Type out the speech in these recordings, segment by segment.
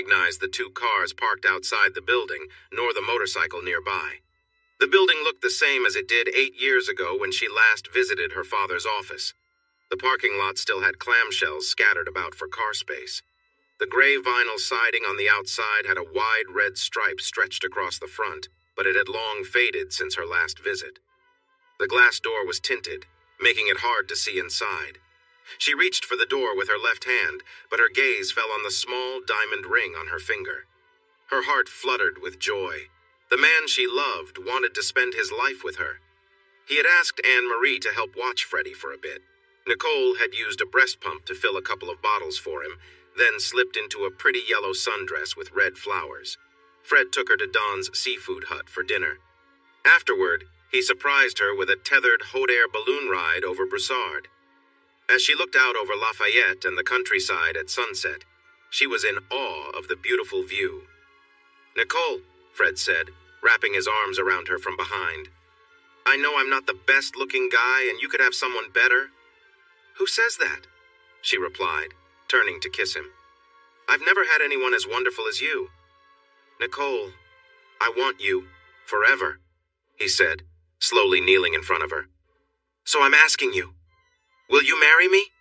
Recognized the two cars parked outside the building, nor the motorcycle nearby. The building looked the same as it did 8 years ago when she last visited her father's office. The parking lot still had clamshells scattered about for car space. The gray vinyl siding on the outside had a wide red stripe stretched across the front, but it had long faded since her last visit. The glass door was tinted, making it hard to see inside. She reached for the door with her left hand, but her gaze fell on the small diamond ring on her finger. Her heart fluttered with joy. The man she loved wanted to spend his life with her. He had asked Anne-Marie to help watch Freddie for a bit. Nicole had used a breast pump to fill a couple of bottles for him, then slipped into a pretty yellow sundress with red flowers. Fred took her to Don's seafood hut for dinner. Afterward, he surprised her with a tethered hot air balloon ride over Broussard. As she looked out over Lafayette and the countryside at sunset, she was in awe of the beautiful view. "Nicole," Fred said, wrapping his arms around her from behind. "I know I'm not the best-looking guy, and you could have someone better." "Who says that?" she replied, turning to kiss him. "I've never had anyone as wonderful as you." "Nicole, I want you, forever," he said, slowly kneeling in front of her. "So I'm asking you, will you marry me?"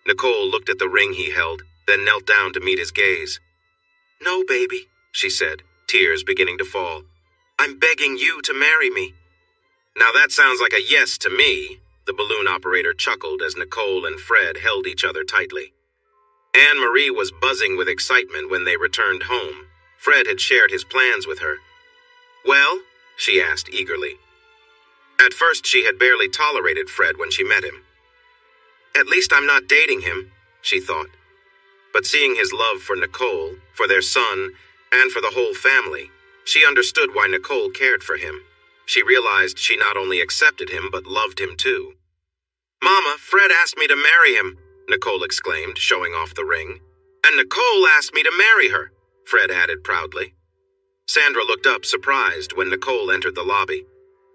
Nicole looked at the ring he held, then knelt down to meet his gaze. "No, baby," she said, tears beginning to fall. "I'm begging you to marry me." "Now that sounds like a yes to me," the balloon operator chuckled as Nicole and Fred held each other tightly. Anne-Marie was buzzing with excitement when they returned home. Fred had shared his plans with her. "Well?" she asked eagerly. At first she had barely tolerated Fred when she met him. "At least I'm not dating him," she thought. But seeing his love for Nicole, for their son, and for the whole family, she understood why Nicole cared for him. She realized she not only accepted him, but loved him too. "Mama, Fred asked me to marry him," Nicole exclaimed, showing off the ring. "And Nicole asked me to marry her," Fred added proudly. Sandra looked up, surprised, when Nicole entered the lobby.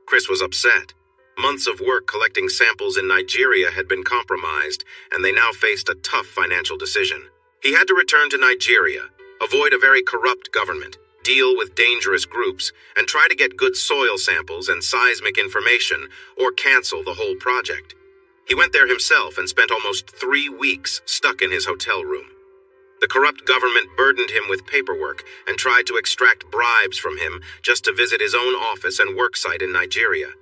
Chris was upset. Months of work collecting samples in Nigeria had been compromised, and they now faced a tough financial decision. He had to return to Nigeria, avoid a very corrupt government, deal with dangerous groups, and try to get good soil samples and seismic information, or cancel the whole project. He went there himself and spent almost 3 weeks stuck in his hotel room. The corrupt government burdened him with paperwork and tried to extract bribes from him just to visit his own office and work site in Nigeria.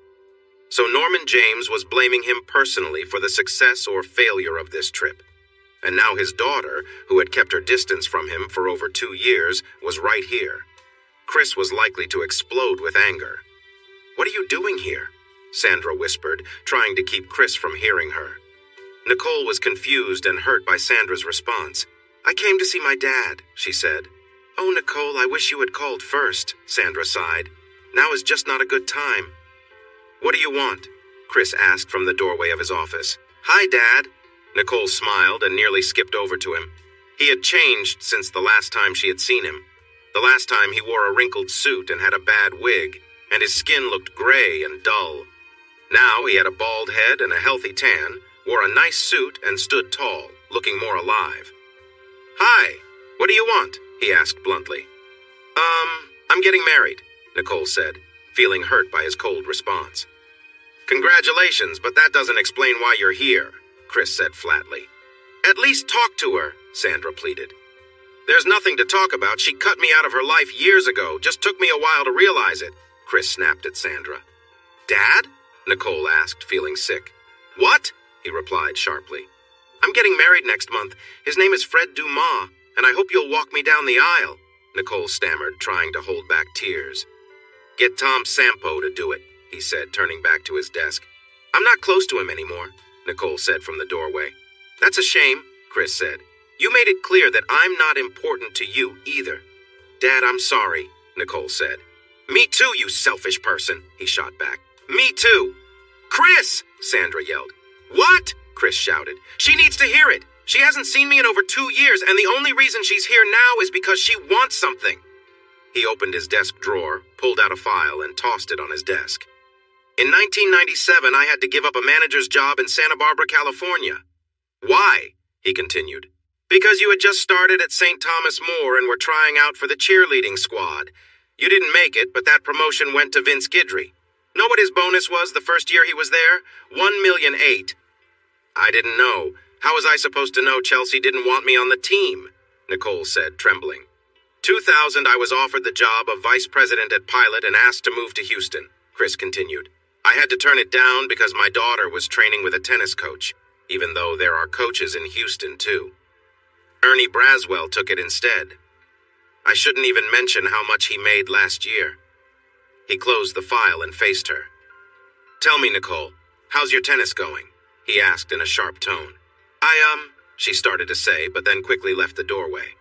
So Norman James was blaming him personally for the success or failure of this trip. And now his daughter, who had kept her distance from him for over 2 years, was right here. Chris was likely to explode with anger. "What are you doing here?" Sandra whispered, trying to keep Chris from hearing her. Nicole was confused and hurt by Sandra's response. "I came to see my dad," she said. "Oh, Nicole, I wish you had called first," Sandra sighed. "Now is just not a good time." "What do you want?" Chris asked from the doorway of his office. "Hi, Dad." Nicole smiled and nearly skipped over to him. He had changed since the last time she had seen him. The last time he wore a wrinkled suit and had a bad wig, and his skin looked gray and dull. Now he had a bald head and a healthy tan, wore a nice suit, and stood tall, looking more alive. "Hi, what do you want?" he asked bluntly. I'm getting married," Nicole said, feeling hurt by his cold response. "Congratulations, but that doesn't explain why you're here," Chris said flatly. "At least talk to her," Sandra pleaded. "There's nothing to talk about. She cut me out of her life years ago. Just took me a while to realize it," Chris snapped at Sandra. "Dad?" Nicole asked, feeling sick. "What?" he replied sharply. "I'm getting married next month. His name is Fred Dumas, and I hope you'll walk me down the aisle," Nicole stammered, trying to hold back tears. "Get Tom Sampo to do it," he said, turning back to his desk. "I'm not close to him anymore," Nicole said from the doorway. "That's a shame," Chris said. "You made it clear that I'm not important to you either." "Dad, I'm sorry," Nicole said. "Me too, you selfish person," he shot back. "Me too." "Chris!" Sandra yelled. "What?" Chris shouted. "She needs to hear it. She hasn't seen me in over 2 years, and the only reason she's here now is because she wants something." He opened his desk drawer, pulled out a file, and tossed it on his desk. "In 1997, I had to give up a manager's job in Santa Barbara, California." "Why?" he continued. Because you had just started at St. Thomas More and were trying out for the cheerleading squad. You didn't make it, but that promotion went to Vince Guidry. Know what his bonus was the first year he was there? $1,008,000. I didn't know. How was I supposed to know Chelsea didn't want me on the team? Nicole said, trembling. 2000, I was offered the job of vice president at Pilot and asked to move to Houston, Chris continued. I had to turn it down because my daughter was training with a tennis coach, even though there are coaches in Houston, too. Ernie Braswell took it instead. I shouldn't even mention how much he made last year. He closed the file and faced her. Tell me, Nicole, how's your tennis going? He asked in a sharp tone. She started to say, but then quickly left the doorway.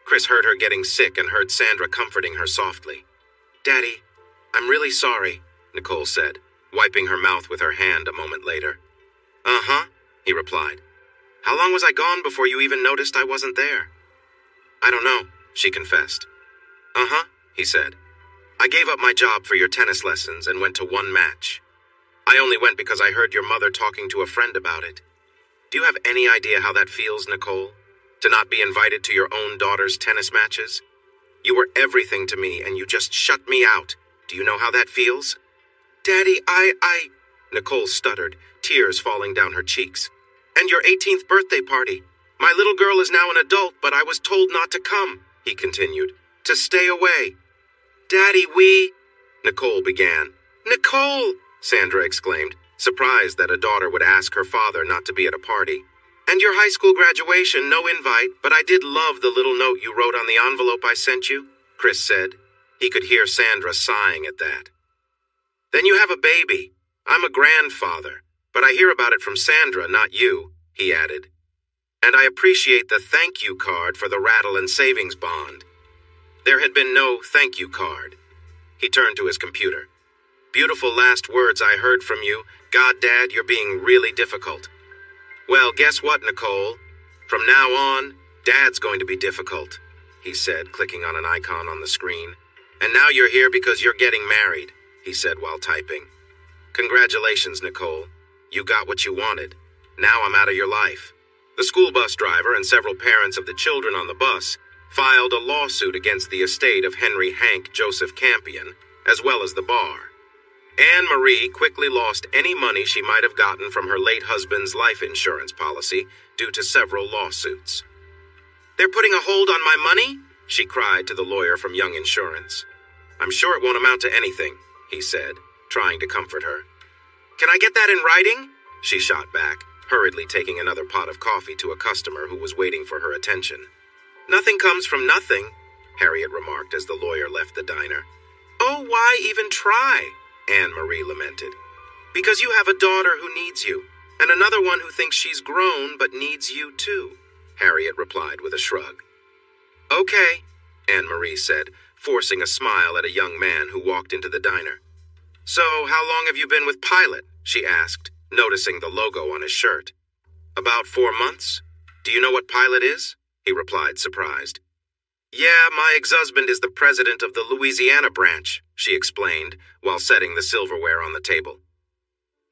Chris heard her getting sick and heard Sandra comforting her softly. Daddy, I'm really sorry, Nicole said, wiping her mouth with her hand a moment later. Uh-huh, he replied. How long was I gone before you even noticed I wasn't there? I don't know, she confessed. Uh-huh, he said. I gave up my job for your tennis lessons and went to one match. I only went because I heard your mother talking to a friend about it. Do you have any idea how that feels, Nicole? To not be invited to your own daughter's tennis matches? You were everything to me and you just shut me out. Do you know how that feels? Daddy, Nicole stuttered, tears falling down her cheeks. And your 18th birthday party. My little girl is now an adult, but I was told not to come, he continued. To stay away. Daddy, Nicole began. Nicole! Sandra exclaimed, surprised that a daughter would ask her father not to be at a party. And your high school graduation, no invite, but I did love the little note you wrote on the envelope I sent you, Chris said. He could hear Sandra sighing at that. Then you have a baby. I'm a grandfather, but I hear about it from Sandra, not you, he added. And I appreciate the thank you card for the Rattle and Savings Bond. There had been no thank you card. He turned to his computer. Beautiful last words I heard from you. God, Dad, you're being really difficult. Well, guess what, Nicole? From now on, Dad's going to be difficult, he said, clicking on an icon on the screen. And now you're here because you're getting married, he said while typing. Congratulations, Nicole. You got what you wanted. Now I'm out of your life. The school bus driver and several parents of the children on the bus filed a lawsuit against the estate of Henry Hank Joseph Campion, as well as the bar. Anne Marie quickly lost any money she might have gotten from her late husband's life insurance policy due to several lawsuits. They're putting a hold on my money? She cried to the lawyer from Young Insurance. I'm sure it won't amount to anything, he said, trying to comfort her. Can I get that in writing? She shot back, hurriedly taking another pot of coffee to a customer who was waiting for her attention. Nothing comes from nothing, Harriet remarked as the lawyer left the diner. Oh, why even try? Anne Marie lamented. Because you have a daughter who needs you, and another one who thinks she's grown but needs you too, Harriet replied with a shrug. Okay, Anne Marie said, forcing a smile at a young man who walked into the diner. So, how long have you been with Pilot? She asked, noticing the logo on his shirt. About 4 months. Do you know what Pilot is? He replied, surprised. Yeah, my ex-husband is the president of the Louisiana branch, she explained, while setting the silverware on the table.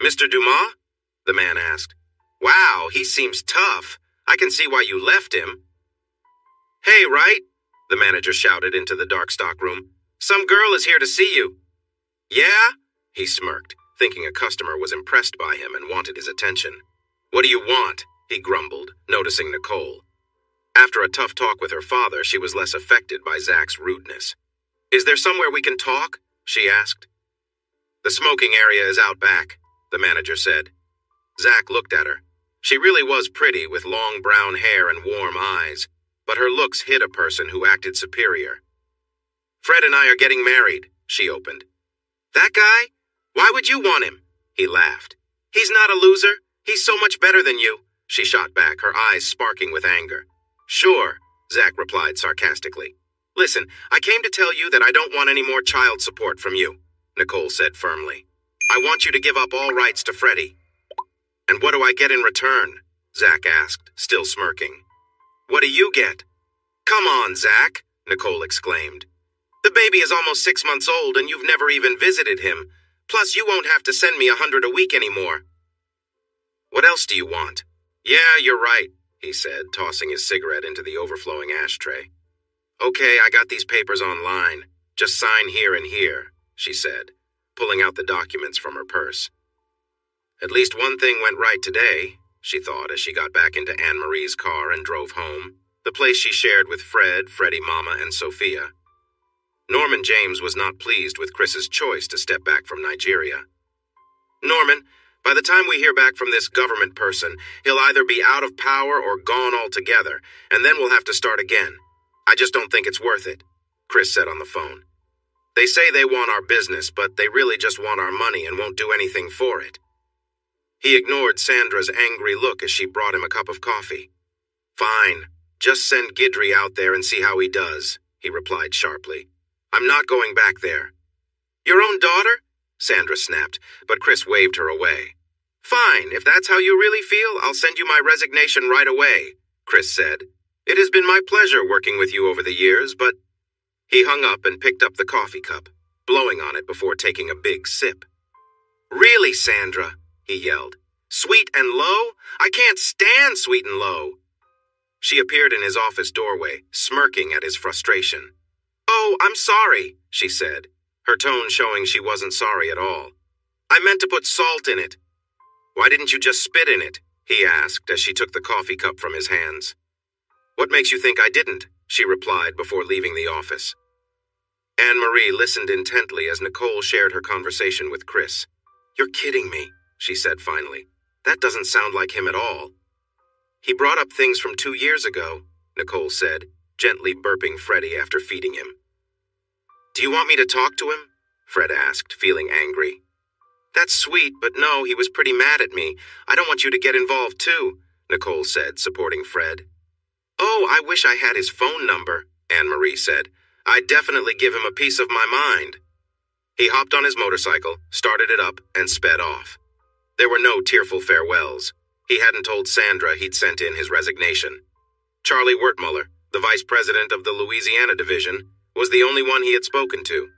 Mr. Dumas? The man asked. Wow, he seems tough. I can see why you left him. Hey, Wright, the manager shouted into the dark stock room. Some girl is here to see you. Yeah? He smirked, thinking a customer was impressed by him and wanted his attention. What do you want? He grumbled, noticing Nicole. After a tough talk with her father, she was less affected by Zach's rudeness. Is there somewhere we can talk? She asked. The smoking area is out back, the manager said. Zach looked at her. She really was pretty, with long brown hair and warm eyes, but her looks hid a person who acted superior. Fred and I are getting married, she opened. That guy? Why would you want him? He laughed. He's not a loser. He's so much better than you, she shot back, her eyes sparking with anger. Sure, Zach replied sarcastically. Listen, I came to tell you that I don't want any more child support from you, Nicole said firmly. I want you to give up all rights to Freddie. And what do I get in return? Zach asked, still smirking. What do you get? Come on, Zach, Nicole exclaimed. The baby is almost 6 months old and you've never even visited him. Plus, you won't have to send me $100 a week anymore. What else do you want? Yeah, you're right, he said, tossing his cigarette into the overflowing ashtray. Okay, I got these papers online. Just sign here and here, she said, pulling out the documents from her purse. At least one thing went right today, she thought as she got back into Anne-Marie's car and drove home, the place she shared with Fred, Freddie Mama, and Sophia. Norman James was not pleased with Chris's choice to step back from Nigeria. Norman, by the time we hear back from this government person, he'll either be out of power or gone altogether, and then we'll have to start again. I just don't think it's worth it, Chris said on the phone. They say they want our business, but they really just want our money and won't do anything for it. He ignored Sandra's angry look as she brought him a cup of coffee. Fine, just send Guidry out there and see how he does, he replied sharply. I'm not going back there. Your own daughter? Sandra snapped, but Chris waved her away. Fine, if that's how you really feel, I'll send you my resignation right away, Chris said. It has been my pleasure working with you over the years, but... He hung up and picked up the coffee cup, blowing on it before taking a big sip. Really, Sandra? He yelled. Sweet and low? I can't stand sweet and low. She appeared in his office doorway, smirking at his frustration. Oh, I'm sorry, she said, her tone showing she wasn't sorry at all. I meant to put salt in it. Why didn't you just spit in it? He asked as she took the coffee cup from his hands. What makes you think I didn't? She replied before leaving the office. Anne-Marie listened intently as Nicole shared her conversation with Chris. You're kidding me, she said finally. That doesn't sound like him at all. He brought up things from 2 years ago, Nicole said, gently burping Freddie after feeding him. Do you want me to talk to him? Fred asked, feeling angry. That's sweet, but no, he was pretty mad at me. I don't want you to get involved too, Nicole said, supporting Fred. Oh, I wish I had his phone number, Anne-Marie said. I'd definitely give him a piece of my mind. He hopped on his motorcycle, started it up, and sped off. There were no tearful farewells. He hadn't told Sandra he'd sent in his resignation. Charlie Wertmuller, the vice president of the Louisiana division, was the only one he had spoken to.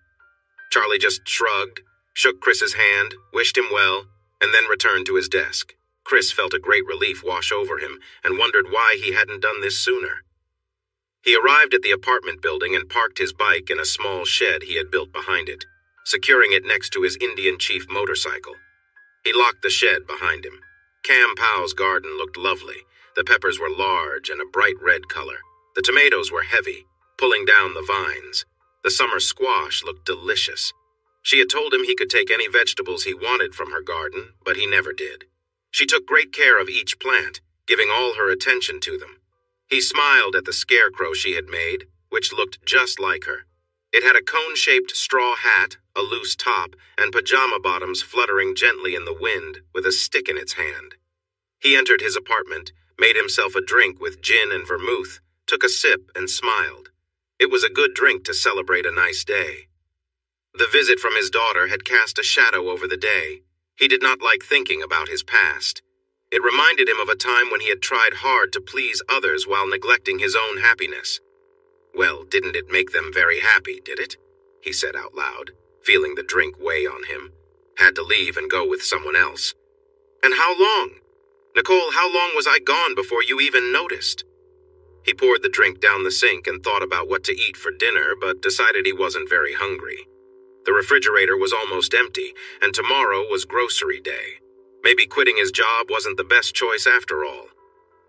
Charlie just shrugged, shook Chris's hand, wished him well, and then returned to his desk. Chris felt a great relief wash over him and wondered why he hadn't done this sooner. He arrived at the apartment building and parked his bike in a small shed he had built behind it, securing it next to his Indian chief motorcycle. He locked the shed behind him. Cam Powell's garden looked lovely. The peppers were large and a bright red color. The tomatoes were heavy, pulling down the vines. The summer squash looked delicious. She had told him he could take any vegetables he wanted from her garden, but he never did. She took great care of each plant, giving all her attention to them. He smiled at the scarecrow she had made, which looked just like her. It had a cone-shaped straw hat, a loose top, and pajama bottoms fluttering gently in the wind with a stick in its hand. He entered his apartment, made himself a drink with gin and vermouth, took a sip and smiled. It was a good drink to celebrate a nice day. The visit from his daughter had cast a shadow over the day. He did not like thinking about his past. It reminded him of a time when he had tried hard to please others while neglecting his own happiness. Well, didn't it make them very happy, did it? He said out loud, feeling the drink weigh on him. Had to leave and go with someone else. And how long? Nicole, how long was I gone before you even noticed? He poured the drink down the sink and thought about what to eat for dinner, but decided he wasn't very hungry. The refrigerator was almost empty, and tomorrow was grocery day. Maybe quitting his job wasn't the best choice after all.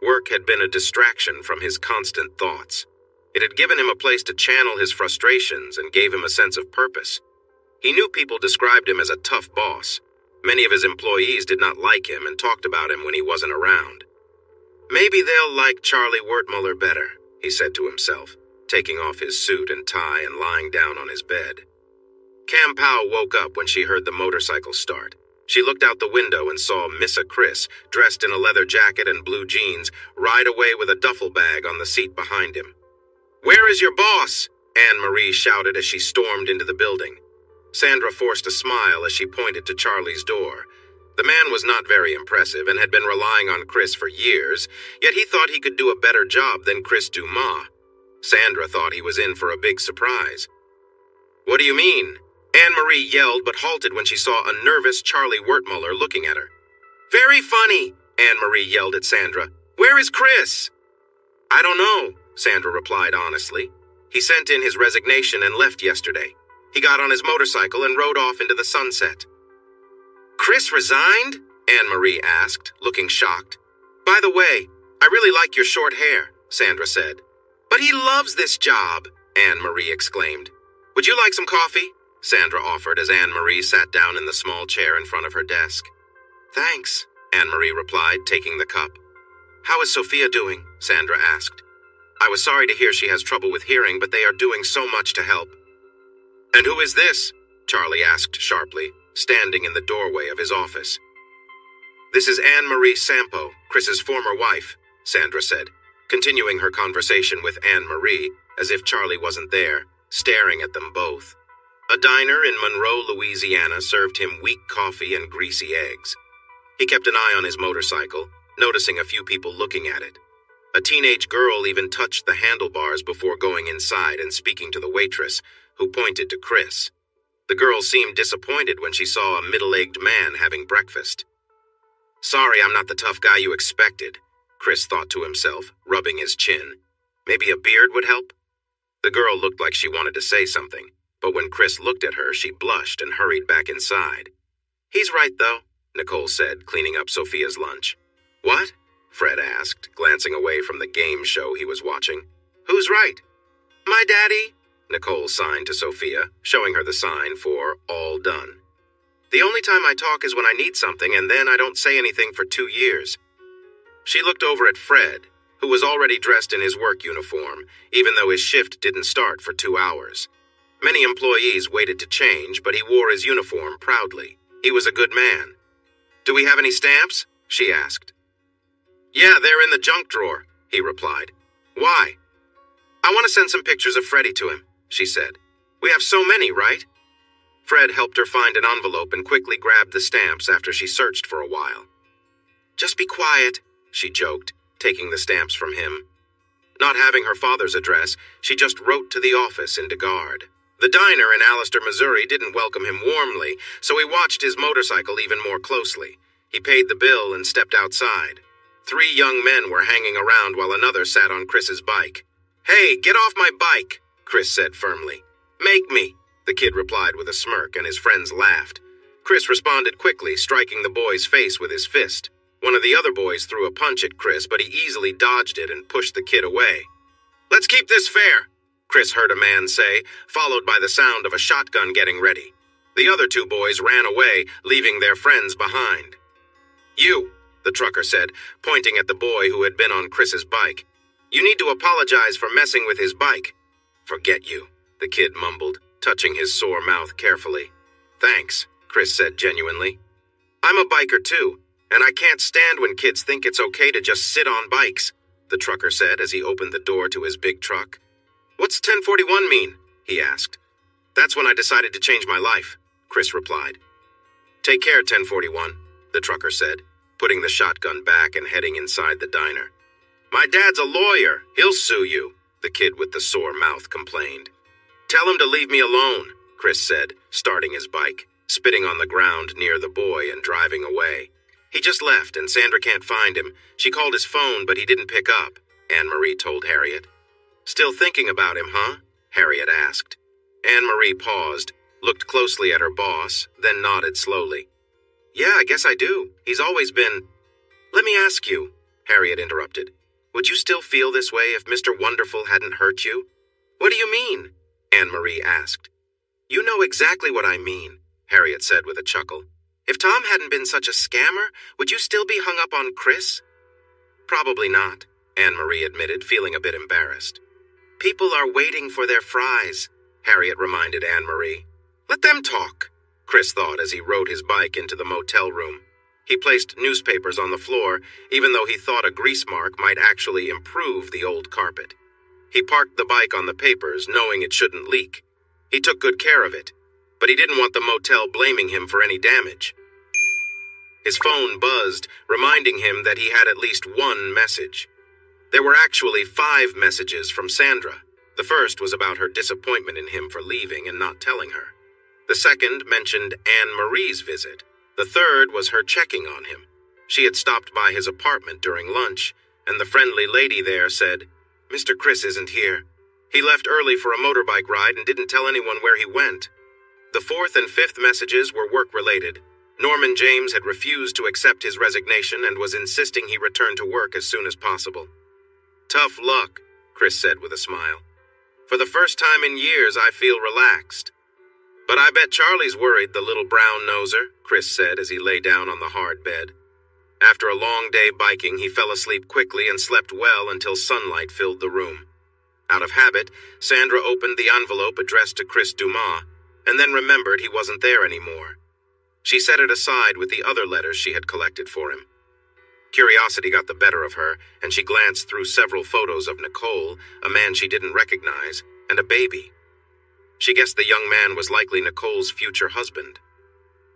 Work had been a distraction from his constant thoughts. It had given him a place to channel his frustrations and gave him a sense of purpose. He knew people described him as a tough boss. Many of his employees did not like him and talked about him when he wasn't around. Maybe they'll like Charlie Wertmuller better, he said to himself, taking off his suit and tie and lying down on his bed. Cam Powell woke up when she heard the motorcycle start. She looked out the window and saw Missa Chris, dressed in a leather jacket and blue jeans, ride away with a duffel bag on the seat behind him. "Where is your boss?" Anne-Marie shouted as she stormed into the building. Sandra forced a smile as she pointed to Charlie's door. The man was not very impressive and had been relying on Chris for years, yet he thought he could do a better job than Chris Dumas. Sandra thought he was in for a big surprise. "What do you mean?" Anne-Marie yelled but halted when she saw a nervous Charlie Wertmuller looking at her. "Very funny," Anne-Marie yelled at Sandra. Where is Chris? I don't know, Sandra replied honestly. He sent in his resignation and left yesterday. He got on his motorcycle and rode off into the sunset. Chris resigned? Anne-Marie asked, looking shocked. By the way, I really like your short hair, Sandra said. But he loves this job, Anne-Marie exclaimed. Would you like some coffee? Sandra offered as Anne-Marie sat down in the small chair in front of her desk. Thanks, Anne-Marie replied, taking the cup. How is Sophia doing? Sandra asked. I was sorry to hear she has trouble with hearing, but they are doing so much to help. And who is this? Charlie asked sharply, standing in the doorway of his office. This is Anne-Marie Sampo, Chris's former wife, Sandra said, continuing her conversation with Anne-Marie as if Charlie wasn't there, staring at them both. A diner in Monroe, Louisiana served him weak coffee and greasy eggs. He kept an eye on his motorcycle, noticing a few people looking at it. A teenage girl even touched the handlebars before going inside and speaking to the waitress, who pointed to Chris. The girl seemed disappointed when she saw a middle-aged man having breakfast. Sorry, I'm not the tough guy you expected, Chris thought to himself, rubbing his chin. Maybe a beard would help? The girl looked like she wanted to say something, but when Chris looked at her, she blushed and hurried back inside. He's right, though, Nicole said, cleaning up Sophia's lunch. What? Fred asked, glancing away from the game show he was watching. Who's right? My daddy, Nicole signed to Sophia, showing her the sign for all done. The only time I talk is when I need something, and then I don't say anything for 2 years. She looked over at Fred, who was already dressed in his work uniform, even though his shift didn't start for 2 hours. Many employees waited to change, but he wore his uniform proudly. He was a good man. Do we have any stamps? She asked. Yeah, they're in the junk drawer, he replied. Why? I want to send some pictures of Freddie to him, she said. We have so many, right? Fred helped her find an envelope and quickly grabbed the stamps after she searched for a while. Just be quiet, she joked, taking the stamps from him. Not having her father's address, she just wrote to the office in DeGard. The diner in Allister, Missouri didn't welcome him warmly, so he watched his motorcycle even more closely. He paid the bill and stepped outside. 3 young men were hanging around while another sat on Chris's bike. Hey, get off my bike, Chris said firmly. Make me, the kid replied with a smirk, and his friends laughed. Chris responded quickly, striking the boy's face with his fist. One of the other boys threw a punch at Chris, but he easily dodged it and pushed the kid away. Let's keep this fair, Chris heard a man say, followed by the sound of a shotgun getting ready. The other 2 boys ran away, leaving their friends behind. You, the trucker said, pointing at the boy who had been on Chris's bike. You need to apologize for messing with his bike. Forget you, the kid mumbled, touching his sore mouth carefully. Thanks, Chris said genuinely. I'm a biker too, and I can't stand when kids think it's okay to just sit on bikes, the trucker said as he opened the door to his big truck. What's 1041 mean? He asked. That's when I decided to change my life, Chris replied. Take care, 1041, the trucker said, putting the shotgun back and heading inside the diner. My dad's a lawyer. He'll sue you, the kid with the sore mouth complained. Tell him to leave me alone, Chris said, starting his bike, spitting on the ground near the boy and driving away. He just left and Sandra can't find him. She called his phone, but he didn't pick up, Anne-Marie told Harriet. Still thinking about him, huh? Harriet asked. Anne-Marie paused, looked closely at her boss, then nodded slowly. Yeah, I guess I do. He's always been... Let me ask you, Harriet interrupted. Would you still feel this way if Mr. Wonderful hadn't hurt you? What do you mean? Anne-Marie asked. You know exactly what I mean, Harriet said with a chuckle. If Tom hadn't been such a scammer, would you still be hung up on Chris? Probably not, Anne-Marie admitted, feeling a bit embarrassed. People are waiting for their fries, Harriet reminded Anne-Marie. Let them talk, Chris thought as he rode his bike into the motel room. He placed newspapers on the floor, even though he thought a grease mark might actually improve the old carpet. He parked the bike on the papers, knowing it shouldn't leak. He took good care of it, but he didn't want the motel blaming him for any damage. His phone buzzed, reminding him that he had at least one message. There were actually 5 messages from Sandra. The first was about her disappointment in him for leaving and not telling her. The second mentioned Anne-Marie's visit. The third was her checking on him. She had stopped by his apartment during lunch, and the friendly lady there said, "Mr. Chris isn't here. He left early for a motorbike ride and didn't tell anyone where he went." The fourth and fifth messages were work-related. Norman James had refused to accept his resignation and was insisting he return to work as soon as possible. "Tough luck," Chris said with a smile. "For the first time in years, I feel relaxed." "But I bet Charlie's worried, the little brown noser," Chris said as he lay down on the hard bed. After a long day biking, he fell asleep quickly and slept well until sunlight filled the room. Out of habit, Sandra opened the envelope addressed to Chris Dumas, and then remembered he wasn't there anymore. She set it aside with the other letters she had collected for him. Curiosity got the better of her, and she glanced through several photos of Nicole, a man she didn't recognize, and a baby. She guessed the young man was likely Nicole's future husband.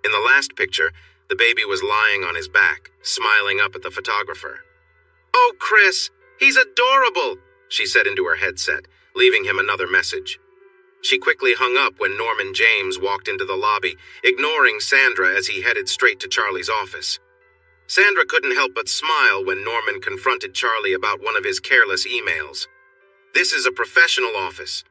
In the last picture, the baby was lying on his back, smiling up at the photographer. "Oh, Chris, he's adorable," she said into her headset, leaving him another message. She quickly hung up when Norman James walked into the lobby, ignoring Sandra as he headed straight to Charlie's office. Sandra couldn't help but smile when Norman confronted Charlie about one of his careless emails. "This is a professional office.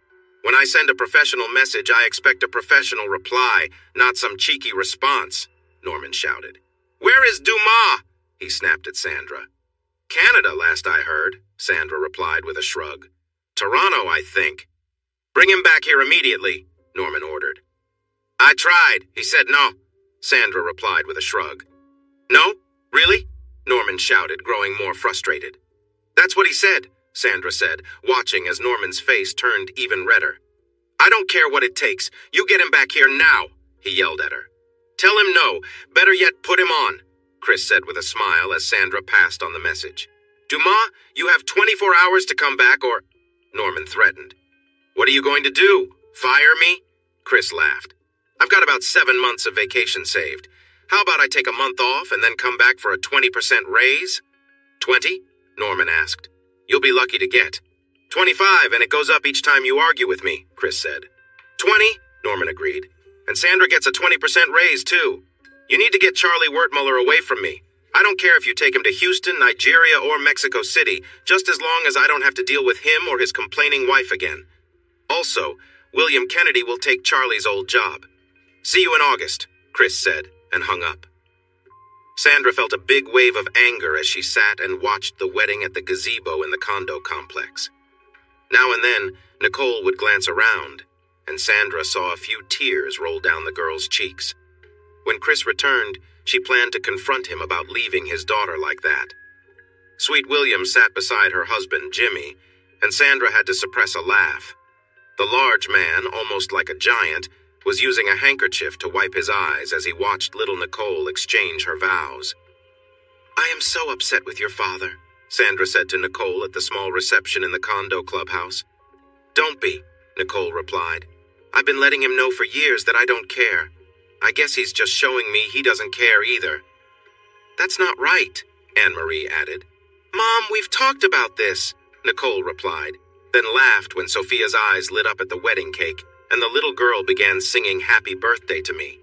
When I send a professional message, I expect a professional reply, not some cheeky response," Norman shouted. "Where is Dumas?" he snapped at Sandra. "Canada, last I heard," Sandra replied with a shrug. "Toronto, I think." "Bring him back here immediately," Norman ordered. "I tried. He said no," Sandra replied with a shrug. "No? Really?" Norman shouted, growing more frustrated. "That's what he said," Sandra said, watching as Norman's face turned even redder. "I don't care what it takes. You get him back here now," he yelled at her. "Tell him no. Better yet, put him on," Chris said with a smile as Sandra passed on the message. "Dumas, you have 24 hours to come back or—" Norman threatened. "What are you going to do? Fire me?" Chris laughed. "I've got about 7 months of vacation saved. How about I take a month off and then come back for a 20% raise?" 20? Norman asked. "You'll be lucky to get." 25, and it goes up each time you argue with me," Chris said. 20? Norman agreed. "And Sandra gets a 20% raise, too. You need to get Charlie Wertmuller away from me. I don't care if you take him to Houston, Nigeria, or Mexico City, just as long as I don't have to deal with him or his complaining wife again. Also, William Kennedy will take Charlie's old job. See you in August," Chris said, and hung up. Sandra felt a big wave of anger as she sat and watched the wedding at the gazebo in the condo complex. Now and then, Nicole would glance around, and Sandra saw a few tears roll down the girl's cheeks. When Chris returned, she planned to confront him about leaving his daughter like that. Sweet William sat beside her husband, Jimmy, and Sandra had to suppress a laugh. The large man, almost like a giant, was using a handkerchief to wipe his eyes as he watched little Nicole exchange her vows. "I am so upset with your father," Sandra said to Nicole at the small reception in the condo clubhouse. "Don't be," Nicole replied. "I've been letting him know for years that I don't care. I guess he's just showing me he doesn't care either." "That's not right," Anne-Marie added. "Mom, we've talked about this," Nicole replied, then laughed when Sophia's eyes lit up at the wedding cake, and the little girl began singing Happy Birthday to me.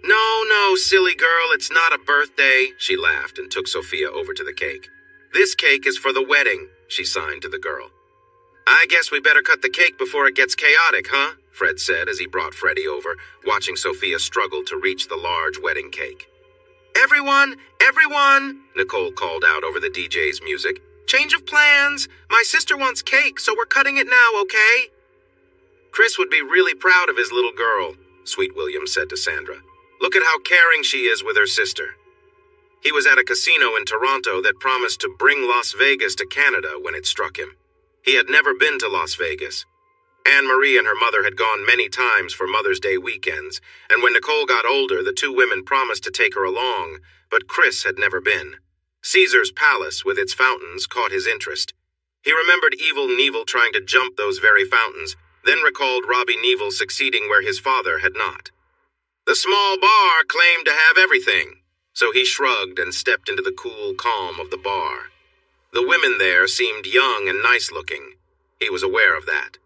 No, silly girl, it's not a birthday," she laughed and took Sophia over to the cake. "This cake is for the wedding," she signed to the girl. "I guess we better cut the cake before it gets chaotic, huh?" Fred said as he brought Freddie over, watching Sophia struggle to reach the large wedding cake. Everyone, Nicole called out over the DJ's music. "Change of plans. My sister wants cake, so we're cutting it now, okay?" "Chris would be really proud of his little girl," Sweet William said to Sandra. "Look at how caring she is with her sister." He was at a casino in Toronto that promised to bring Las Vegas to Canada when it struck him. He had never been to Las Vegas. Anne-Marie and her mother had gone many times for Mother's Day weekends, and when Nicole got older, the two women promised to take her along, but Chris had never been. Caesar's Palace, with its fountains, caught his interest. He remembered Evil Knievel trying to jump those very fountains, then recalled Robbie Knievel succeeding where his father had not. The small bar claimed to have everything, so he shrugged and stepped into the cool calm of the bar. The women there seemed young and nice-looking. He was aware of that.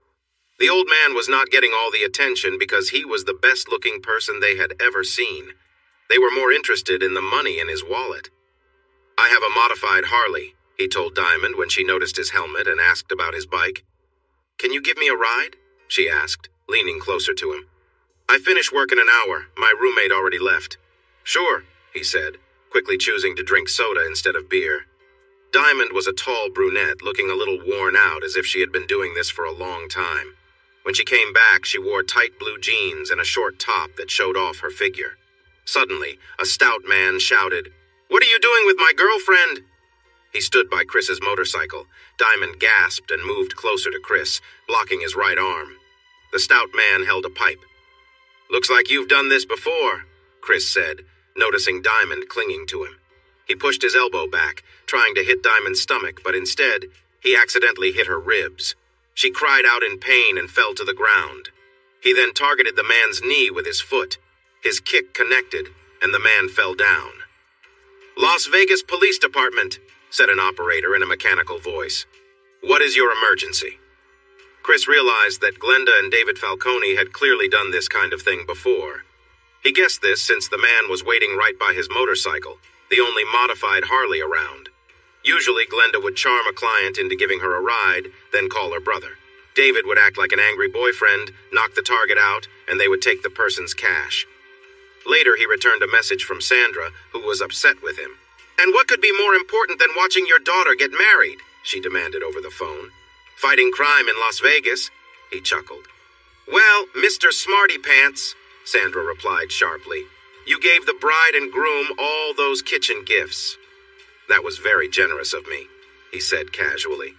The old man was not getting all the attention because he was the best-looking person they had ever seen. They were more interested in the money in his wallet. "I have a modified Harley," he told Diamond when she noticed his helmet and asked about his bike. "Can you give me a ride?" she asked, leaning closer to him. "I finish work in an hour. My roommate already left." "Sure," he said, quickly choosing to drink soda instead of beer. Diamond was a tall brunette, looking a little worn out as if she had been doing this for a long time. When she came back, she wore tight blue jeans and a short top that showed off her figure. Suddenly, a stout man shouted, "What are you doing with my girlfriend?" He stood by Chris's motorcycle. Diamond gasped and moved closer to Chris, blocking his right arm. The stout man held a pipe. "Looks like you've done this before," Chris said, noticing Diamond clinging to him. He pushed his elbow back, trying to hit Diamond's stomach, but instead, he accidentally hit her ribs. She cried out in pain and fell to the ground. He then targeted the man's knee with his foot. His kick connected, and the man fell down. "Las Vegas Police Department," said an operator in a mechanical voice. "What is your emergency?" Chris realized that Glenda and David Falcone had clearly done this kind of thing before. He guessed this since the man was waiting right by his motorcycle, the only modified Harley around. Usually, Glenda would charm a client into giving her a ride, then call her brother. David would act like an angry boyfriend, knock the target out, and they would take the person's cash. Later, he returned a message from Sandra, who was upset with him. "And what could be more important than watching your daughter get married?" she demanded over the phone. "Fighting crime in Las Vegas," he chuckled. "Well, Mr. Smarty Pants," Sandra replied sharply, "you gave the bride and groom all those kitchen gifts." "That was very generous of me," he said casually.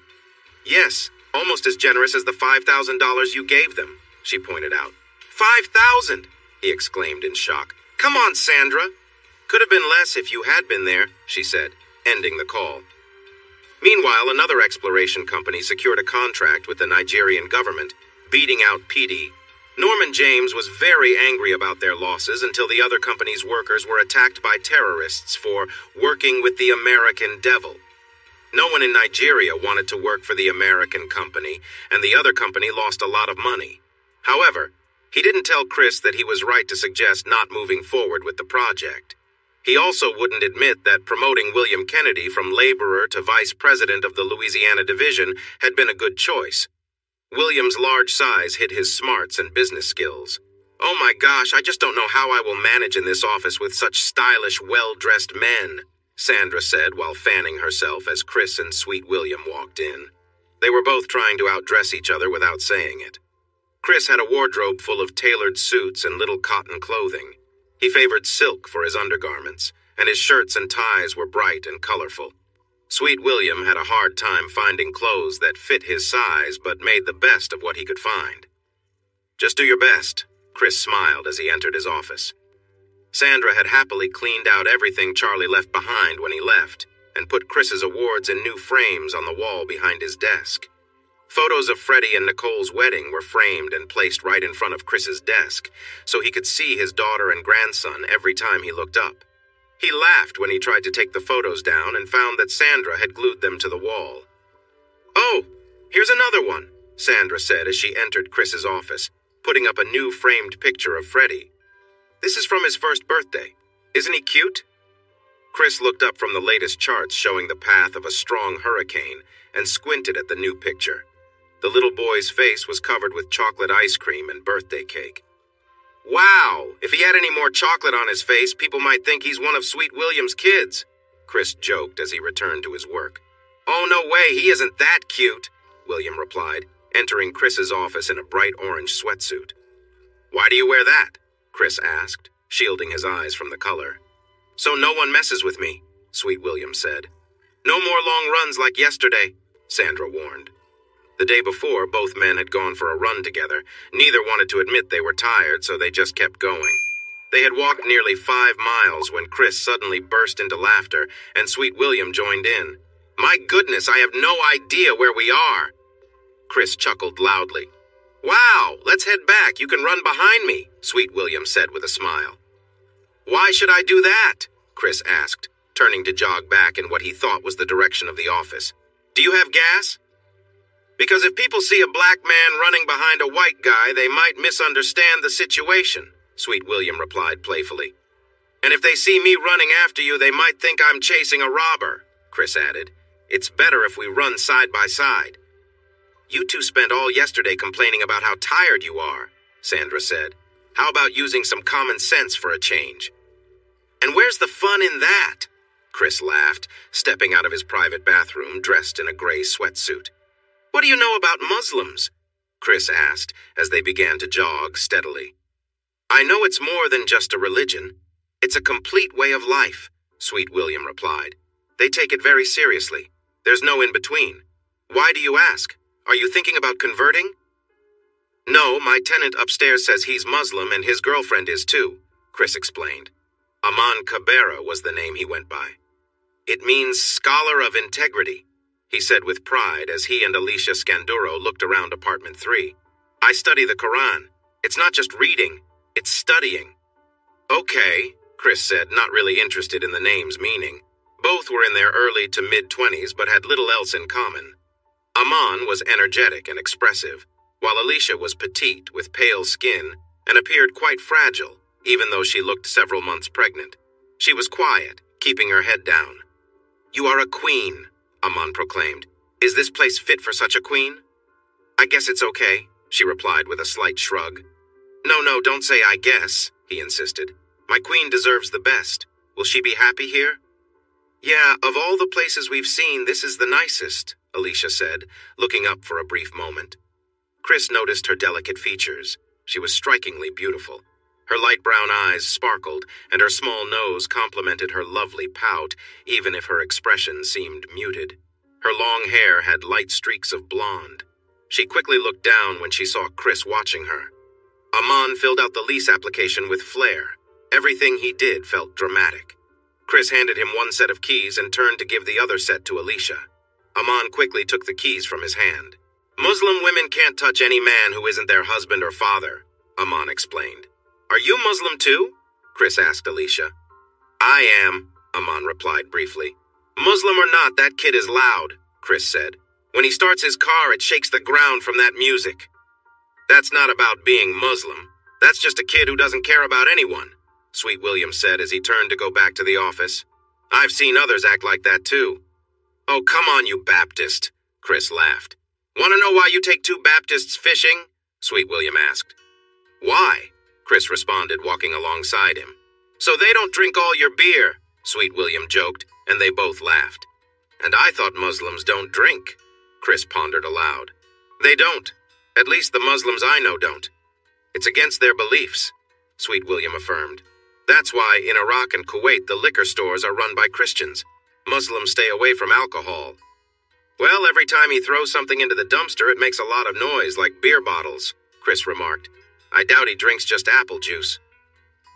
"Yes, almost as generous as the $5,000 you gave them," she pointed out. "5,000!" he exclaimed in shock. "Come on, Sandra." "Could have been less if you had been there," she said, ending the call. Meanwhile, another exploration company secured a contract with the Nigerian government, beating out PD. Norman James was very angry about their losses until the other company's workers were attacked by terrorists for working with the American devil. No one in Nigeria wanted to work for the American company, and the other company lost a lot of money. However, he didn't tell Chris that he was right to suggest not moving forward with the project. He also wouldn't admit that promoting William Kennedy from laborer to vice president of the Louisiana division had been a good choice. William's large size hid his smarts and business skills. "Oh my gosh, I just don't know how I will manage in this office with such stylish, well-dressed men," Sandra said while fanning herself as Chris and Sweet William walked in. They were both trying to outdress each other without saying it. Chris had a wardrobe full of tailored suits and little cotton clothing. He favored silk for his undergarments, and his shirts and ties were bright and colorful. Sweet William had a hard time finding clothes that fit his size but made the best of what he could find. "Just do your best," Chris smiled as he entered his office. Sandra had happily cleaned out everything Charlie left behind when he left, and put Chris's awards in new frames on the wall behind his desk. Photos of Freddie and Nicole's wedding were framed and placed right in front of Chris's desk, so he could see his daughter and grandson every time he looked up. He laughed when he tried to take the photos down and found that Sandra had glued them to the wall. "Oh, here's another one," Sandra said as she entered Chris's office, putting up a new framed picture of Freddie. "This is from his first birthday. Isn't he cute?" Chris looked up from the latest charts showing the path of a strong hurricane and squinted at the new picture. The little boy's face was covered with chocolate ice cream and birthday cake. "Wow, if he had any more chocolate on his face, people might think he's one of Sweet William's kids," Chris joked as he returned to his work. "Oh, no way, he isn't that cute," William replied, entering Chris's office in a bright orange sweatsuit. "Why do you wear that?" Chris asked, shielding his eyes from the color. "So no one messes with me," Sweet William said. "No more long runs like yesterday," Sandra warned. The day before, both men had gone for a run together. Neither wanted to admit they were tired, so they just kept going. They had walked nearly 5 miles when Chris suddenly burst into laughter, and Sweet William joined in. "My goodness, I have no idea where we are." Chris chuckled loudly. "Wow, let's head back. You can run behind me," Sweet William said with a smile. "Why should I do that?" Chris asked, turning to jog back in what he thought was the direction of the office. "Do you have gas?" "Because if people see a black man running behind a white guy, they might misunderstand the situation," Sweet William replied playfully. "And if they see me running after you, they might think I'm chasing a robber," Chris added. It's better if we run side by side. You two spent all yesterday complaining about how tired you are, Sandra said. How about using some common sense for a change? And where's the fun in that? Chris laughed, stepping out of his private bathroom dressed in a gray sweatsuit. What do you know about Muslims? Chris asked as they began to jog steadily. I know it's more than just a religion. It's a complete way of life, Sweet William replied. They take it very seriously. There's no in between. Why do you ask? Are you thinking about converting? No, my tenant upstairs says he's Muslim and his girlfriend is too, Chris explained. Aman Cabrera was the name he went by. It means scholar of integrity, he said with pride as he and Alicia Scanduro looked around apartment 3. I study the Quran. It's not just reading, it's studying. Okay, Chris said, not really interested in the name's meaning. Both were in their early to mid-20s but had little else in common. Aman was energetic and expressive, while Alicia was petite with pale skin and appeared quite fragile, even though she looked several months pregnant. She was quiet, keeping her head down. You are a queen, Aman proclaimed. Is this place fit for such a queen? I guess it's okay, she replied with a slight shrug. No, don't say I guess, he insisted. My queen deserves the best. Will she be happy here? Yeah, of all the places we've seen, this is the nicest, Alicia said, looking up for a brief moment. Chris noticed her delicate features. She was strikingly beautiful. Her light brown eyes sparkled, and her small nose complemented her lovely pout, even if her expression seemed muted. Her long hair had light streaks of blonde. She quickly looked down when she saw Chris watching her. Aman filled out the lease application with flair. Everything he did felt dramatic. Chris handed him one set of keys and turned to give the other set to Alicia. Aman quickly took the keys from his hand. Muslim women can't touch any man who isn't their husband or father, Aman explained. Are you Muslim too? Chris asked Alicia. I am, Aman replied briefly. Muslim or not, that kid is loud, Chris said. When he starts his car, it shakes the ground from that music. That's not about being Muslim. That's just a kid who doesn't care about anyone, Sweet William said as he turned to go back to the office. I've seen others act like that too. Oh, come on, you Baptist, Chris laughed. Want to know why you take two Baptists fishing? Sweet William asked. Why? Chris responded, walking alongside him. So they don't drink all your beer, Sweet William joked, and they both laughed. And I thought Muslims don't drink, Chris pondered aloud. They don't. At least the Muslims I know don't. It's against their beliefs, Sweet William affirmed. That's why in Iraq and Kuwait the liquor stores are run by Christians. Muslims stay away from alcohol. Well, every time he throws something into the dumpster, it makes a lot of noise, like beer bottles, Chris remarked. I doubt he drinks just apple juice.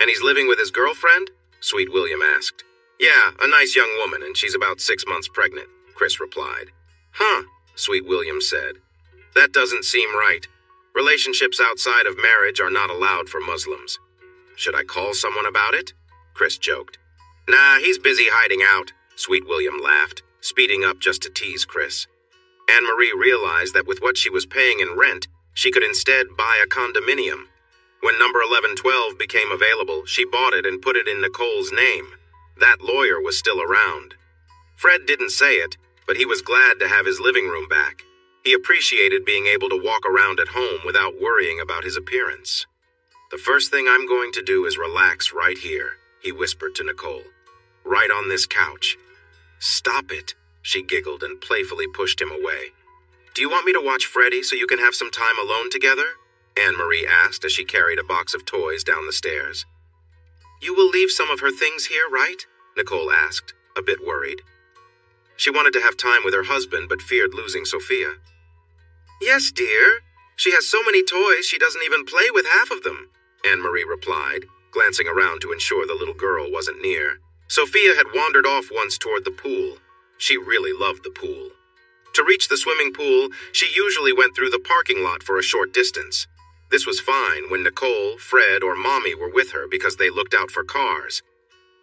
And he's living with his girlfriend? Sweet William asked. Yeah, a nice young woman, and she's about 6 months pregnant, Chris replied. Huh, Sweet William said. That doesn't seem right. Relationships outside of marriage are not allowed for Muslims. Should I call someone about it? Chris joked. Nah, he's busy hiding out, Sweet William laughed, speeding up just to tease Chris. Anne-Marie realized that with what she was paying in rent, she could instead buy a condominium. When number 1112 became available, she bought it and put it in Nicole's name. That lawyer was still around. Fred didn't say it, but he was glad to have his living room back. He appreciated being able to walk around at home without worrying about his appearance. The first thing I'm going to do is relax right here, he whispered to Nicole. Right on this couch. Stop it, she giggled and playfully pushed him away. Do you want me to watch Freddie so you can have some time alone together? Anne-Marie asked as she carried a box of toys down the stairs. You will leave some of her things here, right? Nicole asked, a bit worried. She wanted to have time with her husband but feared losing Sophia. Yes, dear. She has so many toys she doesn't even play with half of them, Anne-Marie replied, glancing around to ensure the little girl wasn't near. Sophia had wandered off once toward the pool. She really loved the pool. To reach the swimming pool, she usually went through the parking lot for a short distance. This was fine when Nicole, Fred, or Mommy were with her because they looked out for cars.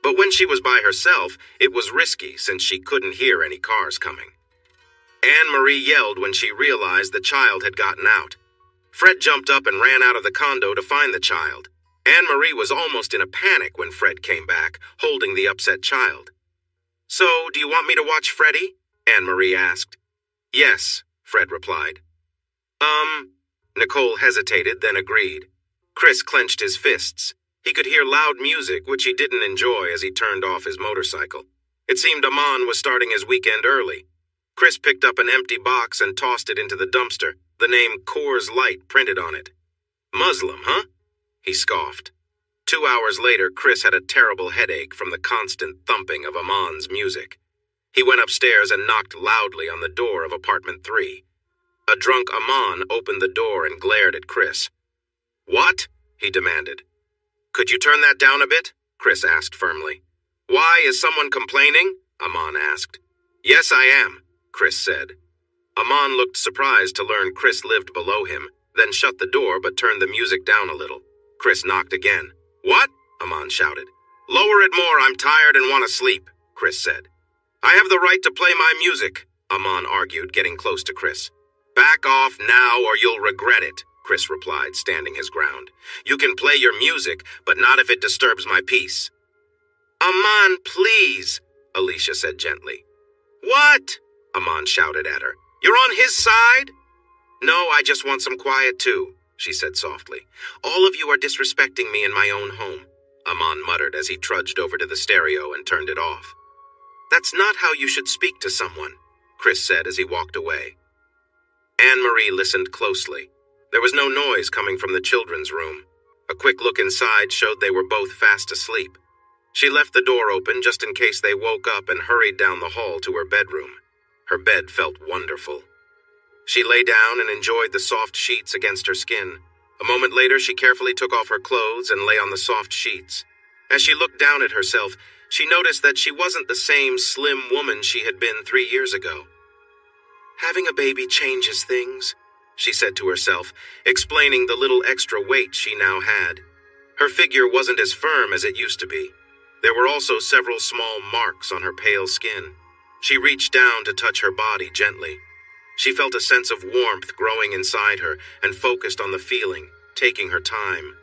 But when she was by herself, it was risky since she couldn't hear any cars coming. Anne-Marie yelled when she realized the child had gotten out. Fred jumped up and ran out of the condo to find the child. Anne-Marie was almost in a panic when Fred came back, holding the upset child. So, do you want me to watch Freddie? Anne-Marie asked. Yes, Fred replied. Nicole hesitated, then agreed. Chris clenched his fists. He could hear loud music, which he didn't enjoy as he turned off his motorcycle. It seemed Aman was starting his weekend early. Chris picked up an empty box and tossed it into the dumpster, the name Coors Light printed on it. Muslim, huh? He scoffed. 2 hours later, Chris had a terrible headache from the constant thumping of Aman's music. He went upstairs and knocked loudly on the door of apartment 3. A drunk Aman opened the door and glared at Chris. What? He demanded. Could you turn that down a bit? Chris asked firmly. Why, is someone complaining? Aman asked. Yes, I am, Chris said. Aman looked surprised to learn Chris lived below him, then shut the door but turned the music down a little. Chris knocked again. What? Aman shouted. Lower it more, I'm tired and want to sleep, Chris said. I have the right to play my music, Aman argued, getting close to Chris. Back off now or you'll regret it, Chris replied, standing his ground. You can play your music, but not if it disturbs my peace. Aman, please, Alicia said gently. What? Aman shouted at her. You're on his side? No, I just want some quiet too, she said softly. All of you are disrespecting me in my own home, Aman muttered as he trudged over to the stereo and turned it off. That's not how you should speak to someone, Chris said as he walked away. Anne-Marie listened closely. There was no noise coming from the children's room. A quick look inside showed they were both fast asleep. She left the door open just in case they woke up and hurried down the hall to her bedroom. Her bed felt wonderful. She lay down and enjoyed the soft sheets against her skin. A moment later, she carefully took off her clothes and lay on the soft sheets. As she looked down at herself, she noticed that she wasn't the same slim woman she had been 3 years ago. Having a baby changes things, she said to herself, explaining the little extra weight she now had. Her figure wasn't as firm as it used to be. There were also several small marks on her pale skin. She reached down to touch her body gently. She felt a sense of warmth growing inside her and focused on the feeling, taking her time.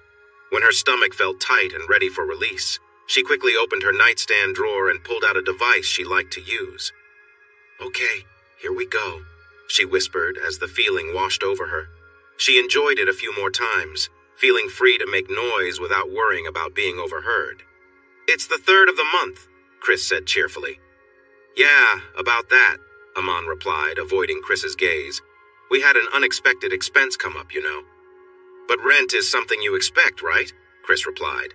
When her stomach felt tight and ready for release, she quickly opened her nightstand drawer and pulled out a device she liked to use. Okay, here we go, she whispered as the feeling washed over her. She enjoyed it a few more times, feeling free to make noise without worrying about being overheard. It's the 3rd of the month, Chris said cheerfully. Yeah, about that, Aman replied, avoiding Chris's gaze. We had an unexpected expense come up, you know. But rent is something you expect, right? Chris replied.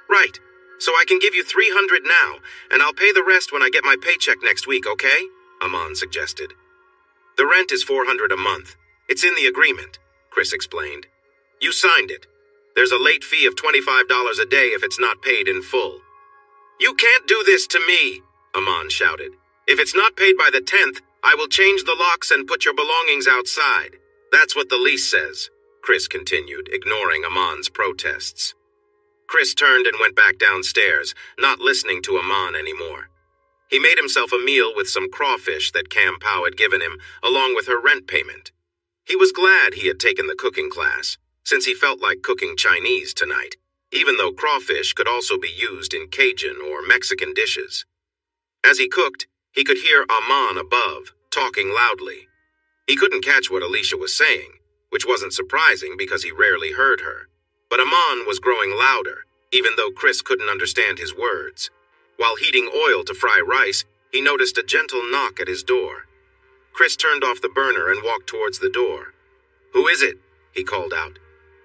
Right. So I can give you $300 now, and I'll pay the rest when I get my paycheck next week, okay? Aman suggested. The rent is $400 a month. It's in the agreement, Chris explained. You signed it. There's a late fee of $25 a day if it's not paid in full. You can't do this to me, Aman shouted. If it's not paid by the 10th, I will change the locks and put your belongings outside. That's what the lease says, Chris continued, ignoring Aman's protests. Chris turned and went back downstairs, not listening to Aman anymore. He made himself a meal with some crawfish that Cam Pow had given him, along with her rent payment. He was glad he had taken the cooking class, since he felt like cooking Chinese tonight, even though crawfish could also be used in Cajun or Mexican dishes. As he cooked, he could hear Aman above, talking loudly. He couldn't catch what Alicia was saying, which wasn't surprising because he rarely heard her. But Aman was growing louder, even though Chris couldn't understand his words. While heating oil to fry rice, he noticed a gentle knock at his door. Chris turned off the burner and walked towards the door. Who is it? He called out.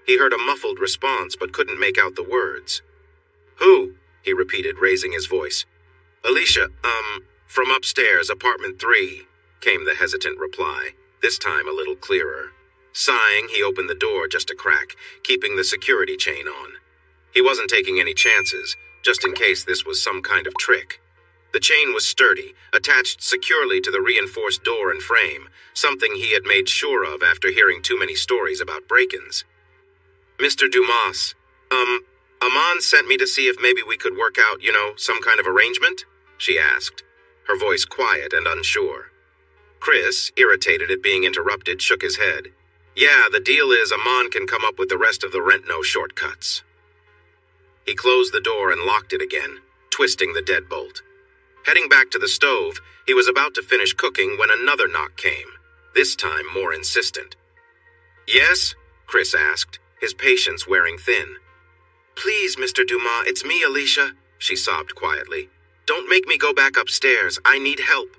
He heard a muffled response but couldn't make out the words. Who? He repeated, raising his voice. Alicia, from upstairs, apartment 3, came the hesitant reply, this time a little clearer. Sighing, he opened the door just a crack, keeping the security chain on. He wasn't taking any chances, just in case this was some kind of trick. The chain was sturdy, attached securely to the reinforced door and frame, something he had made sure of after hearing too many stories about break-ins. Mr. Dumas, Aman sent me to see if maybe we could work out, some kind of arrangement? She asked, her voice quiet and unsure. Chris, irritated at being interrupted, shook his head. Yeah, the deal is Aman can come up with the rest of the rent no shortcuts. He closed the door and locked it again, twisting the deadbolt. Heading back to the stove, he was about to finish cooking when another knock came, this time more insistent. "Yes?" Chris asked, his patience wearing thin. "Please, Mr. Dumas, it's me, Alicia," she sobbed quietly. "Don't make me go back upstairs. I need help."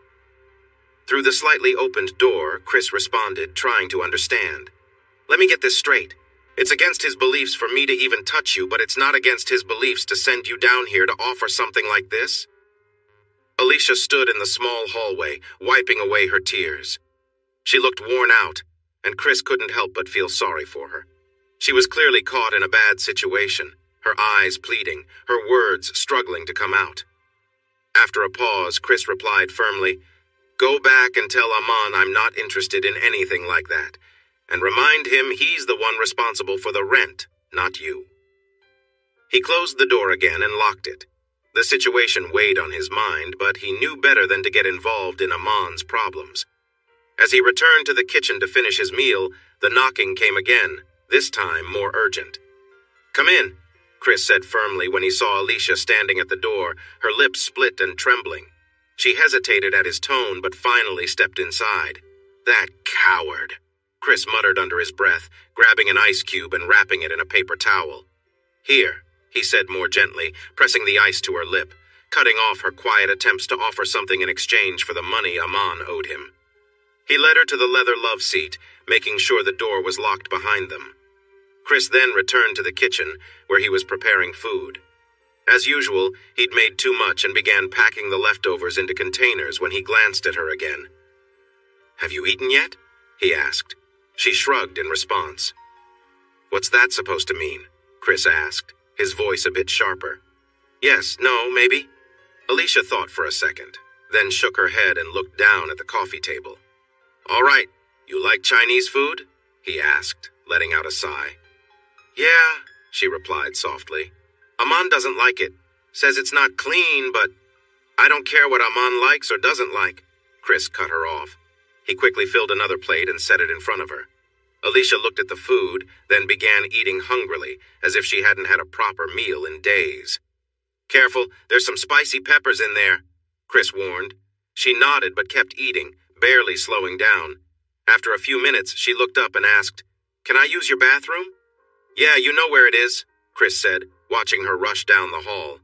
Through the slightly opened door, Chris responded, trying to understand. "Let me get this straight. It's against his beliefs for me to even touch you, but it's not against his beliefs to send you down here to offer something like this?" Alicia stood in the small hallway, wiping away her tears. She looked worn out, and Chris couldn't help but feel sorry for her. She was clearly caught in a bad situation, her eyes pleading, her words struggling to come out. After a pause, Chris replied firmly, "Go back and tell Aman I'm not interested in anything like that, and remind him he's the one responsible for the rent, not you." He closed the door again and locked it. The situation weighed on his mind, but he knew better than to get involved in Aman's problems. As he returned to the kitchen to finish his meal, the knocking came again, this time more urgent. "Come in," Chris said firmly when he saw Alicia standing at the door, her lips split and trembling. She hesitated at his tone, but finally stepped inside. "That coward," Chris muttered under his breath, grabbing an ice cube and wrapping it in a paper towel. "Here," he said more gently, pressing the ice to her lip, cutting off her quiet attempts to offer something in exchange for the money Aman owed him. He led her to the leather love seat, making sure the door was locked behind them. Chris then returned to the kitchen, where he was preparing food. As usual, he'd made too much and began packing the leftovers into containers when he glanced at her again. "Have you eaten yet?" he asked. She shrugged in response. "What's that supposed to mean?" Chris asked, his voice a bit sharper. "Yes, no, maybe?" Alicia thought for a second, then shook her head and looked down at the coffee table. "All right, you like Chinese food?" he asked, letting out a sigh. "Yeah," she replied softly. "Aman doesn't like it. Says it's not clean, but I don't care what Aman likes or doesn't like." Chris cut her off. He quickly filled another plate and set it in front of her. Alicia looked at the food, then began eating hungrily, as if she hadn't had a proper meal in days. "Careful, there's some spicy peppers in there," Chris warned. She nodded but kept eating, barely slowing down. After a few minutes, she looked up and asked, "Can I use your bathroom?" "Yeah, you know where it is," Chris said, watching her rush down the hall.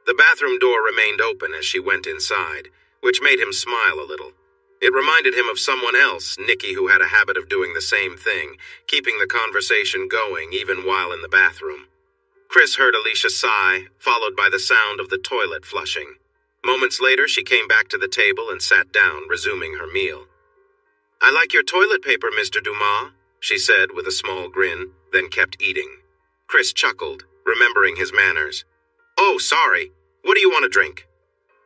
The bathroom door remained open as she went inside, which made him smile a little. It reminded him of someone else, Nikki, who had a habit of doing the same thing, keeping the conversation going even while in the bathroom. Chris heard Alicia sigh, followed by the sound of the toilet flushing. Moments later, she came back to the table and sat down, resuming her meal. "I like your toilet paper, Mr. Dumas," she said with a small grin, then kept eating. Chris chuckled, remembering his manners. "Oh, sorry. What do you want to drink?"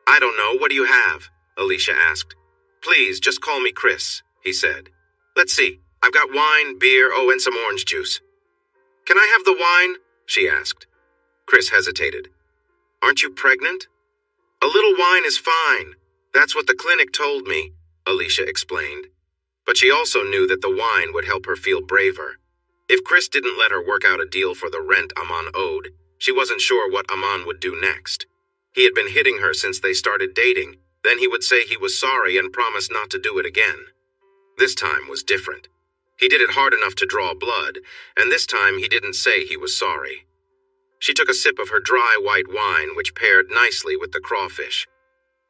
"I don't know. What do you have?" Alicia asked. "Please, just call me Chris," he said. "Let's see. I've got wine, beer, and some orange juice." "Can I have the wine?" she asked. Chris hesitated. "Aren't you pregnant?" "A little wine is fine. That's what the clinic told me," Alicia explained. But she also knew that the wine would help her feel braver. If Chris didn't let her work out a deal for the rent Aman owed, she wasn't sure what Aman would do next. He had been hitting her since they started dating. Then he would say he was sorry and promise not to do it again. This time was different. He did it hard enough to draw blood, and this time he didn't say he was sorry. She took a sip of her dry white wine, which paired nicely with the crawfish.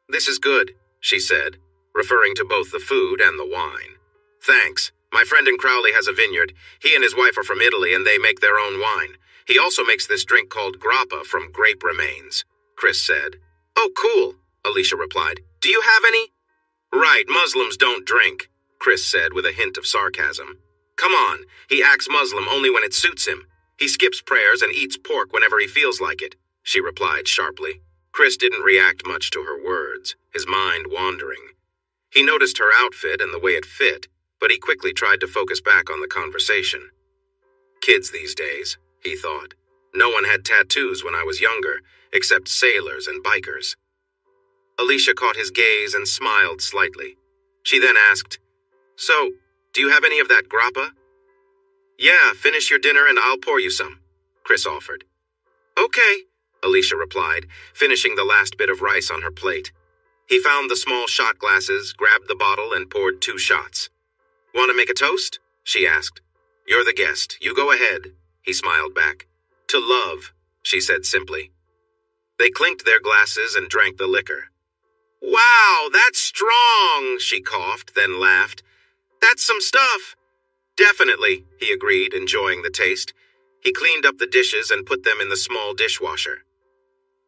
"This is good," she said, referring to both the food and the wine. "Thanks. My friend in Crowley has a vineyard. He and his wife are from Italy, and they make their own wine. He also makes this drink called grappa from grape remains," Chris said. "Oh, cool," Alicia replied. "Do you have any?" "Right, Muslims don't drink," Chris said with a hint of sarcasm. "Come on, he acts Muslim only when it suits him. He skips prayers and eats pork whenever he feels like it," she replied sharply. Chris didn't react much to her words, his mind wandering. He noticed her outfit and the way it fit, but he quickly tried to focus back on the conversation. "Kids these days," he thought. "No one had tattoos when I was younger, except sailors and bikers." Alicia caught his gaze and smiled slightly. She then asked, "So, do you have any of that grappa?" "Yeah, finish your dinner and I'll pour you some," Chris offered. "Okay," Alicia replied, finishing the last bit of rice on her plate. He found the small shot glasses, grabbed the bottle, and poured 2 shots. "Want to make a toast?" she asked. "You're the guest. You go ahead," he smiled back. "To love," she said simply. They clinked their glasses and drank the liquor. "Wow, that's strong," she coughed, then laughed. "That's some stuff." "Definitely," he agreed, enjoying the taste. He cleaned up the dishes and put them in the small dishwasher.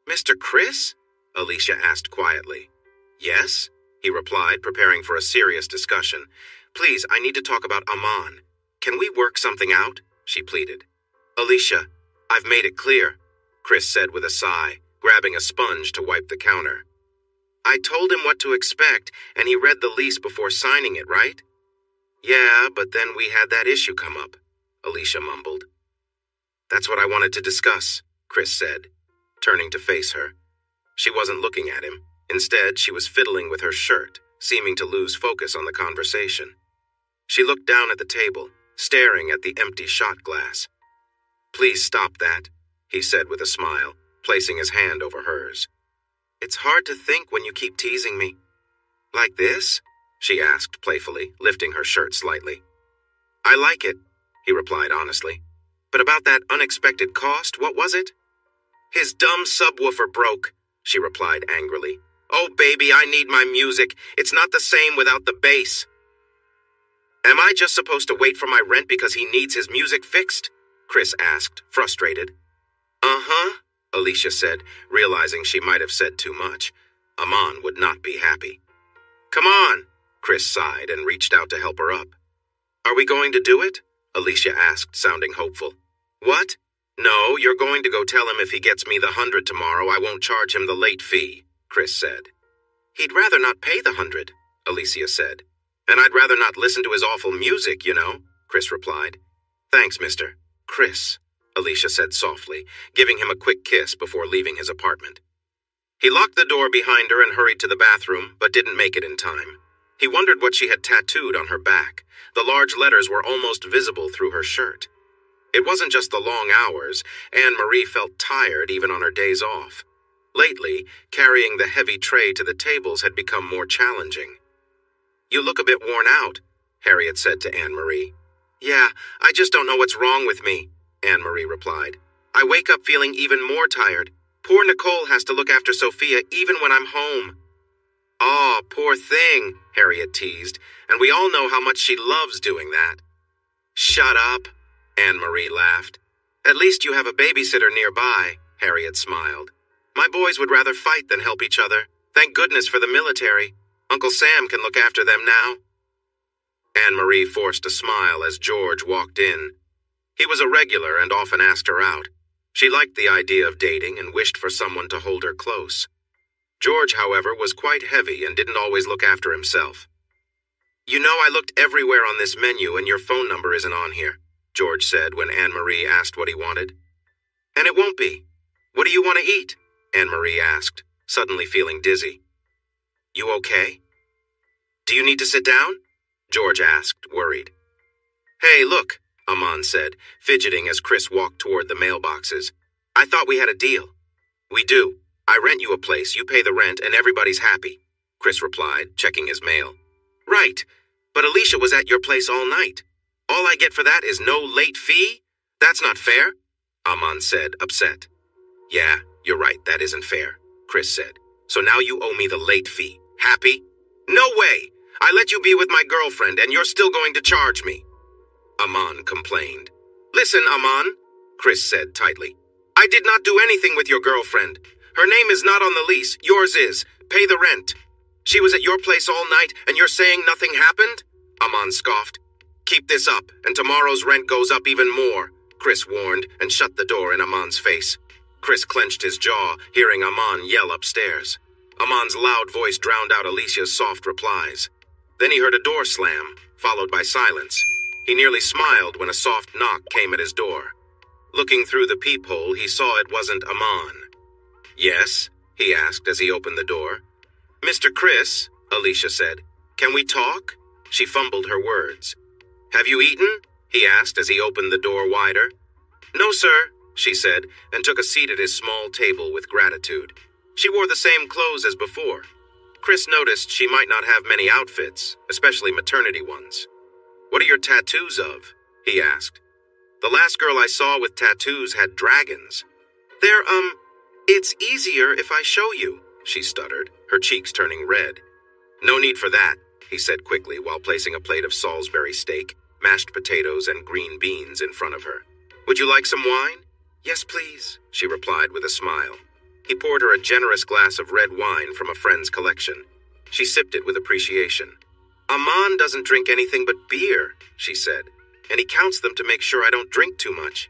"Mr. Chris?" Alicia asked quietly. "Yes," he replied, preparing for a serious discussion. "Please, I need to talk about Aman. Can we work something out?" she pleaded. "Alicia, I've made it clear," Chris said with a sigh, grabbing a sponge to wipe the counter. "I told him what to expect, and he read the lease before signing it, right?" "Yeah, but then we had that issue come up," Alicia mumbled. "That's what I wanted to discuss," Chris said, turning to face her. She wasn't looking at him. Instead, she was fiddling with her shirt, seeming to lose focus on the conversation. She looked down at the table, staring at the empty shot glass. "Please stop that," he said with a smile, placing his hand over hers. "It's hard to think when you keep teasing me." "Like this?" she asked playfully, lifting her shirt slightly. "I like it," he replied honestly. "But about that unexpected cost, what was it?" "His dumb subwoofer broke," she replied angrily. "Oh, baby, I need my music. It's not the same without the bass." "Am I just supposed to wait for my rent because he needs his music fixed?" Chris asked, frustrated. "Uh-huh," Alicia said, realizing she might have said too much. Aman would not be happy. "Come on," Chris sighed and reached out to help her up. "Are we going to do it?" Alicia asked, sounding hopeful. "What? No, you're going to go tell him if he gets me the 100 tomorrow, I won't charge him the late fee," Chris said. "He'd rather not pay the 100, Alicia said. "And I'd rather not listen to his awful music, you know," Chris replied. "Thanks, mister." "Chris," Alicia said softly, giving him a quick kiss before leaving his apartment. He locked the door behind her and hurried to the bathroom, but didn't make it in time. He wondered what she had tattooed on her back. The large letters were almost visible through her shirt. It wasn't just the long hours. Anne-Marie felt tired even on her days off. Lately, carrying the heavy tray to the tables had become more challenging. "You look a bit worn out," Harriet said to Anne-Marie. "Yeah, I just don't know what's wrong with me," Anne-Marie replied. "I wake up feeling even more tired. Poor Nicole has to look after Sophia even when I'm home." "Aw, poor thing," Harriet teased, "and we all know how much she loves doing that." "Shut up," Anne-Marie laughed. "At least you have a babysitter nearby," Harriet smiled. "My boys would rather fight than help each other. Thank goodness for the military. Uncle Sam can look after them now." Anne-Marie forced a smile as George walked in. He was a regular and often asked her out. She liked the idea of dating and wished for someone to hold her close. George, however, was quite heavy and didn't always look after himself. "You know, I looked everywhere on this menu and your phone number isn't on here," George said when Anne-Marie asked what he wanted. "And it won't be. What do you want to eat?" Anne-Marie asked, suddenly feeling dizzy. "You okay?" "Do you need to sit down?" George asked, worried. "Hey, look," Aman said, fidgeting as Chris walked toward the mailboxes. "I thought we had a deal." "We do. I rent you a place, you pay the rent, and everybody's happy," Chris replied, checking his mail. "Right, but Alicia was at your place all night. All I get for that is no late fee? That's not fair," Aman said, upset. "Yeah, you're right, that isn't fair," Chris said. "So now you owe me the late fee. Happy?" "No way! I let you be with my girlfriend, and you're still going to charge me," Aman complained. "Listen, Aman," Chris said tightly. "I did not do anything with your girlfriend. Her name is not on the lease, yours is. Pay the rent. She was at your place all night, and you're saying nothing happened?" Aman scoffed. "Keep this up, and tomorrow's rent goes up even more," Chris warned, and shut the door in Aman's face. Chris clenched his jaw, hearing Aman yell upstairs. Aman's loud voice drowned out Alicia's soft replies. Then he heard a door slam, followed by silence. He nearly smiled when a soft knock came at his door. Looking through the peephole, he saw it wasn't Aman. "Yes?" he asked as he opened the door. "Mr. Chris," Alicia said. "Can we talk?" She fumbled her words. "Have you eaten?" he asked as he opened the door wider. "No, sir," she said, and took a seat at his small table with gratitude. She wore the same clothes as before. Chris noticed she might not have many outfits, especially maternity ones. "What are your tattoos of?" he asked. "The last girl I saw with tattoos had dragons." It's easier if I show you," she stuttered, her cheeks turning red. "No need for that," he said quickly while placing a plate of Salisbury steak, mashed potatoes, and green beans in front of her. "Would you like some wine?" "Yes, please," she replied with a smile. He poured her a generous glass of red wine from a friend's collection. She sipped it with appreciation. "Aman doesn't drink anything but beer," she said, "and he counts them to make sure I don't drink too much."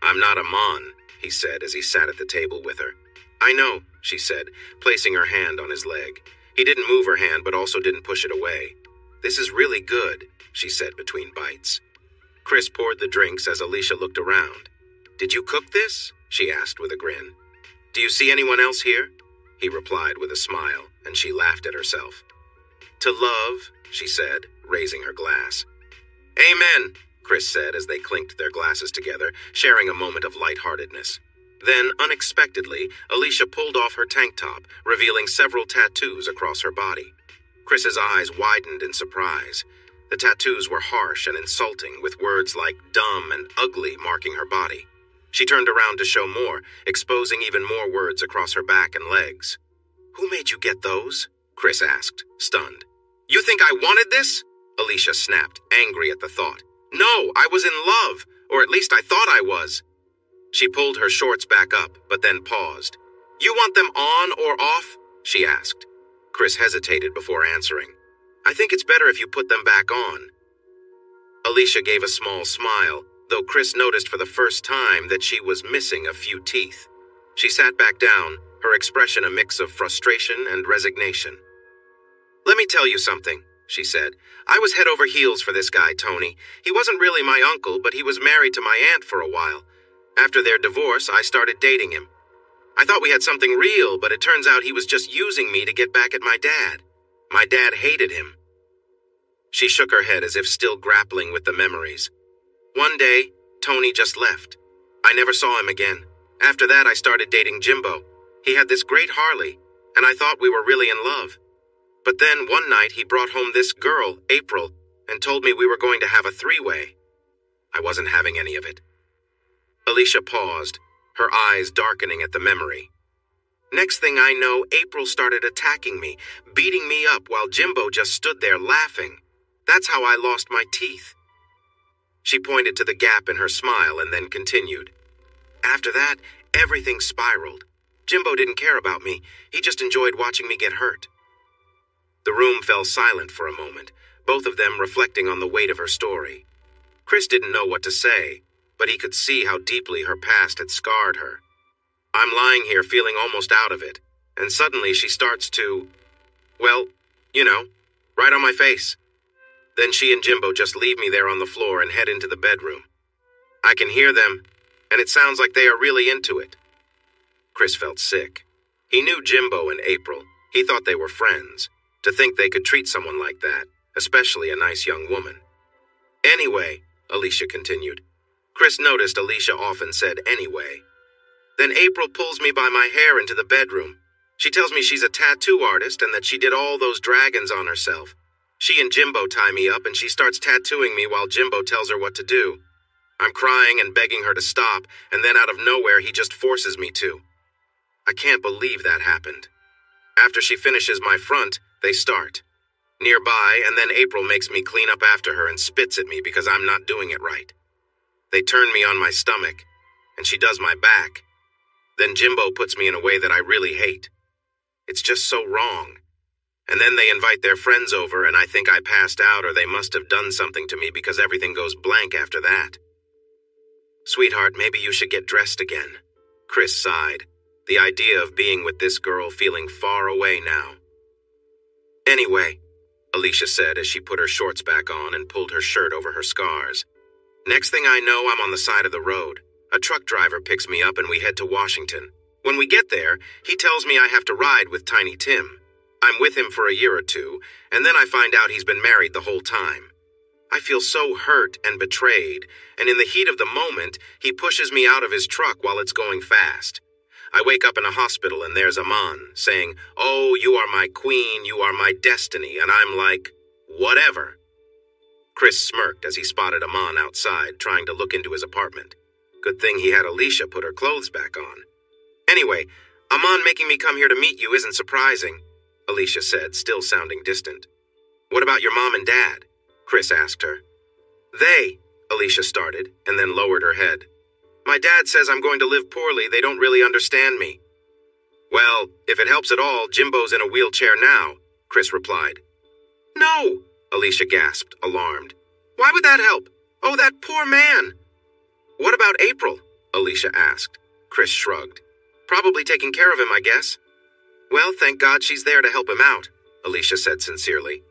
"I'm not Aman," he said as he sat at the table with her. "I know," she said, placing her hand on his leg. He didn't move her hand but also didn't push it away. "This is really good," she said between bites. Chris poured the drinks as Alicia looked around. "Did you cook this?" she asked with a grin. "Do you see anyone else here?" He replied with a smile, and she laughed at herself. "To love," she said, raising her glass. "Amen," Chris said as they clinked their glasses together, sharing a moment of lightheartedness. Then, unexpectedly, Alicia pulled off her tank top, revealing several tattoos across her body. Chris's eyes widened in surprise. The tattoos were harsh and insulting, with words like dumb and ugly marking her body. She turned around to show more, exposing even more words across her back and legs. "Who made you get those?" Chris asked, stunned. "You think I wanted this?" Alicia snapped, angry at the thought. "No, I was in love, or at least I thought I was." She pulled her shorts back up, but then paused. "You want them on or off?" she asked. Chris hesitated before answering. "I think it's better if you put them back on." Alicia gave a small smile, though Chris noticed for the first time that she was missing a few teeth. She sat back down, her expression a mix of frustration and resignation. "Let me tell you something," she said. "I was head over heels for this guy, Tony. He wasn't really my uncle, but he was married to my aunt for a while. After their divorce, I started dating him. I thought we had something real, but it turns out he was just using me to get back at my dad. My dad hated him." She shook her head as if still grappling with the memories. "One day, Tony just left. I never saw him again. After that, I started dating Jimbo. He had this great Harley, and I thought we were really in love. But then one night he brought home this girl, April, and told me we were going to have a three-way. I wasn't having any of it." Alicia paused, her eyes darkening at the memory. "Next thing I know, April started attacking me, beating me up while Jimbo just stood there laughing. That's how I lost my teeth." She pointed to the gap in her smile and then continued. "After that, everything spiraled. Jimbo didn't care about me. He just enjoyed watching me get hurt." The room fell silent for a moment, both of them reflecting on the weight of her story. Chris didn't know what to say, but he could see how deeply her past had scarred her. I'm lying here feeling almost out of it, and suddenly she starts to, well, right on my face. Then she and Jimbo just leave me there on the floor and head into the bedroom. I can hear them, and it sounds like they are really into it. Chris felt sick. He knew Jimbo and April. He thought they were friends. To think they could treat someone like that, especially a nice young woman. "Anyway," Alicia continued. Chris noticed Alicia often said anyway. "Then April pulls me by my hair into the bedroom. She tells me she's a tattoo artist and that she did all those dragons on herself. She and Jimbo tie me up and she starts tattooing me while Jimbo tells her what to do. I'm crying and begging her to stop, and then out of nowhere he just forces me to. I can't believe that happened. After she finishes my front, they start. Nearby, and then April makes me clean up after her and spits at me because I'm not doing it right. They turn me on my stomach, and she does my back. Then Jimbo puts me in a way that I really hate. It's just so wrong. And then they invite their friends over, and I think I passed out or they must have done something to me because everything goes blank after that. Sweetheart, maybe you should get dressed again." Chris sighed, the idea of being with this girl feeling far away now. "Anyway," Alicia said as she put her shorts back on and pulled her shirt over her scars. "Next thing I know, I'm on the side of the road. A truck driver picks me up and we head to Washington. When we get there, he tells me I have to ride with Tiny Tim. I'm with him for a year or two, and then I find out he's been married the whole time. I feel so hurt and betrayed, and in the heat of the moment, he pushes me out of his truck while it's going fast. I wake up in a hospital and there's Aman saying, "Oh, you are my queen, you are my destiny," and I'm like, "Whatever." Chris smirked as he spotted Aman outside, trying to look into his apartment. Good thing he had Alicia put her clothes back on. "Anyway, Aman making me come here to meet you isn't surprising," Alicia said, still sounding distant. "What about your mom and dad?" Chris asked her. "They," Alicia started, and then lowered her head. "My dad says I'm going to live poorly. They don't really understand me." "Well, if it helps at all, Jimbo's in a wheelchair now," Chris replied. "No," Alicia gasped, alarmed. "Why would that help? Oh, that poor man." "What about April?" Alicia asked. Chris shrugged. "Probably taking care of him, I guess." "Well, thank God she's there to help him out," Alicia said sincerely.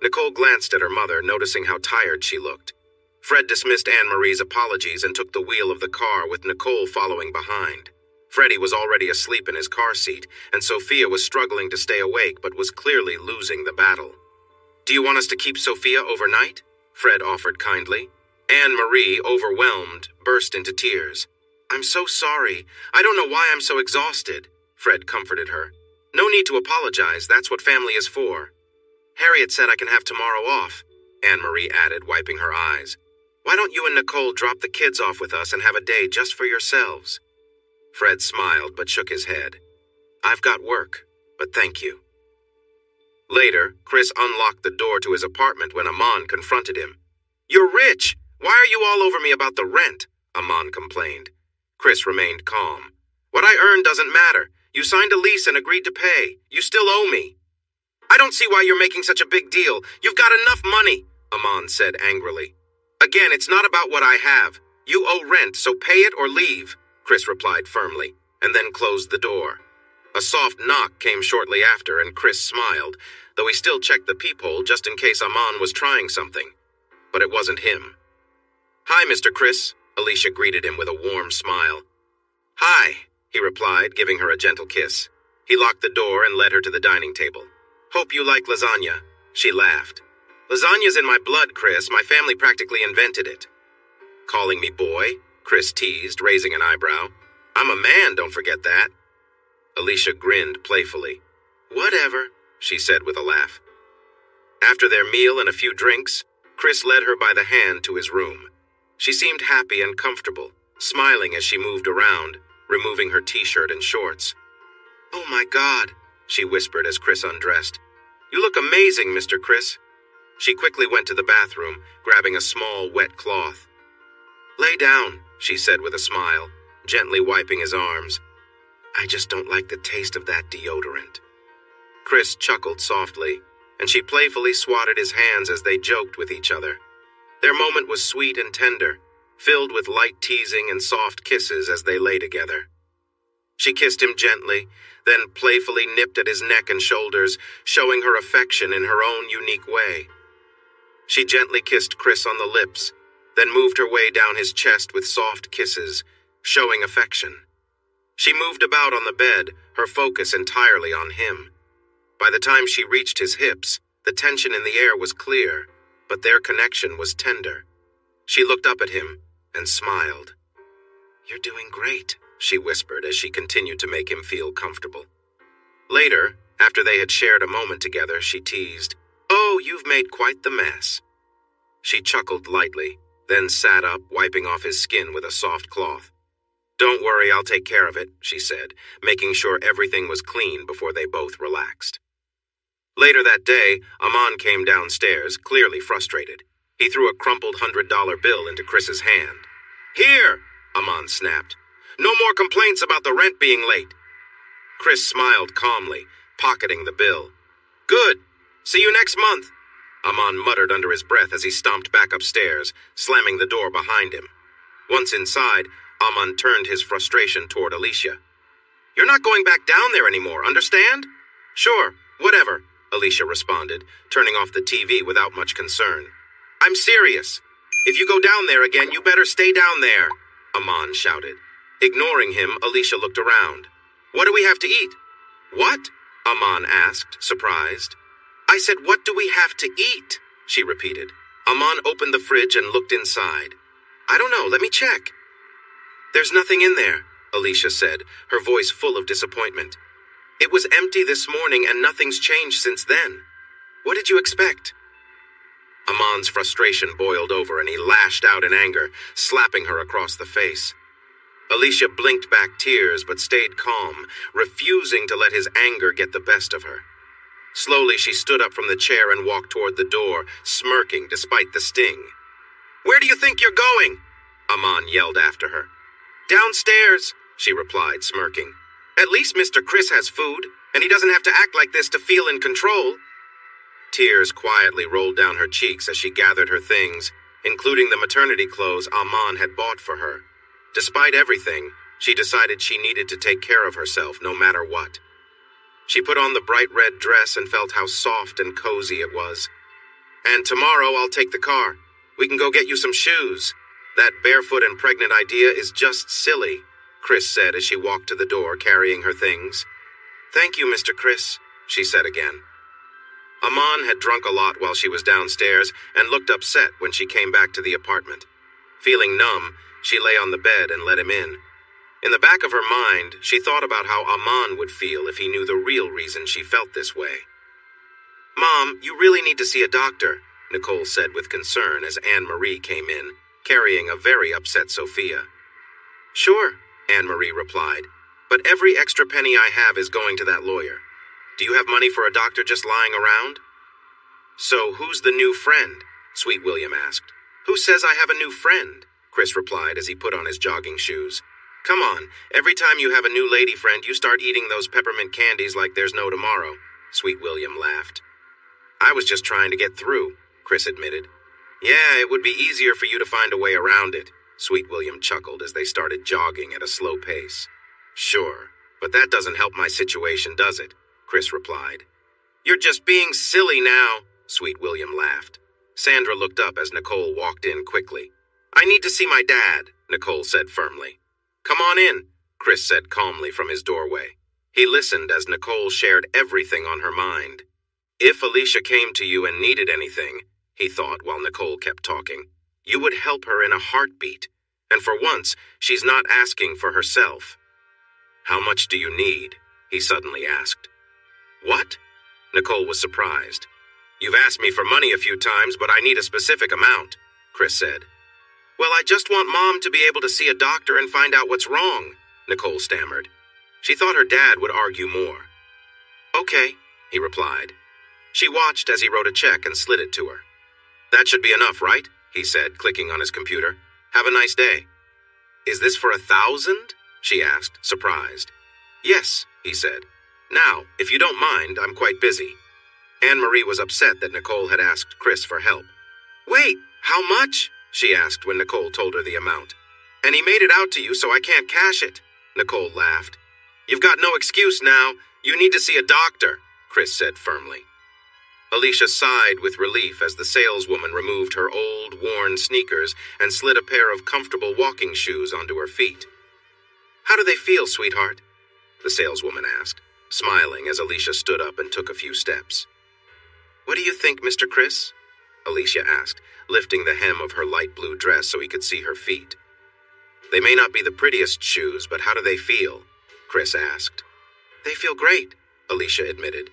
Nicole glanced at her mother, noticing how tired she looked. Fred dismissed Anne-Marie's apologies and took the wheel of the car with Nicole following behind. Freddie was already asleep in his car seat, and Sophia was struggling to stay awake but was clearly losing the battle. "Do you want us to keep Sophia overnight?" Fred offered kindly. Anne-Marie, overwhelmed, burst into tears. "I'm so sorry. I don't know why I'm so exhausted," Fred comforted her. "No need to apologize. That's what family is for." "Harriet said I can have tomorrow off," Anne-Marie added, wiping her eyes. "Why don't you and Nicole drop the kids off with us and have a day just for yourselves?" Fred smiled but shook his head. "I've got work, but thank you." Later, Chris unlocked the door to his apartment when Aman confronted him. "You're rich! Why are you all over me about the rent?" Aman complained. Chris remained calm. "What I earn doesn't matter. You signed a lease and agreed to pay. You still owe me." "I don't see why you're making such a big deal. You've got enough money," Aman said angrily. "Again, it's not about what I have. You owe rent, so pay it or leave," Chris replied firmly, and then closed the door. A soft knock came shortly after, and Chris smiled, though he still checked the peephole just in case Aman was trying something. But it wasn't him. "Hi, Mr. Chris," Alicia greeted him with a warm smile. "Hi," he replied, giving her a gentle kiss. He locked the door and led her to the dining table. "Hope you like lasagna," she laughed. "Lasagna's in my blood, Chris. My family practically invented it." "Calling me boy?" Chris teased, raising an eyebrow. "I'm a man, don't forget that." Alicia grinned playfully. "Whatever," she said with a laugh. After their meal and a few drinks, Chris led her by the hand to his room. She seemed happy and comfortable, smiling as she moved around, removing her t-shirt and shorts. "Oh my God," she whispered as Chris undressed. "You look amazing, Mr. Chris." She quickly went to the bathroom, grabbing a small, wet cloth. "Lay down," she said with a smile, gently wiping his arms. "I just don't like the taste of that deodorant." Chris chuckled softly, and she playfully swatted his hands as they joked with each other. Their moment was sweet and tender, filled with light teasing and soft kisses as they lay together. She kissed him gently, then playfully nipped at his neck and shoulders, showing her affection in her own unique way. She gently kissed Chris on the lips, then moved her way down his chest with soft kisses, showing affection. She moved about on the bed, her focus entirely on him. By the time she reached his hips, the tension in the air was clear, but their connection was tender. She looked up at him and smiled. "You're doing great," she whispered as she continued to make him feel comfortable. Later, after they had shared a moment together, she teased, "Oh, you've made quite the mess." She chuckled lightly, then sat up, wiping off his skin with a soft cloth. "Don't worry, I'll take care of it," she said, making sure everything was clean before they both relaxed. Later that day, Aman came downstairs, clearly frustrated. He threw a crumpled $100 bill into Chris's hand. "Here," Aman snapped. "No more complaints about the rent being late." Chris smiled calmly, pocketing the bill. "Good. See you next month," Aman muttered under his breath as he stomped back upstairs, slamming the door behind him. Once inside, Aman turned his frustration toward Alicia. "You're not going back down there anymore, understand?" "Sure, whatever," Alicia responded, turning off the TV without much concern. "I'm serious. If you go down there again, you better stay down there," Aman shouted. Ignoring him, Alicia looked around. "What do we have to eat?" "What?" Aman asked, surprised. "I said, what do we have to eat?" she repeated. Aman opened the fridge and looked inside. I don't know, let me check. There's nothing in there, Alicia said, her voice full of disappointment. It was empty this morning and nothing's changed since then. What did you expect? Aman's frustration boiled over and he lashed out in anger, slapping her across the face. Alicia blinked back tears but stayed calm, refusing to let his anger get the best of her. Slowly she stood up from the chair and walked toward the door, smirking despite the sting. Where do you think you're going? Aman yelled after her. Downstairs, she replied, smirking. At least Mr. Chris has food, and he doesn't have to act like this to feel in control. Tears quietly rolled down her cheeks as she gathered her things, including the maternity clothes Aman had bought for her. Despite everything, she decided she needed to take care of herself no matter what. She put on the bright red dress and felt how soft and cozy it was. And tomorrow I'll take the car. We can go get you some shoes. That barefoot and pregnant idea is just silly, Chris said as she walked to the door carrying her things. Thank you, Mr. Chris, she said again. Aman had drunk a lot while she was downstairs and looked upset when she came back to the apartment. Feeling numb, she lay on the bed and let him in. In the back of her mind, she thought about how Aman would feel if he knew the real reason she felt this way. Mom, you really need to see a doctor, Nicole said with concern as Anne-Marie came in, carrying a very upset Sophia. Sure, Anne-Marie replied, but every extra penny I have is going to that lawyer. Do you have money for a doctor just lying around? So who's the new friend? Sweet William asked. Who says I have a new friend? Chris replied as he put on his jogging shoes. Come on, every time you have a new lady friend, you start eating those peppermint candies like there's no tomorrow, Sweet William laughed. I was just trying to get through, Chris admitted. Yeah, it would be easier for you to find a way around it, Sweet William chuckled as they started jogging at a slow pace. Sure, but that doesn't help my situation, does it? Chris replied. You're just being silly now, Sweet William laughed. Sandra looked up as Nicole walked in quickly. I need to see my dad, Nicole said firmly. Come on in, Chris said calmly from his doorway. He listened as Nicole shared everything on her mind. If Alicia came to you and needed anything, he thought while Nicole kept talking, you would help her in a heartbeat. And for once, she's not asking for herself. How much do you need? He suddenly asked. What? Nicole was surprised. You've asked me for money a few times, but I need a specific amount, Chris said. Well, I just want Mom to be able to see a doctor and find out what's wrong, Nicole stammered. She thought her dad would argue more. Okay, he replied. She watched as he wrote a check and slid it to her. That should be enough, right? He said, clicking on his computer. Have a nice day. Is this for 1,000? She asked, surprised. Yes, he said. Now, if you don't mind, I'm quite busy. Anne-Marie was upset that Nicole had asked Chris for help. Wait, how much? She asked when Nicole told her the amount. And he made it out to you, so I can't cash it, Nicole laughed. You've got no excuse now. You need to see a doctor, Chris said firmly. Alicia sighed with relief as the saleswoman removed her old, worn sneakers and slid a pair of comfortable walking shoes onto her feet. How do they feel, sweetheart? The saleswoman asked, smiling as Alicia stood up and took a few steps. What do you think, Mr. Chris? Alicia asked, lifting the hem of her light blue dress so he could see her feet. They may not be the prettiest shoes, but how do they feel? Chris asked. They feel great, Alicia admitted.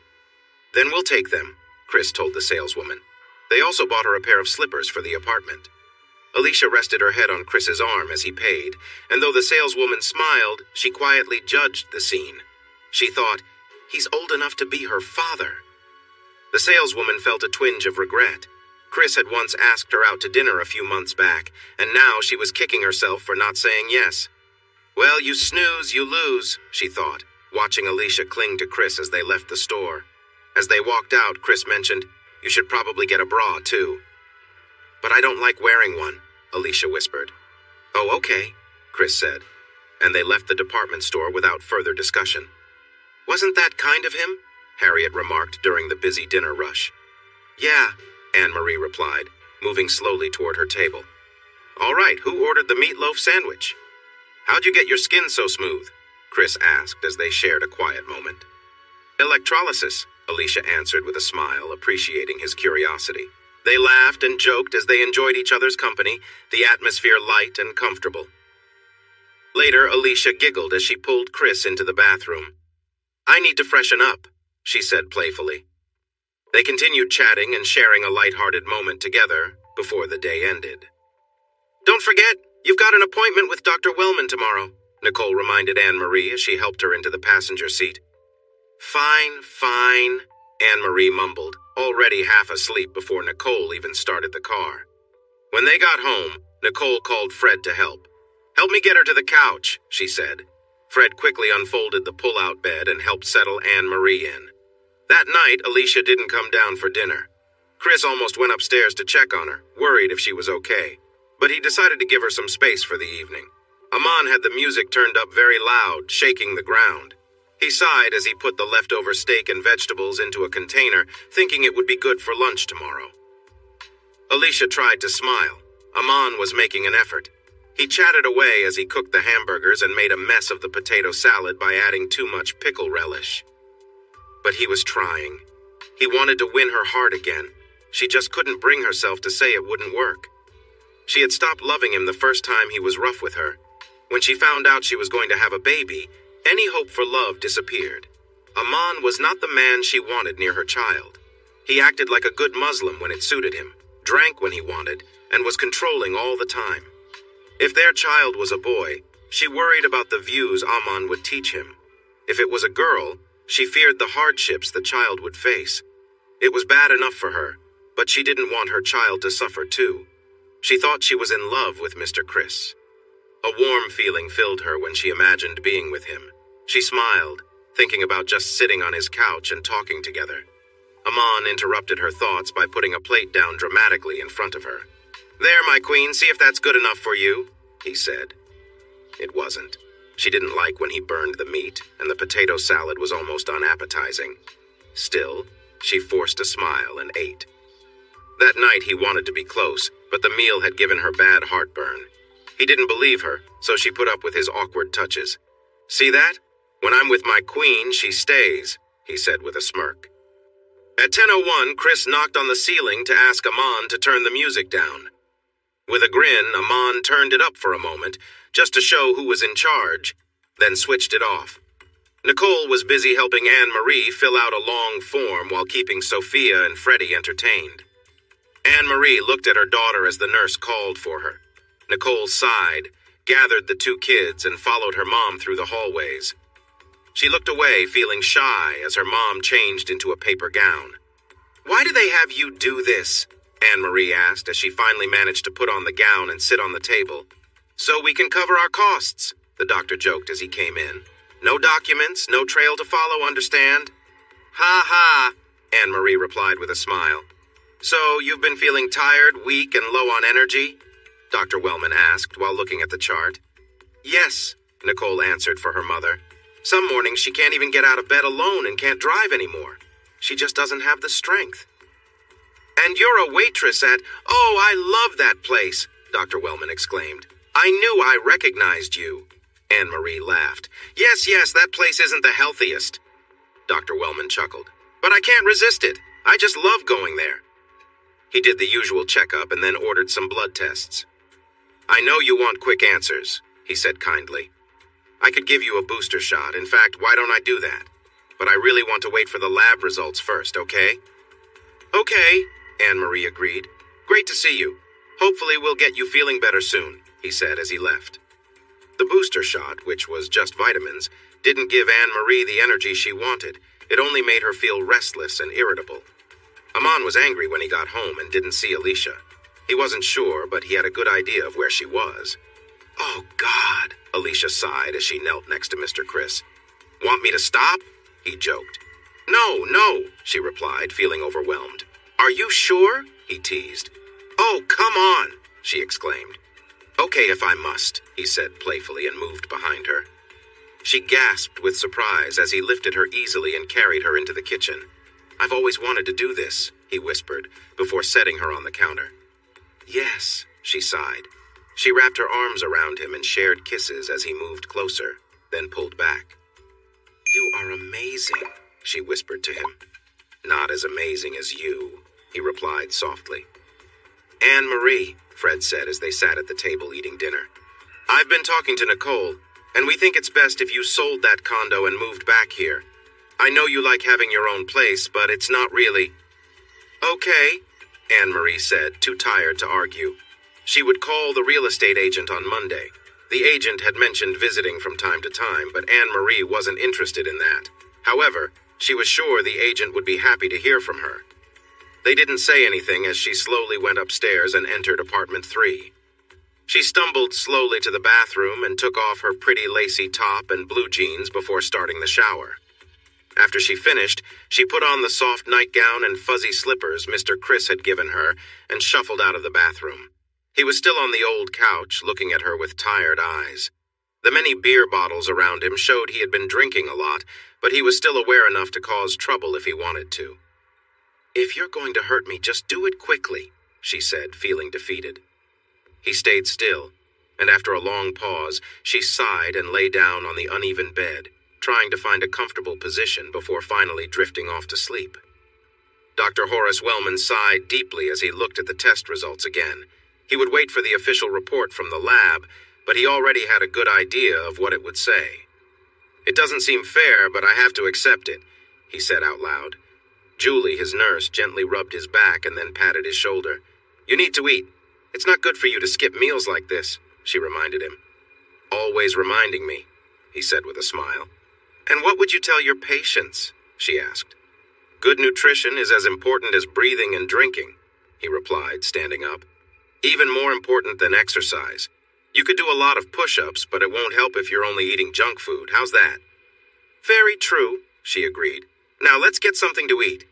Then we'll take them, Chris told the saleswoman. They also bought her a pair of slippers for the apartment. Alicia rested her head on Chris's arm as he paid, and though the saleswoman smiled, she quietly judged the scene. She thought, he's old enough to be her father. The saleswoman felt a twinge of regret. Chris had once asked her out to dinner a few months back, and now she was kicking herself for not saying yes. Well, you snooze, you lose, she thought, watching Alicia cling to Chris as they left the store. As they walked out, Chris mentioned, you should probably get a bra, too. But I don't like wearing one, Alicia whispered. Oh, okay, Chris said, and they left the department store without further discussion. Wasn't that kind of him? Harriet remarked during the busy dinner rush. Yeah, Anne-Marie replied, moving slowly toward her table. All right, who ordered the meatloaf sandwich? How'd you get your skin so smooth? Chris asked as they shared a quiet moment. Electrolysis, Alicia answered with a smile, appreciating his curiosity. They laughed and joked as they enjoyed each other's company, the atmosphere light and comfortable. Later, Alicia giggled as she pulled Chris into the bathroom. "I need to freshen up," she said playfully. They continued chatting and sharing a light-hearted moment together before the day ended. "Don't forget, you've got an appointment with Dr. Wellman tomorrow," Nicole reminded Anne-Marie as she helped her into the passenger seat. Fine, Anne-Marie mumbled, already half asleep before Nicole even started the car. When they got home, Nicole called Fred to help. "Help me get her to the couch," she said. Fred quickly unfolded the pull-out bed and helped settle Anne-Marie in. That night, Alicia didn't come down for dinner. Chris almost went upstairs to check on her, worried if she was okay, but he decided to give her some space for the evening. Aman had the music turned up very loud, shaking the ground. He sighed as he put the leftover steak and vegetables into a container, thinking it would be good for lunch tomorrow. Alicia tried to smile. Aman was making an effort. He chatted away as he cooked the hamburgers and made a mess of the potato salad by adding too much pickle relish. But he was trying. He wanted to win her heart again. She just couldn't bring herself to say it wouldn't work. She had stopped loving him the first time he was rough with her. When she found out she was going to have a baby, any hope for love disappeared. Aman was not the man she wanted near her child. He acted like a good Muslim when it suited him, drank when he wanted, and was controlling all the time. If their child was a boy, she worried about the views Aman would teach him. If it was a girl, she feared the hardships the child would face. It was bad enough for her, but she didn't want her child to suffer too. She thought she was in love with Mr. Chris. A warm feeling filled her when she imagined being with him. She smiled, thinking about just sitting on his couch and talking together. Aman interrupted her thoughts by putting a plate down dramatically in front of her. "There, my queen, see if that's good enough for you," he said. It wasn't. She didn't like when he burned the meat, and the potato salad was almost unappetizing. Still, she forced a smile and ate. That night he wanted to be close, but the meal had given her bad heartburn. He didn't believe her, so she put up with his awkward touches. "See that? When I'm with my queen, she stays," he said with a smirk. At 10:01, Chris knocked on the ceiling to ask Aman to turn the music down. With a grin, Aman turned it up for a moment, just to show who was in charge, then switched it off. Nicole was busy helping Anne-Marie fill out a long form while keeping Sophia and Freddie entertained. Anne-Marie looked at her daughter as the nurse called for her. Nicole sighed, gathered the two kids, and followed her mom through the hallways. She looked away, feeling shy, as her mom changed into a paper gown. "Why do they have you do this?" Anne-Marie asked as she finally managed to put on the gown and sit on the table. "So we can cover our costs," the doctor joked as he came in. "No documents, no trail to follow, understand?" "Ha ha," Anne-Marie replied with a smile. "So you've been feeling tired, weak, and low on energy?" Dr. Wellman asked while looking at the chart. "Yes," Nicole answered for her mother. "Some mornings she can't even get out of bed alone and can't drive anymore. She just doesn't have the strength." "And you're a waitress at— Oh, I love that place," Dr. Wellman exclaimed. "I knew I recognized you." Anne-Marie laughed. Yes, that place isn't the healthiest." Dr. Wellman chuckled. "But I can't resist it. I just love going there." He did the usual checkup and then ordered some blood tests. "I know you want quick answers," he said kindly. "I could give you a booster shot. In fact, why don't I do that? But I really want to wait for the lab results first, okay?" "Okay," Anne-Marie agreed. "Great to see you. Hopefully we'll get you feeling better soon," he said as he left. The booster shot, which was just vitamins, didn't give Anne-Marie the energy she wanted. It only made her feel restless and irritable. Aman was angry when he got home and didn't see Alicia. He wasn't sure, but he had a good idea of where she was. "Oh, God," Alicia sighed as she knelt next to Mr. Chris. "Want me to stop?" he joked. No, she replied, feeling overwhelmed. "Are you sure?" he teased. "Oh, come on," she exclaimed. "Okay if I must," he said playfully and moved behind her. She gasped with surprise as he lifted her easily and carried her into the kitchen. "I've always wanted to do this," he whispered, before setting her on the counter. "Yes," she sighed. She wrapped her arms around him and shared kisses as he moved closer, then pulled back. "You are amazing," she whispered to him. "Not as amazing as you," he replied softly. Anne-Marie, Fred said as they sat at the table eating dinner. I've been talking to Nicole, and we think it's best if you sold that condo and moved back here. I know you like having your own place, but it's not really... Okay, Anne-Marie said, too tired to argue. She would call the real estate agent on Monday. The agent had mentioned visiting from time to time, but Anne-Marie wasn't interested in that. However, she was sure the agent would be happy to hear from her. They didn't say anything as she slowly went upstairs and entered apartment 3. She stumbled slowly to the bathroom and took off her pretty lacy top and blue jeans before starting the shower. After she finished, she put on the soft nightgown and fuzzy slippers Mr. Chris had given her and shuffled out of the bathroom. He was still on the old couch, looking at her with tired eyes. The many beer bottles around him showed he had been drinking a lot, but he was still aware enough to cause trouble if he wanted to. "If you're going to hurt me, just do it quickly," she said, feeling defeated. He stayed still, and after a long pause, she sighed and lay down on the uneven bed, trying to find a comfortable position before finally drifting off to sleep. Dr. Horace Wellman sighed deeply as he looked at the test results again. He would wait for the official report from the lab, but he already had a good idea of what it would say. "It doesn't seem fair, but I have to accept it," he said out loud. Julie, his nurse, gently rubbed his back and then patted his shoulder. "You need to eat. It's not good for you to skip meals like this," she reminded him. "Always reminding me," he said with a smile. "And what would you tell your patients?" she asked. "Good nutrition is as important as breathing and drinking," he replied, standing up. "Even more important than exercise. You could do a lot of push-ups, but it won't help if you're only eating junk food. How's that?" "Very true," she agreed. "Now let's get something to eat."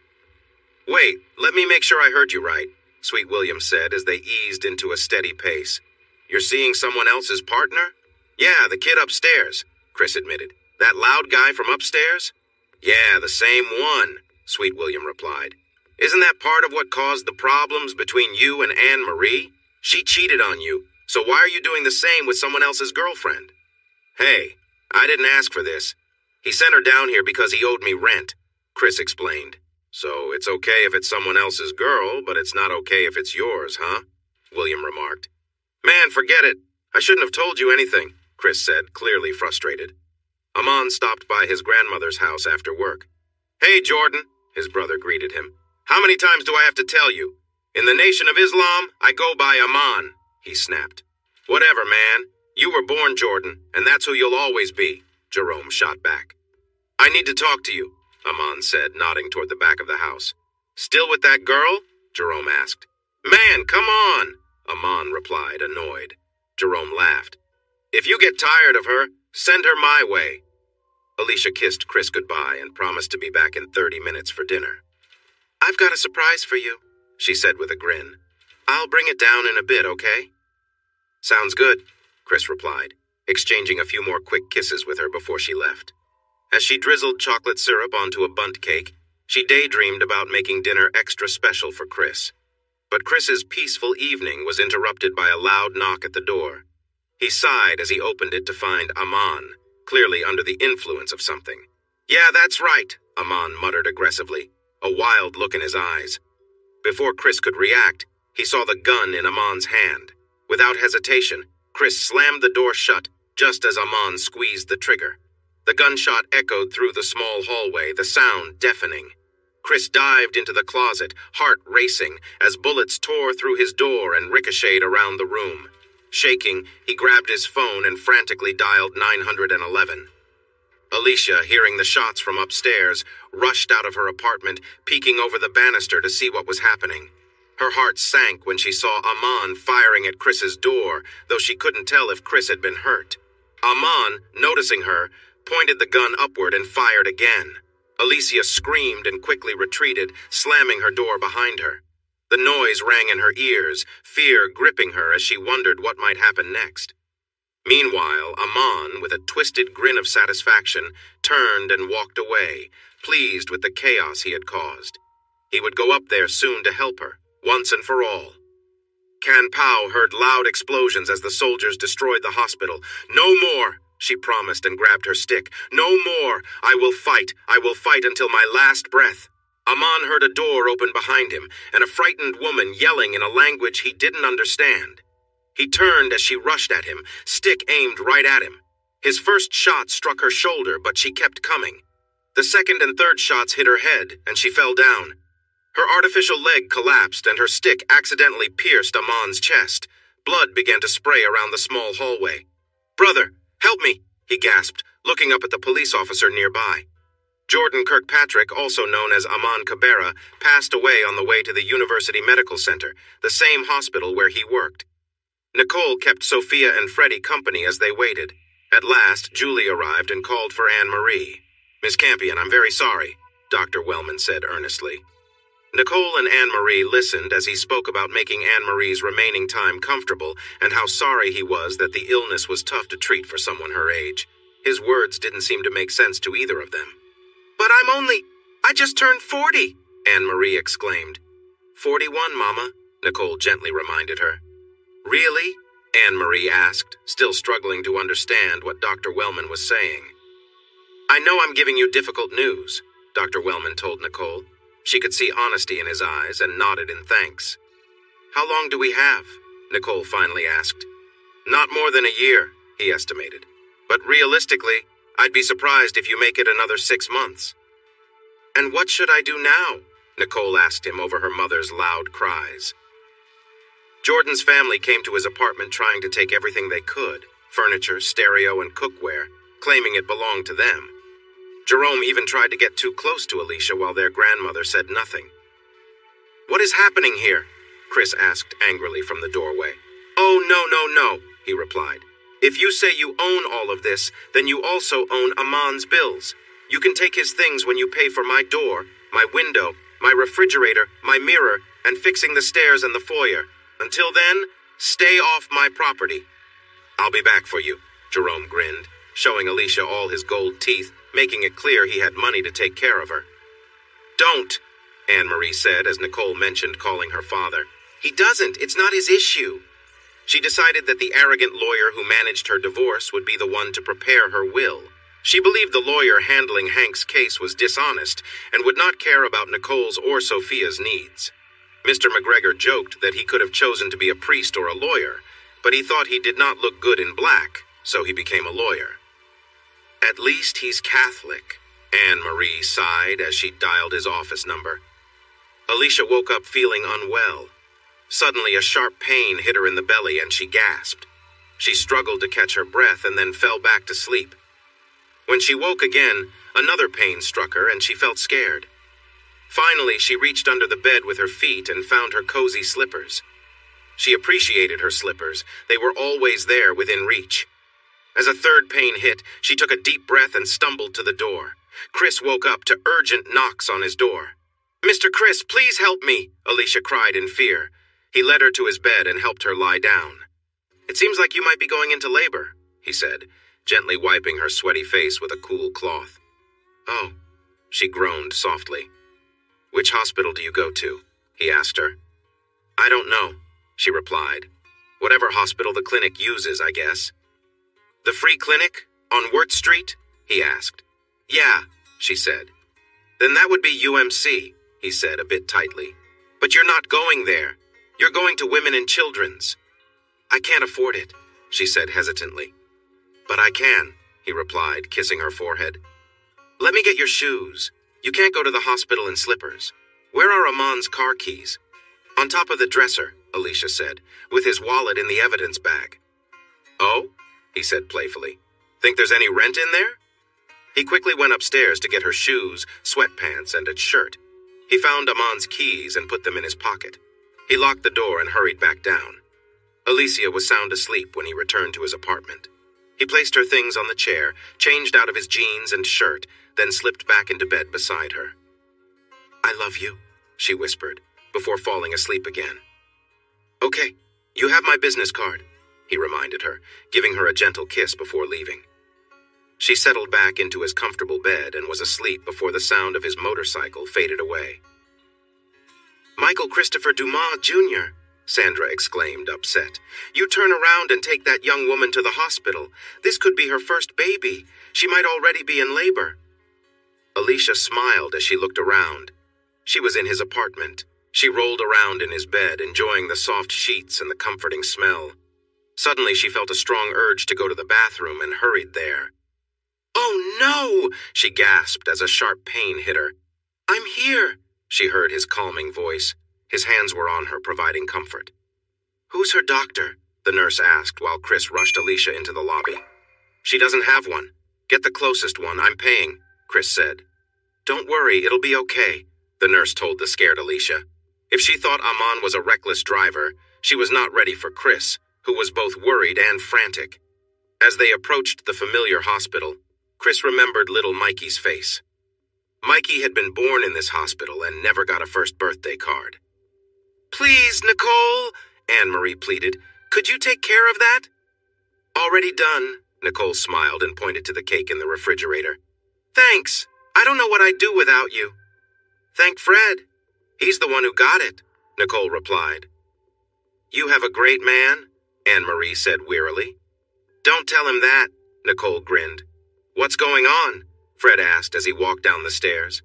"Wait, let me make sure I heard you right," Sweet William said as they eased into a steady pace. "You're seeing someone else's partner?" "Yeah, the kid upstairs," Chris admitted. "That loud guy from upstairs?" "Yeah, the same one," Sweet William replied. "Isn't that part of what caused the problems between you and Anne-Marie? She cheated on you, so why are you doing the same with someone else's girlfriend?" "Hey, I didn't ask for this. He sent her down here because he owed me rent," Chris explained. "So it's okay if it's someone else's girl, but it's not okay if it's yours, huh?" William remarked. "Man, forget it. I shouldn't have told you anything," Chris said, clearly frustrated. Aman stopped by his grandmother's house after work. "Hey, Jordan," his brother greeted him. "How many times do I have to tell you? In the Nation of Islam, I go by Aman," he snapped. "Whatever, man. You were born Jordan, and that's who you'll always be," Jerome shot back. "I need to talk to you," Aman said, nodding toward the back of the house. "Still with that girl?" Jerome asked. "Man, come on," Aman replied, annoyed. Jerome laughed. "If you get tired of her, send her my way." Alicia kissed Chris goodbye and promised to be back in 30 minutes for dinner. "I've got a surprise for you," she said with a grin. "I'll bring it down in a bit, okay?" "Sounds good," Chris replied, exchanging a few more quick kisses with her before she left. As she drizzled chocolate syrup onto a bundt cake, she daydreamed about making dinner extra special for Chris. But Chris's peaceful evening was interrupted by a loud knock at the door. He sighed as he opened it to find Aman, clearly under the influence of something. "Yeah, that's right," Aman muttered aggressively, a wild look in his eyes. Before Chris could react, he saw the gun in Aman's hand. Without hesitation, Chris slammed the door shut just as Aman squeezed the trigger. The gunshot echoed through the small hallway, the sound deafening. Chris dived into the closet, heart racing, as bullets tore through his door and ricocheted around the room. Shaking, he grabbed his phone and frantically dialed 911. Alicia, hearing the shots from upstairs, rushed out of her apartment, peeking over the banister to see what was happening. Her heart sank when she saw Aman firing at Chris's door, though she couldn't tell if Chris had been hurt. Aman, noticing her, pointed the gun upward and fired again. Alicia screamed and quickly retreated, slamming her door behind her. The noise rang in her ears, fear gripping her as she wondered what might happen next. Meanwhile, Aman, with a twisted grin of satisfaction, turned and walked away, pleased with the chaos he had caused. He would go up there soon to help her, once and for all. Kan Pao heard loud explosions as the soldiers destroyed the hospital. "No more," she promised and grabbed her stick. "No more. I will fight until my last breath." Aman heard a door open behind him and a frightened woman yelling in a language he didn't understand. He turned as she rushed at him, stick aimed right at him. His first shot struck her shoulder, but she kept coming. The second and third shots hit her head, and she fell down. Her artificial leg collapsed, and her stick accidentally pierced Aman's chest. Blood began to spray around the small hallway. "Brother, help me," he gasped, looking up at the police officer nearby. Jordan Kirkpatrick, also known as Aman Cabrera, passed away on the way to the University Medical Center, the same hospital where he worked. Nicole kept Sophia and Freddie company as they waited. At last, Julie arrived and called for Anne-Marie. "Miss Campion, I'm very sorry," Dr. Wellman said earnestly. Nicole and Anne-Marie listened as he spoke about making Anne-Marie's remaining time comfortable and how sorry he was that the illness was tough to treat for someone her age. His words didn't seem to make sense to either of them. "But I just turned 40, Anne-Marie exclaimed. 41, Mama, Nicole gently reminded her. Really? Anne-Marie asked, still struggling to understand what Dr. Wellman was saying. I know I'm giving you difficult news, Dr. Wellman told Nicole. She could see honesty in his eyes and nodded in thanks. How long do we have? Nicole finally asked. Not more than a year, he estimated. But realistically, I'd be surprised if you make it another 6 months. And what should I do now? Nicole asked him over her mother's loud cries. Jordan's family came to his apartment trying to take everything they could, furniture, stereo, and cookware, claiming it belonged to them. Jerome even tried to get too close to Alicia while their grandmother said nothing. What is happening here? Chris asked angrily from the doorway. Oh, no, he replied. If you say you own all of this, then you also own Aman's bills. You can take his things when you pay for my door, my window, my refrigerator, my mirror, and fixing the stairs and the foyer. Until then, stay off my property. I'll be back for you, Jerome grinned, showing Alicia all his gold teeth, making it clear he had money to take care of her. Don't, Anne-Marie said as Nicole mentioned calling her father. He doesn't. It's not his issue. She decided that the arrogant lawyer who managed her divorce would be the one to prepare her will. She believed the lawyer handling Hank's case was dishonest and would not care about Nicole's or Sophia's needs. Mr. McGregor joked that he could have chosen to be a priest or a lawyer, but he thought he did not look good in black, so he became a lawyer. At least he's Catholic, Anne-Marie sighed as she dialed his office number. Alicia woke up feeling unwell. Suddenly, a sharp pain hit her in the belly and she gasped. She struggled to catch her breath and then fell back to sleep. When she woke again, another pain struck her and she felt scared. Finally, she reached under the bed with her feet and found her cozy slippers. She appreciated her slippers. They were always there within reach. As a third pain hit, she took a deep breath and stumbled to the door. Chris woke up to urgent knocks on his door. Mr. Chris, please help me, Alicia cried in fear. He led her to his bed and helped her lie down. It seems like you might be going into labor, he said, gently wiping her sweaty face with a cool cloth. Oh, she groaned softly. Which hospital do you go to? He asked her. I don't know, she replied. Whatever hospital the clinic uses, I guess. The free clinic? On Wirt Street? He asked. Yeah, she said. Then that would be UMC, he said a bit tightly. But you're not going there. You're going to Women and Children's. I can't afford it, she said hesitantly. But I can, he replied, kissing her forehead. Let me get your shoes. You can't go to the hospital in slippers. Where are Aman's car keys? On top of the dresser, Alicia said, with his wallet in the evidence bag. Oh? He said playfully. Think there's any rent in there? He quickly went upstairs to get her shoes, sweatpants, and a shirt. He found Aman's keys and put them in his pocket. He locked the door and hurried back down. Alicia was sound asleep when he returned to his apartment. He placed her things on the chair, changed out of his jeans and shirt, then slipped back into bed beside her. I love you, she whispered, before falling asleep again. Okay, you have my business card, he reminded her, giving her a gentle kiss before leaving. She settled back into his comfortable bed and was asleep before the sound of his motorcycle faded away. Michael Christopher Dumas, Jr., Sandra exclaimed, upset. You turn around and take that young woman to the hospital. This could be her first baby. She might already be in labor. Alicia smiled as she looked around. She was in his apartment. She rolled around in his bed, enjoying the soft sheets and the comforting smell. Suddenly, she felt a strong urge to go to the bathroom and hurried there. "Oh, no!" she gasped as a sharp pain hit her. "I'm here," she heard his calming voice. His hands were on her, providing comfort. "Who's her doctor?" the nurse asked while Chris rushed Alicia into the lobby. "She doesn't have one. Get the closest one, I'm paying," Chris said. "Don't worry, it'll be okay," the nurse told the scared Alicia. If she thought Aman was a reckless driver, she was not ready for Chris, who was both worried and frantic. As they approached the familiar hospital, Chris remembered little Mikey's face. Mikey had been born in this hospital and never got a first birthday card. "Please, Nicole," Anne-Marie pleaded, "could you take care of that?" "Already done," Nicole smiled and pointed to the cake in the refrigerator. "Thanks. I don't know what I'd do without you." "Thank Fred. He's the one who got it," Nicole replied. "You have a great man," Anne-Marie said wearily. "Don't tell him that," Nicole grinned. "What's going on?" Fred asked as he walked down the stairs.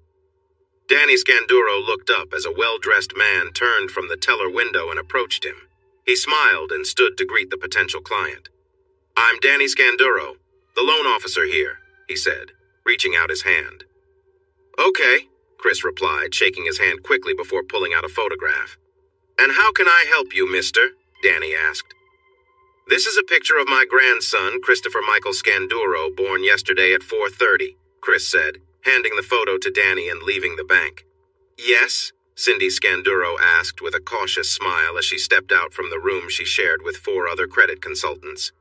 Danny Scanduro looked up as a well-dressed man turned from the teller window and approached him. He smiled and stood to greet the potential client. "I'm Danny Scanduro, the loan officer here," he said, reaching out his hand. "Okay," Chris replied, shaking his hand quickly before pulling out a photograph. "And how can I help you, mister?" Danny asked. "This is a picture of my grandson, Christopher Michael Scanduro, born yesterday at 4:30, Chris said, handing the photo to Danny and leaving the bank. "Yes?" Cindy Scanduro asked with a cautious smile as she stepped out from the room she shared with 4 other credit consultants.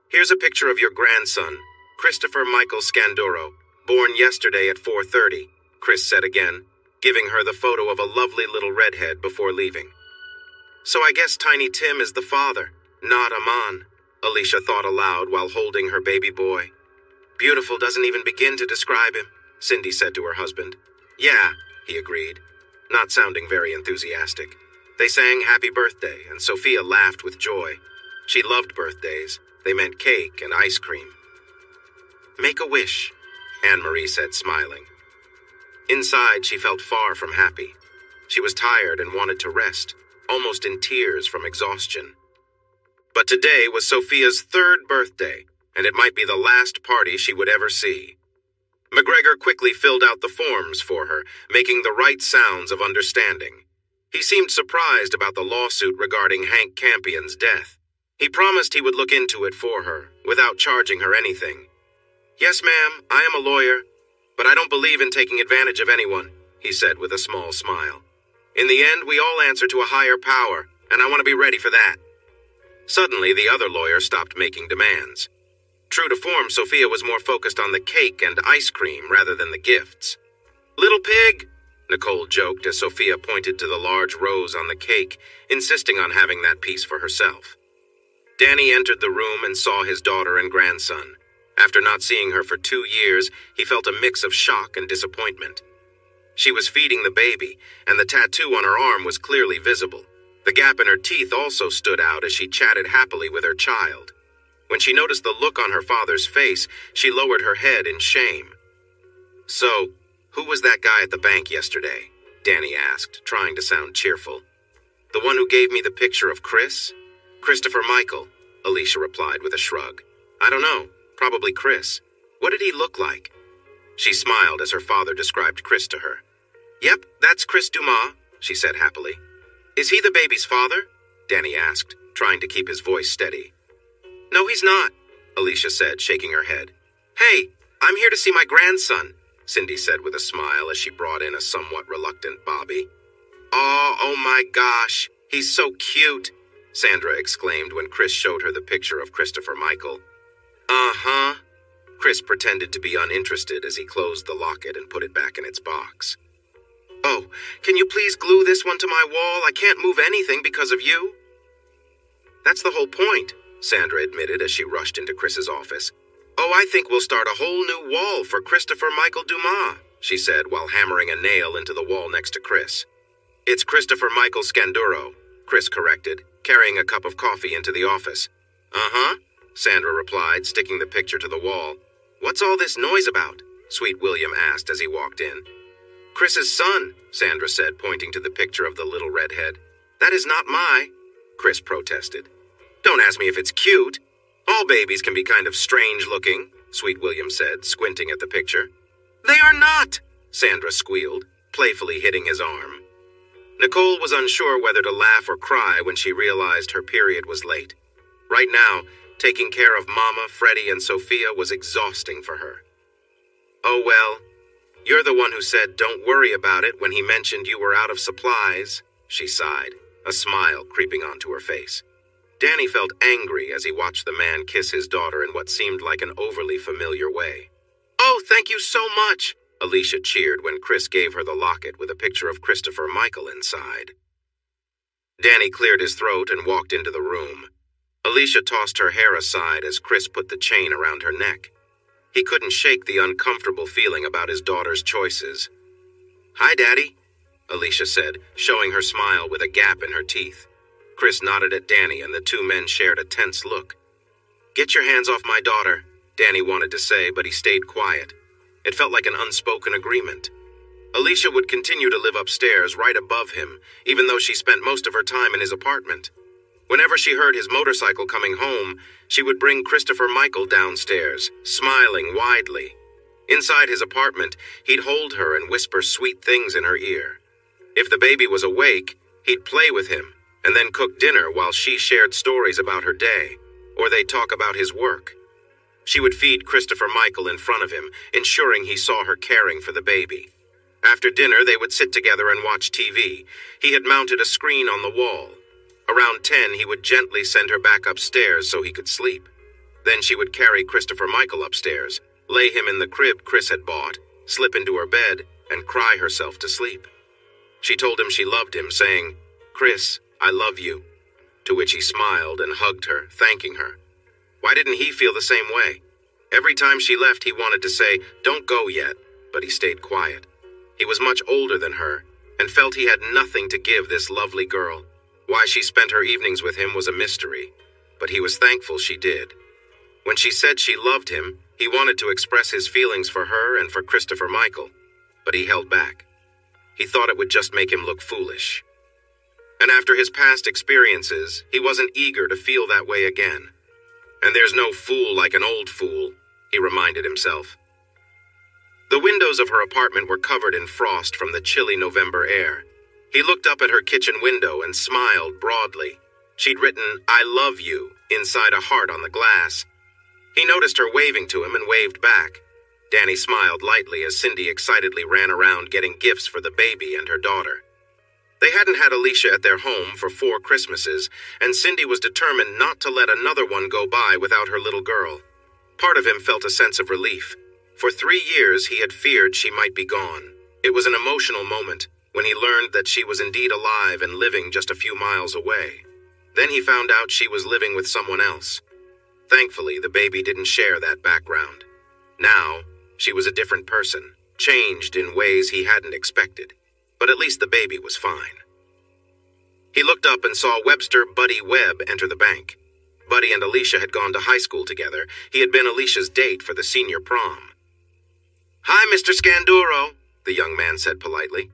"Here's a picture of your grandson, Christopher Michael Scanduro, born yesterday at 4:30, Chris said again, giving her the photo of a lovely little redhead before leaving. "So I guess Tiny Tim is the father, not Aman," Alicia thought aloud while holding her baby boy. "Beautiful doesn't even begin to describe him," Cindy said to her husband. "Yeah," he agreed, not sounding very enthusiastic. They sang happy birthday, and Sophia laughed with joy. She loved birthdays. They meant cake and ice cream. "Make a wish," Anne-Marie said, smiling. Inside, she felt far from happy. She was tired and wanted to rest, almost in tears from exhaustion. But today was Sophia's 3rd birthday, and it might be the last party she would ever see. McGregor quickly filled out the forms for her, making the right sounds of understanding. He seemed surprised about the lawsuit regarding Hank Campion's death. He promised he would look into it for her, without charging her anything. "Yes, ma'am, I am a lawyer, but I don't believe in taking advantage of anyone," he said with a small smile. "In the end, we all answer to a higher power, and I want to be ready for that." Suddenly, the other lawyer stopped making demands. True to form, Sophia was more focused on the cake and ice cream rather than the gifts. "Little pig," Nicole joked as Sophia pointed to the large rose on the cake, insisting on having that piece for herself. Danny entered the room and saw his daughter and grandson. After not seeing her for 2 years, he felt a mix of shock and disappointment. She was feeding the baby, and the tattoo on her arm was clearly visible. The gap in her teeth also stood out as she chatted happily with her child. When she noticed the look on her father's face, she lowered her head in shame. "So, who was that guy at the bank yesterday?" Danny asked, trying to sound cheerful. "The one who gave me the picture of Chris?" "Christopher Michael," Alicia replied with a shrug. "I don't know. Probably Chris. What did he look like?" She smiled as her father described Chris to her. "Yep, that's Chris Dumas," she said happily. "Is he the baby's father?" Danny asked, trying to keep his voice steady. "No, he's not," Alicia said, shaking her head. "Hey, I'm here to see my grandson," Cindy said with a smile as she brought in a somewhat reluctant Bobby. Oh my gosh, he's so cute," Sandra exclaimed when Chris showed her the picture of Christopher Michael. "Uh-huh." Chris pretended to be uninterested as he closed the locket and put it back in its box. "Oh, can you please glue this one to my wall? I can't move anything because of you." "That's the whole point," Sandra admitted as she rushed into Chris's office. "Oh, I think we'll start a whole new wall for Christopher Michael Dumas," she said while hammering a nail into the wall next to Chris. "It's Christopher Michael Scanduro," Chris corrected, carrying a cup of coffee into the office. "Uh-huh," Sandra replied, sticking the picture to the wall. "What's all this noise about?" Sweet William asked as he walked in. Chris's son, Sandra said, pointing to the picture of the little redhead. That is not my, Chris protested. Don't ask me if it's cute. All babies can be kind of strange looking, Sweet William said, squinting at the picture. They are not, Sandra squealed, playfully hitting his arm. Nicole was unsure whether to laugh or cry when she realized her period was late. Right now, taking care of Mama, Freddie, and Sophia was exhausting for her. Oh well, you're the one who said don't worry about it when he mentioned you were out of supplies, she sighed, a smile creeping onto her face. Danny felt angry as he watched the man kiss his daughter in what seemed like an overly familiar way. Oh, thank you so much, Alicia cheered when Chris gave her the locket with a picture of Christopher Michael inside. Danny cleared his throat and walked into the room. Alicia tossed her hair aside as Chris put the chain around her neck. He couldn't shake the uncomfortable feeling about his daughter's choices. Hi, Daddy, Alicia said, showing her smile with a gap in her teeth. Chris nodded at Danny and the two men shared a tense look. Get your hands off my daughter, Danny wanted to say, but he stayed quiet. It felt like an unspoken agreement. Alicia would continue to live upstairs right above him, even though she spent most of her time in his apartment. Whenever she heard his motorcycle coming home, she would bring Christopher Michael downstairs, smiling widely. Inside his apartment, he'd hold her and whisper sweet things in her ear. If the baby was awake, he'd play with him, and then cook dinner while she shared stories about her day, or they'd talk about his work. She would feed Christopher Michael in front of him, ensuring he saw her caring for the baby. After dinner, they would sit together and watch TV. He had mounted a screen on the wall. Around 10, he would gently send her back upstairs so he could sleep. Then she would carry Christopher Michael upstairs, lay him in the crib Chris had bought, slip into her bed, and cry herself to sleep. She told him she loved him, saying, "Chris, I love you," to which he smiled and hugged her, thanking her. Why didn't he feel the same way? Every time she left, he wanted to say, "Don't go yet," but he stayed quiet. He was much older than her, and felt he had nothing to give this lovely girl. Why she spent her evenings with him was a mystery, but he was thankful she did. When she said she loved him, he wanted to express his feelings for her and for Christopher Michael, but he held back. He thought it would just make him look foolish. And after his past experiences, he wasn't eager to feel that way again. And there's no fool like an old fool, he reminded himself. The windows of her apartment were covered in frost from the chilly November air. He looked up at her kitchen window and smiled broadly. She'd written, "I love you," inside a heart on the glass. He noticed her waving to him and waved back. Danny smiled lightly as Cindy excitedly ran around getting gifts for the baby and her daughter. They hadn't had Alicia at their home for 4 Christmases, and Cindy was determined not to let another one go by without her little girl. Part of him felt a sense of relief. For 3 years, he had feared she might be gone. It was an emotional moment when he learned that she was indeed alive and living just a few miles away. Then he found out she was living with someone else. Thankfully, the baby didn't share that background. Now, she was a different person, changed in ways he hadn't expected. But at least the baby was fine. He looked up and saw Webster Buddy Webb enter the bank. Buddy and Alicia had gone to high school together. He had been Alicia's date for the senior prom. "Hi, Mr. Scanduro," the young man said politely.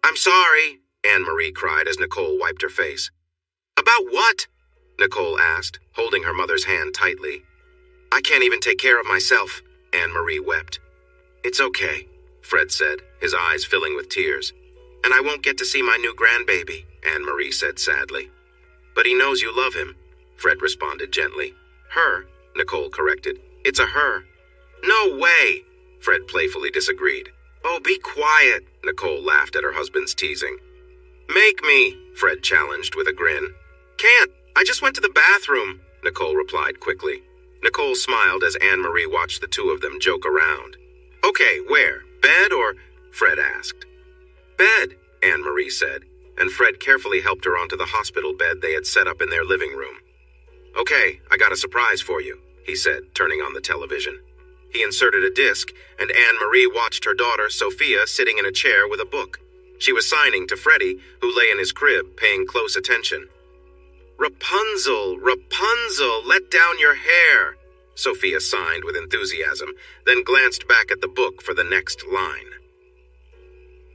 "I'm sorry," Anne-Marie cried as Nicole wiped her face. "About what?" Nicole asked, holding her mother's hand tightly. "I can't even take care of myself," Anne-Marie wept. "It's okay," Fred said, his eyes filling with tears. "And I won't get to see my new grandbaby," Anne-Marie said sadly. "But he knows you love him," Fred responded gently. "Her," Nicole corrected. "It's a her." "No way," Fred playfully disagreed. "Oh, be quiet," Nicole laughed at her husband's teasing. "Make me," Fred challenged with a grin. "Can't. I just went to the bathroom," Nicole replied quickly. Nicole smiled as Anne-Marie watched the two of them joke around. "Okay, where? Bed or?" Fred asked. "Bed," Anne-Marie said, and Fred carefully helped her onto the hospital bed they had set up in their living room. "Okay, I got a surprise for you," he said, turning on the television. He inserted a disc, and Anne-Marie watched her daughter, Sophia, sitting in a chair with a book. She was signing to Freddie, who lay in his crib, paying close attention. "Rapunzel, Rapunzel, let down your hair," Sophia signed with enthusiasm, then glanced back at the book for the next line.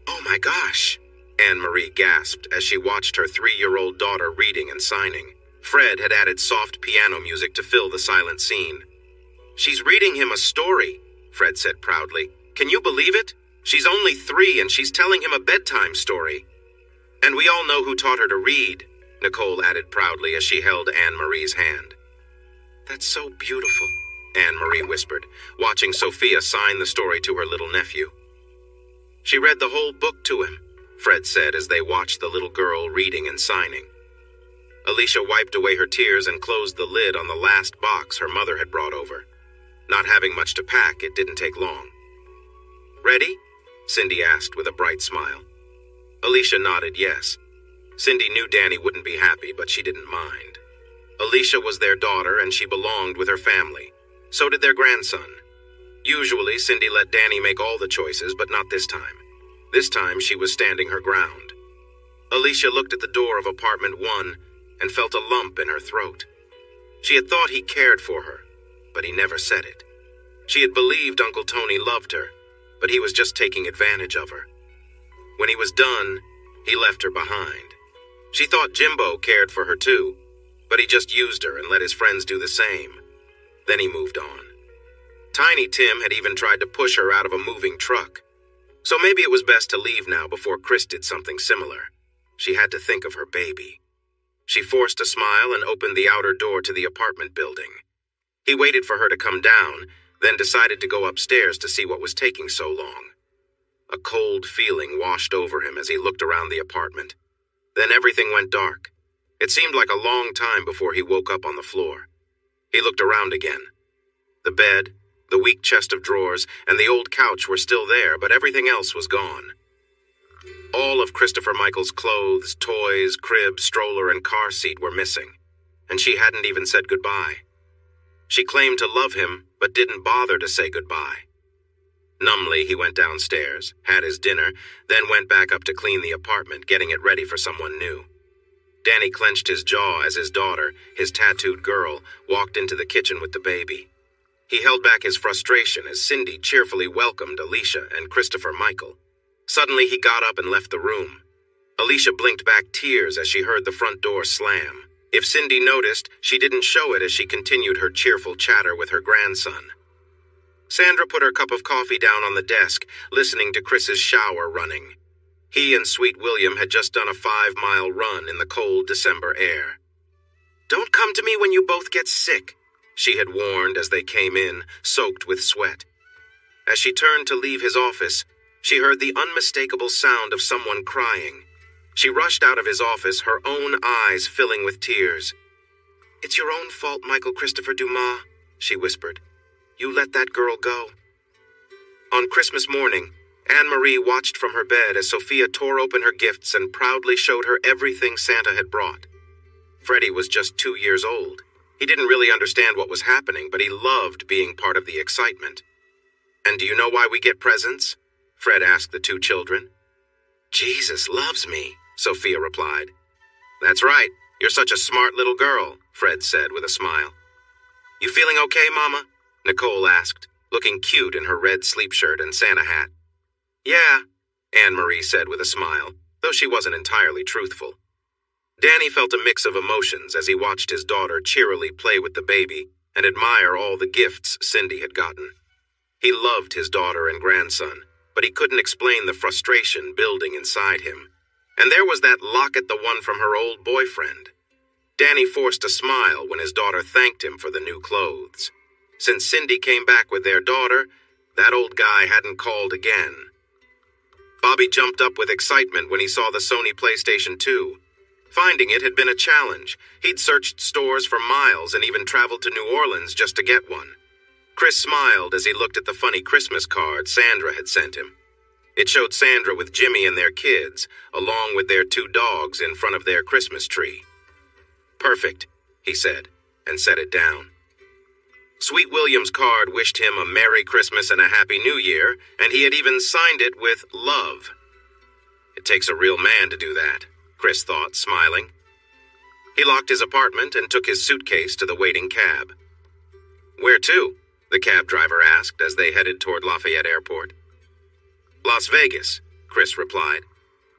"Oh my gosh," Anne-Marie gasped as she watched her 3-year-old daughter reading and signing. Fred had added soft piano music to fill the silent scene. "She's reading him a story," Fred said proudly. "Can you believe it? She's only 3 and she's telling him a bedtime story." "And we all know who taught her to read," Nicole added proudly as she held Anne-Marie's hand. "That's so beautiful," Anne-Marie whispered, watching Sophia sign the story to her little nephew. "She read the whole book to him," Fred said as they watched the little girl reading and signing. Alicia wiped away her tears and closed the lid on the last box her mother had brought over. Not having much to pack, it didn't take long. "Ready?" Cindy asked with a bright smile. Alicia nodded yes. Cindy knew Danny wouldn't be happy, but she didn't mind. Alicia was their daughter and she belonged with her family. So did their grandson. Usually, Cindy let Danny make all the choices, but not this time. This time, she was standing her ground. Alicia looked at the door of apartment 1 and felt a lump in her throat. She had thought he cared for her, but he never said it. She had believed Uncle Tony loved her, but he was just taking advantage of her. When he was done, he left her behind. She thought Jimbo cared for her too, but he just used her and let his friends do the same. Then he moved on. Tiny Tim had even tried to push her out of a moving truck. So maybe it was best to leave now before Chris did something similar. She had to think of her baby. She forced a smile and opened the outer door to the apartment building. He waited for her to come down, then decided to go upstairs to see what was taking so long. A cold feeling washed over him as he looked around the apartment. Then everything went dark. It seemed like a long time before he woke up on the floor. He looked around again. The bed, the weak chest of drawers, and the old couch were still there, but everything else was gone. All of Christopher Michael's clothes, toys, crib, stroller, and car seat were missing, and she hadn't even said goodbye. She claimed to love him, but didn't bother to say goodbye. Numbly, he went downstairs, had his dinner, then went back up to clean the apartment, getting it ready for someone new. Danny clenched his jaw as his daughter, his tattooed girl, walked into the kitchen with the baby. He held back his frustration as Cindy cheerfully welcomed Alicia and Christopher Michael. Suddenly, he got up and left the room. Alicia blinked back tears as she heard the front door slam. If Cindy noticed, she didn't show it as she continued her cheerful chatter with her grandson. Sandra put her cup of coffee down on the desk, listening to Chris's shower running. He and Sweet William had just done a 5-mile run in the cold December air. "Don't come to me when you both get sick," she had warned as they came in, soaked with sweat. As she turned to leave his office, she heard the unmistakable sound of someone crying. She rushed out of his office, her own eyes filling with tears. "It's your own fault, Michael Christopher Dumas," she whispered. "You let that girl go." On Christmas morning, Anne-Marie watched from her bed as Sophia tore open her gifts and proudly showed her everything Santa had brought. Freddie was just 2 years old. He didn't really understand what was happening, but he loved being part of the excitement. "And do you know why we get presents?" Fred asked the 2 children. "Jesus loves me," Sophia replied. "That's right. You're such a smart little girl," Fred said with a smile. "You feeling okay, Mama?" Nicole asked, looking cute in her red sleep shirt and Santa hat. "Yeah," Anne-Marie said with a smile, though she wasn't entirely truthful. Danny felt a mix of emotions as he watched his daughter cheerily play with the baby and admire all the gifts Cindy had gotten. He loved his daughter and grandson, but he couldn't explain the frustration building inside him. And there was that locket, the one from her old boyfriend. Danny forced a smile when his daughter thanked him for the new clothes. Since Cindy came back with their daughter, that old guy hadn't called again. Bobby jumped up with excitement when he saw the Sony PlayStation 2. Finding it had been a challenge. He'd searched stores for miles and even traveled to New Orleans just to get one. Chris smiled as he looked at the funny Christmas card Sandra had sent him. It showed Sandra with Jimmy and their kids, along with their 2 dogs in front of their Christmas tree. "Perfect," he said, and set it down. Sweet William's card wished him a Merry Christmas and a Happy New Year, and he had even signed it with love. It takes a real man to do that, Chris thought, smiling. He locked his apartment and took his suitcase to the waiting cab. "Where to?" the cab driver asked as they headed toward Lafayette Airport. "Las Vegas," Chris replied.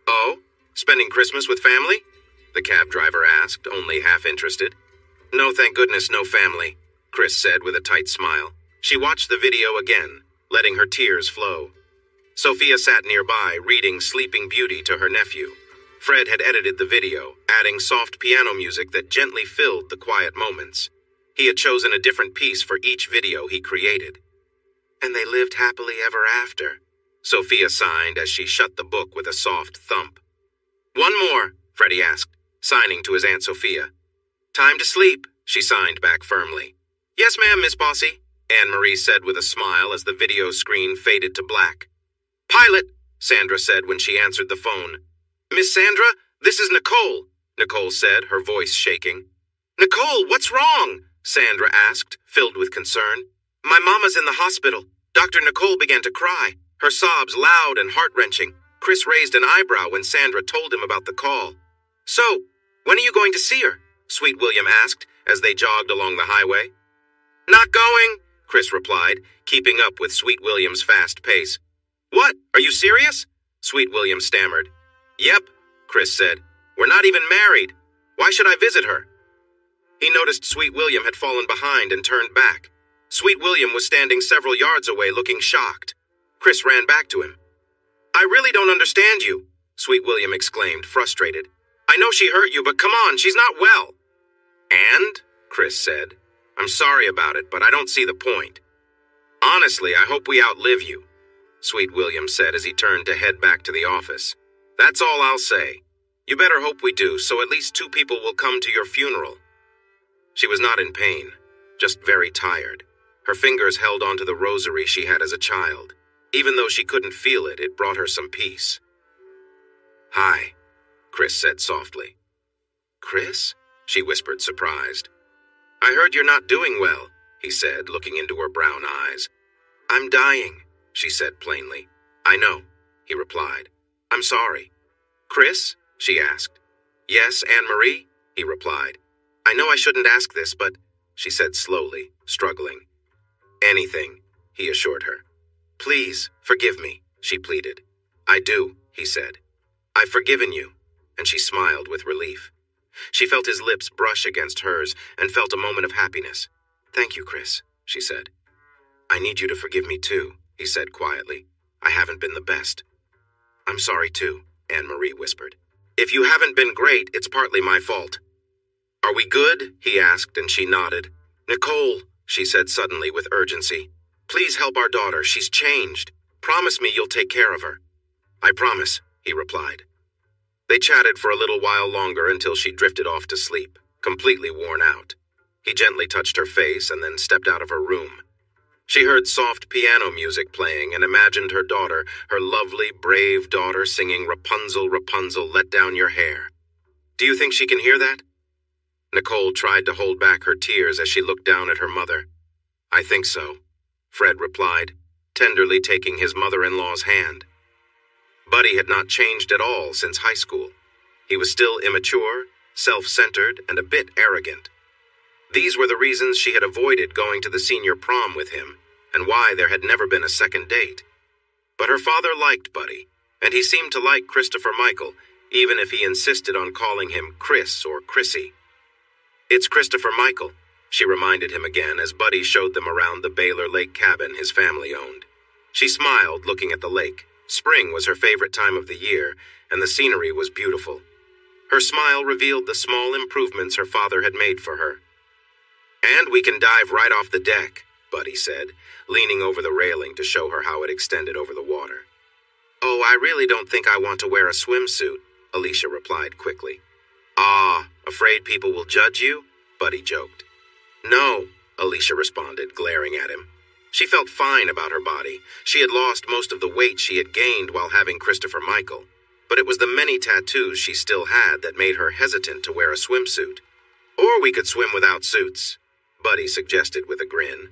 Oh, spending Christmas with family? The cab driver asked, only half interested. No, thank goodness, no family, Chris said with a tight smile. She watched the video again, letting her tears flow. Sophia sat nearby, reading Sleeping Beauty to her nephew. Fred had edited the video, adding soft piano music that gently filled the quiet moments. He had chosen a different piece for each video he created. And they lived happily ever after, Sophia signed as she shut the book with a soft thump. One more, Freddie asked, signing to his Aunt Sophia. Time to sleep, she signed back firmly. Yes, ma'am, Miss Bossy, Anne-Marie said with a smile as the video screen faded to black. Pilot, Sandra said when she answered the phone. Miss Sandra, this is Nicole, Nicole said, her voice shaking. Nicole, what's wrong? Sandra asked, filled with concern. My mama's in the hospital. Dr. Nicole began to cry, her sobs loud and heart-wrenching. Chris raised an eyebrow when Sandra told him about the call. So, when are you going to see her? Sweet William asked as they jogged along the highway. Not going, Chris replied, keeping up with Sweet William's fast pace. What? Are you serious? Sweet William stammered. Yep, Chris said. We're not even married. Why should I visit her? He noticed Sweet William had fallen behind and turned back. Sweet William was standing several yards away looking shocked. Chris ran back to him. I really don't understand you, Sweet William exclaimed, frustrated. I know she hurt you, but come on, she's not well. And, Chris said, I'm sorry about it, but I don't see the point. Honestly, I hope we outlive you, Sweet William said as he turned to head back to the office. That's all I'll say. You better hope we do, so at least 2 people will come to your funeral. She was not in pain, just very tired. Her fingers held onto the rosary she had as a child. Even though she couldn't feel it, it brought her some peace. Hi, Chris said softly. Chris? She whispered, surprised. I heard you're not doing well, he said, looking into her brown eyes. I'm dying, she said plainly. I know, he replied. I'm sorry. Chris? She asked. Yes, Anne-Marie? He replied. I know I shouldn't ask this, but, she said slowly, struggling. Anything, he assured her. Please, forgive me, she pleaded. I do, he said. I've forgiven you, and she smiled with relief. She felt his lips brush against hers and felt a moment of happiness. Thank you, Chris, she said. I need you to forgive me too, he said quietly. I haven't been the best. I'm sorry too, Anne-Marie whispered. If you haven't been great, it's partly my fault. Are we good? He asked, and she nodded. Nicole, she said suddenly with urgency. Please help our daughter. She's changed. Promise me you'll take care of her. I promise, he replied. They chatted for a little while longer until she drifted off to sleep, completely worn out. He gently touched her face and then stepped out of her room. She heard soft piano music playing and imagined her daughter, her lovely, brave daughter, singing Rapunzel, Rapunzel, let down your hair. Do you think she can hear that? Nicole tried to hold back her tears as she looked down at her mother. I think so, Fred replied, tenderly taking his mother-in-law's hand. Buddy had not changed at all since high school. He was still immature, self-centered, and a bit arrogant. These were the reasons she had avoided going to the senior prom with him, and why there had never been a second date. But her father liked Buddy, and he seemed to like Christopher Michael, even if he insisted on calling him Chris or Chrissy. It's Christopher Michael, she reminded him again as Buddy showed them around the Baylor Lake cabin his family owned. She smiled, looking at the lake. Spring was her favorite time of the year, and the scenery was beautiful. Her smile revealed the small improvements her father had made for her. And we can dive right off the deck, Buddy said, leaning over the railing to show her how it extended over the water. Oh, I really don't think I want to wear a swimsuit, Alicia replied quickly. Ah, afraid people will judge you? Buddy joked. No, Alicia responded, glaring at him. She felt fine about her body. She had lost most of the weight she had gained while having Christopher Michael, but it was the many tattoos she still had that made her hesitant to wear a swimsuit. Or we could swim without suits, Buddy suggested with a grin.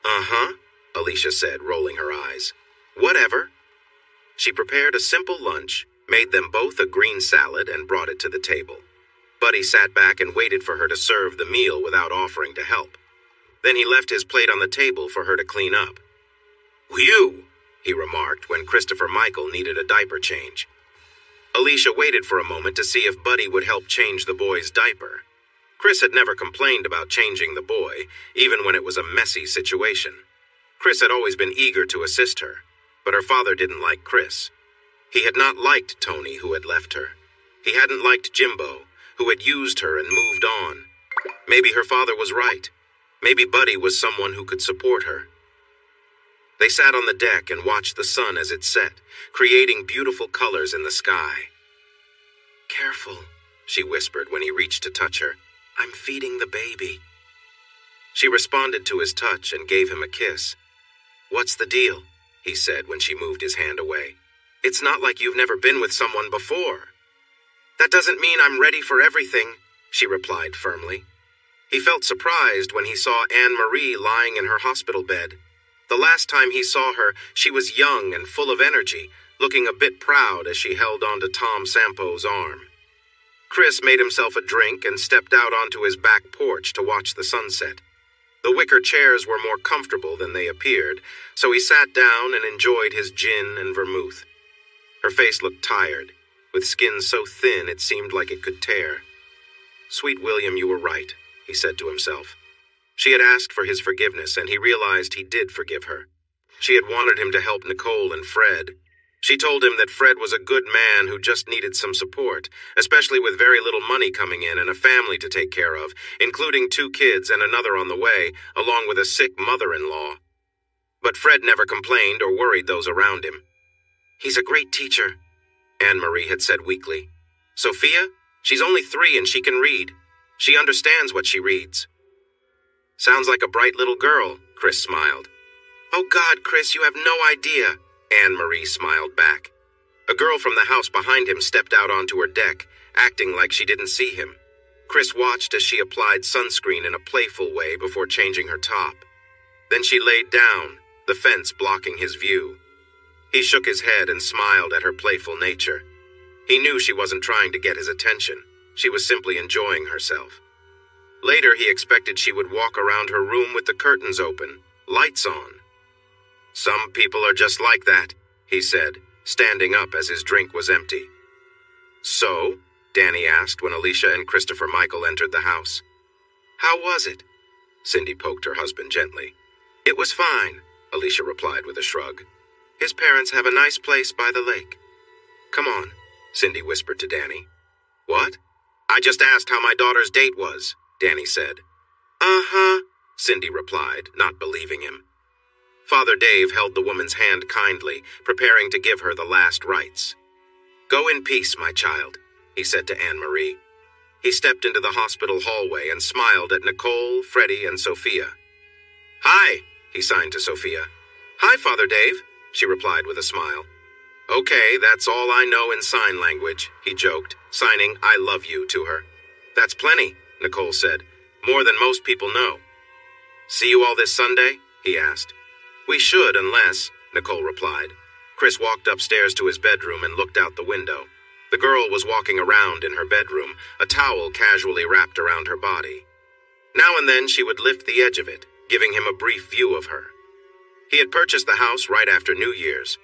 Uh-huh, Alicia said, rolling her eyes. Whatever. She prepared a simple lunch, made them both a green salad, and brought it to the table. Buddy sat back and waited for her to serve the meal without offering to help. Then he left his plate on the table for her to clean up. Whew, he remarked when Christopher Michael needed a diaper change. Alicia waited for a moment to see if Buddy would help change the boy's diaper. Chris had never complained about changing the boy, even when it was a messy situation. Chris had always been eager to assist her, but her father didn't like Chris. He had not liked Tony, who had left her. He hadn't liked Jimbo, who had used her and moved on. Maybe her father was right. Maybe Buddy was someone who could support her. They sat on the deck and watched the sun as it set, creating beautiful colors in the sky. "Careful," she whispered when he reached to touch her. "I'm feeding the baby." She responded to his touch and gave him a kiss. "What's the deal?" he said when she moved his hand away. "It's not like you've never been with someone before." "That doesn't mean I'm ready for everything," she replied firmly. He felt surprised when he saw Anne-Marie lying in her hospital bed. The last time he saw her, she was young and full of energy, looking a bit proud as she held onto Tom Sampo's arm. Chris made himself a drink and stepped out onto his back porch to watch the sunset. The wicker chairs were more comfortable than they appeared, so he sat down and enjoyed his gin and vermouth. Her face looked tired, with skin so thin it seemed like it could tear. "Sweet William, you were right," he said to himself. She had asked for his forgiveness, and he realized he did forgive her. She had wanted him to help Nicole and Fred. She told him that Fred was a good man who just needed some support, especially with very little money coming in and a family to take care of, including 2 kids and another on the way, along with a sick mother-in-law. But Fred never complained or worried those around him. "He's a great teacher," Anne-Marie had said weakly. "Sophia? She's only 3 and she can read. She understands what she reads." "Sounds like a bright little girl," Chris smiled. "Oh God, Chris, you have no idea," Anne-Marie smiled back. A girl from the house behind him stepped out onto her deck, acting like she didn't see him. Chris watched as she applied sunscreen in a playful way before changing her top. Then she laid down, the fence blocking his view. He shook his head and smiled at her playful nature. He knew she wasn't trying to get his attention. She was simply enjoying herself. Later, he expected she would walk around her room with the curtains open, lights on. "Some people are just like that," he said, standing up as his drink was empty. "So?" Danny asked when Alicia and Christopher Michael entered the house. "How was it?" Cindy poked her husband gently. "It was fine," Alicia replied with a shrug. "His parents have a nice place by the lake." "Come on," Cindy whispered to Danny. "What?" "I just asked how my daughter's date was," Danny said. "Uh-huh," Cindy replied, not believing him. Father Dave held the woman's hand kindly, preparing to give her the last rites. "Go in peace, my child," he said to Anne-Marie. He stepped into the hospital hallway and smiled at Nicole, Freddie, and Sophia. "Hi," he signed to Sophia. "Hi, Father Dave," she replied with a smile. "Okay, that's all I know in sign language," he joked, signing "I love you" to her. "That's plenty," Nicole said. "More than most people know." "See you all this Sunday?" he asked. "We should, unless," Nicole replied. Chris walked upstairs to his bedroom and looked out the window. The girl was walking around in her bedroom, a towel casually wrapped around her body. Now and then she would lift the edge of it, giving him a brief view of her. He had purchased the house right after New Year's.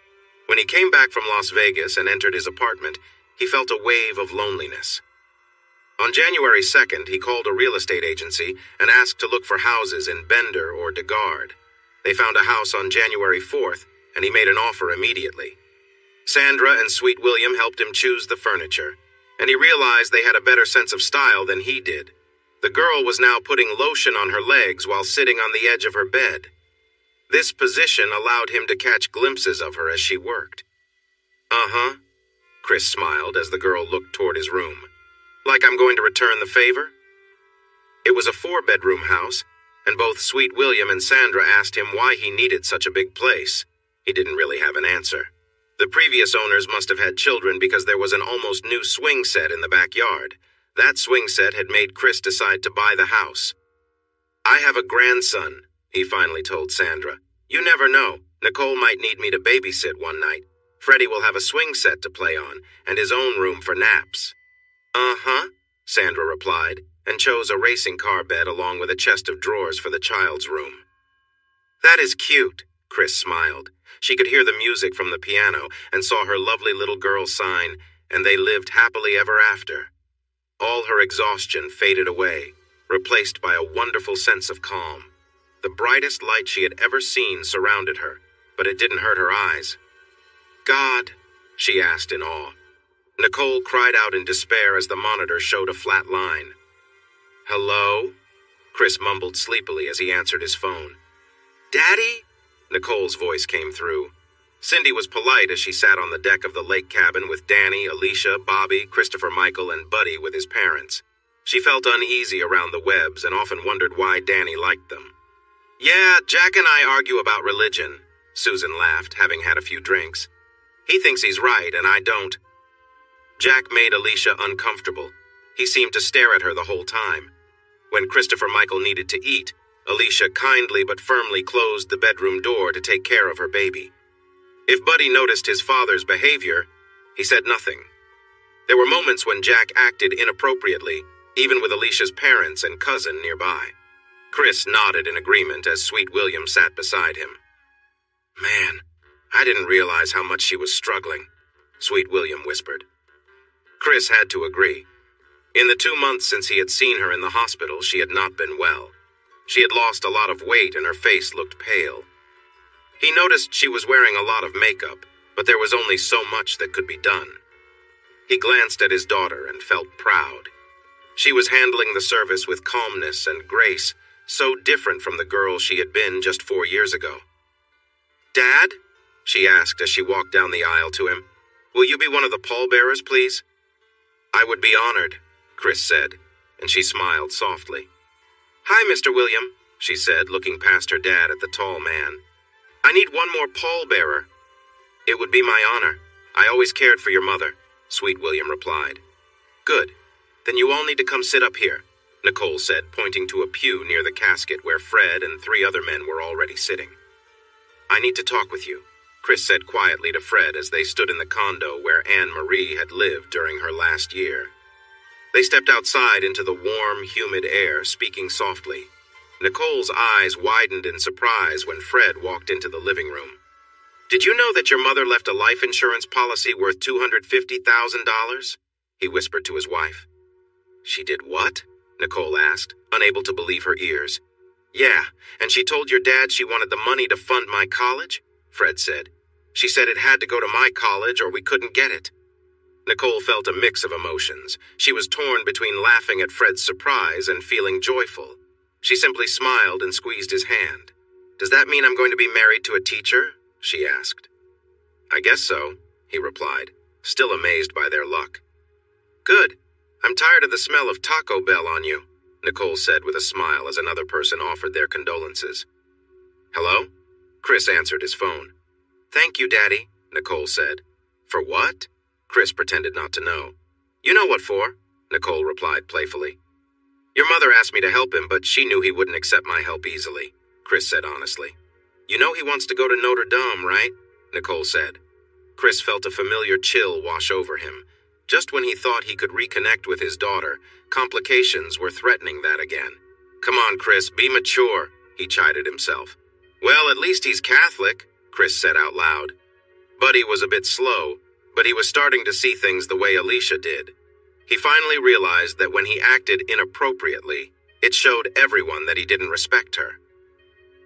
When he came back from Las Vegas and entered his apartment, he felt a wave of loneliness. On January 2nd, he called a real estate agency and asked to look for houses in Bender or DeGard. They found a house on January 4th, and he made an offer immediately. Sandra and Sweet William helped him choose the furniture, and he realized they had a better sense of style than he did. The girl was now putting lotion on her legs while sitting on the edge of her bed. This position allowed him to catch glimpses of her as she worked. "Uh-huh," Chris smiled as the girl looked toward his room. "Like I'm going to return the favor?" It was a 4-bedroom house, and both Sweet William and Sandra asked him why he needed such a big place. He didn't really have an answer. The previous owners must have had children because there was an almost new swing set in the backyard. That swing set had made Chris decide to buy the house. "I have a grandson," he finally told Sandra. "You never know. Nicole might need me to babysit one night. Freddie will have a swing set to play on, and his own room for naps." "Uh-huh," Sandra replied, and chose a racing car bed along with a chest of drawers for the child's room. "That is cute," Chris smiled. She could hear the music from the piano and saw her lovely little girl sign, "And they lived happily ever after." All her exhaustion faded away, replaced by a wonderful sense of calm. The brightest light she had ever seen surrounded her, but it didn't hurt her eyes. "God?" she asked in awe. Nicole cried out in despair as the monitor showed a flat line. "Hello?" Chris mumbled sleepily as he answered his phone. "Daddy?" Nicole's voice came through. Cindy was polite as she sat on the deck of the lake cabin with Danny, Alicia, Bobby, Christopher Michael, and Buddy with his parents. She felt uneasy around the Webbs and often wondered why Danny liked them. "Yeah, Jack and I argue about religion," Susan laughed, having had a few drinks. "He thinks he's right, and I don't." Jack made Alicia uncomfortable. He seemed to stare at her the whole time. When Christopher Michael needed to eat, Alicia kindly but firmly closed the bedroom door to take care of her baby. If Buddy noticed his father's behavior, he said nothing. There were moments when Jack acted inappropriately, even with Alicia's parents and cousin nearby. Chris nodded in agreement as Sweet William sat beside him. "Man, I didn't realize how much she was struggling," Sweet William whispered. Chris had to agree. In the 2 months since he had seen her in the hospital, she had not been well. She had lost a lot of weight and her face looked pale. He noticed she was wearing a lot of makeup, but there was only so much that could be done. He glanced at his daughter and felt proud. She was handling the service with calmness and grace, so different from the girl she had been just 4 years ago. "Dad?" she asked as she walked down the aisle to him. "Will you be one of the pallbearers, please?" "I would be honored," Chris said, and she smiled softly. "Hi, Mr. William," she said, looking past her dad at the tall man. "I need one more pallbearer." "It would be my honor. I always cared for your mother," Sweet William replied. "Good. Then you all need to come sit up here," Nicole said, pointing to a pew near the casket where Fred and 3 other men were already sitting. "I need to talk with you," Chris said quietly to Fred as they stood in the condo where Anne Marie had lived during her last year. They stepped outside into the warm, humid air, speaking softly. Nicole's eyes widened in surprise when Fred walked into the living room. "Did you know that your mother left a life insurance policy worth $250,000? He whispered to his wife. "She did what?" Nicole asked, unable to believe her ears. "Yeah, and she told your dad she wanted the money to fund my college?" Fred said. "She said it had to go to my college or we couldn't get it." Nicole felt a mix of emotions. She was torn between laughing at Fred's surprise and feeling joyful. She simply smiled and squeezed his hand. "Does that mean I'm going to be married to a teacher?" she asked. "I guess so," he replied, still amazed by their luck. "Good. I'm tired of the smell of Taco Bell on you," Nicole said with a smile as another person offered their condolences. "Hello?" Chris answered his phone. "Thank you, Daddy," Nicole said. "For what?" Chris pretended not to know. "You know what for," Nicole replied playfully. "Your mother asked me to help him, but she knew he wouldn't accept my help easily," Chris said honestly. "You know he wants to go to Notre Dame, right?" Nicole said. Chris felt a familiar chill wash over him. Just when he thought he could reconnect with his daughter, complications were threatening that again. "Come on, Chris, be mature," he chided himself. "Well, at least he's Catholic," Chris said out loud. Buddy was a bit slow, but he was starting to see things the way Alicia did. He finally realized that when he acted inappropriately, it showed everyone that he didn't respect her.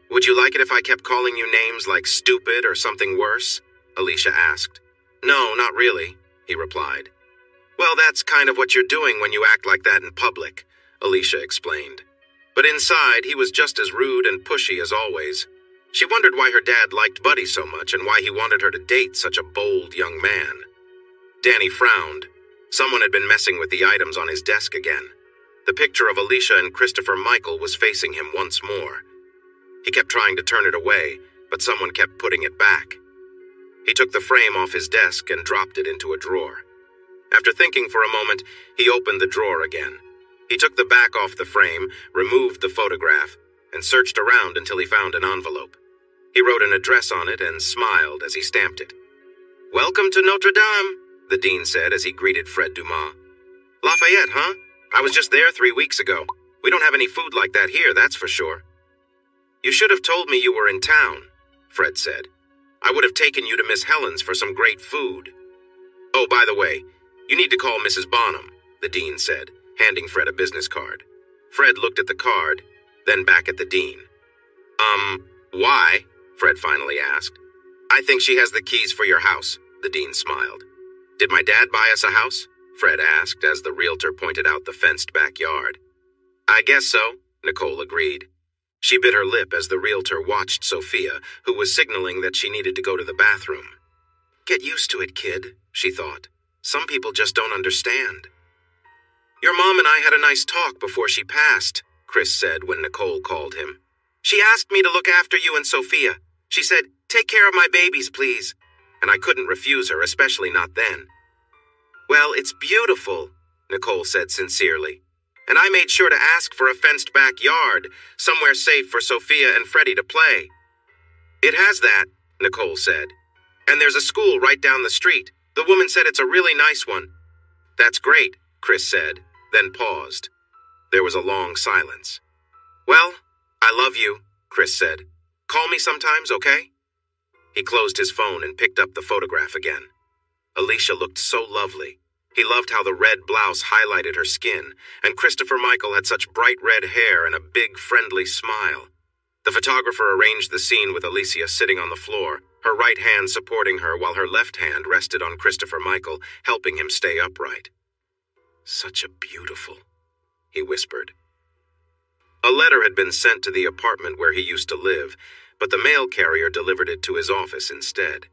"Would you like it if I kept calling you names like stupid or something worse?" Alicia asked. "No, not really," he replied. "Well, that's kind of what you're doing when you act like that in public," Alicia explained. But inside, he was just as rude and pushy as always. She wondered why her dad liked Buddy so much and why he wanted her to date such a bold young man. Danny frowned. Someone had been messing with the items on his desk again. The picture of Alicia and Christopher Michael was facing him once more. He kept trying to turn it away, but someone kept putting it back. He took the frame off his desk and dropped it into a drawer. After thinking for a moment, he opened the drawer again. He took the back off the frame, removed the photograph, and searched around until he found an envelope. He wrote an address on it and smiled as he stamped it. "Welcome to Notre Dame," the dean said as he greeted Fred Dumas. "Lafayette, huh? I was just there 3 weeks ago. We don't have any food like that here, that's for sure." "You should have told me you were in town," Fred said. I would have taken you to Miss Helen's for some great food. Oh, by the way, you need to call Mrs. Bonham, the dean said, handing Fred a business card. Fred looked at the card, then back at the dean. Why? Fred finally asked. I think she has the keys for your house, the dean smiled. Did my dad buy us a house? Fred asked as the realtor pointed out the fenced backyard. I guess so, Nicole agreed. She bit her lip as the realtor watched Sophia, who was signaling that she needed to go to the bathroom. Get used to it, kid, she thought. Some people just don't understand. Your mom and I had a nice talk before she passed, Chris said when Nicole called him. She asked me to look after you and Sophia. She said, take care of my babies, please. And I couldn't refuse her, especially not then. Well, it's beautiful, Nicole said sincerely. And I made sure to ask for a fenced backyard, somewhere safe for Sophia and Freddie to play. It has that, Nicole said. And there's a school right down the street. The woman said it's a really nice one. That's great, Chris said, then paused. There was a long silence. Well, I love you, Chris said. Call me sometimes, okay? He closed his phone and picked up the photograph again. Alicia looked so lovely. He loved how the red blouse highlighted her skin, and Christopher Michael had such bright red hair and a big, friendly smile. The photographer arranged the scene with Alicia sitting on the floor, her right hand supporting her while her left hand rested on Christopher Michael, helping him stay upright. Such a beautiful, he whispered. A letter had been sent to the apartment where he used to live, but the mail carrier delivered it to his office instead.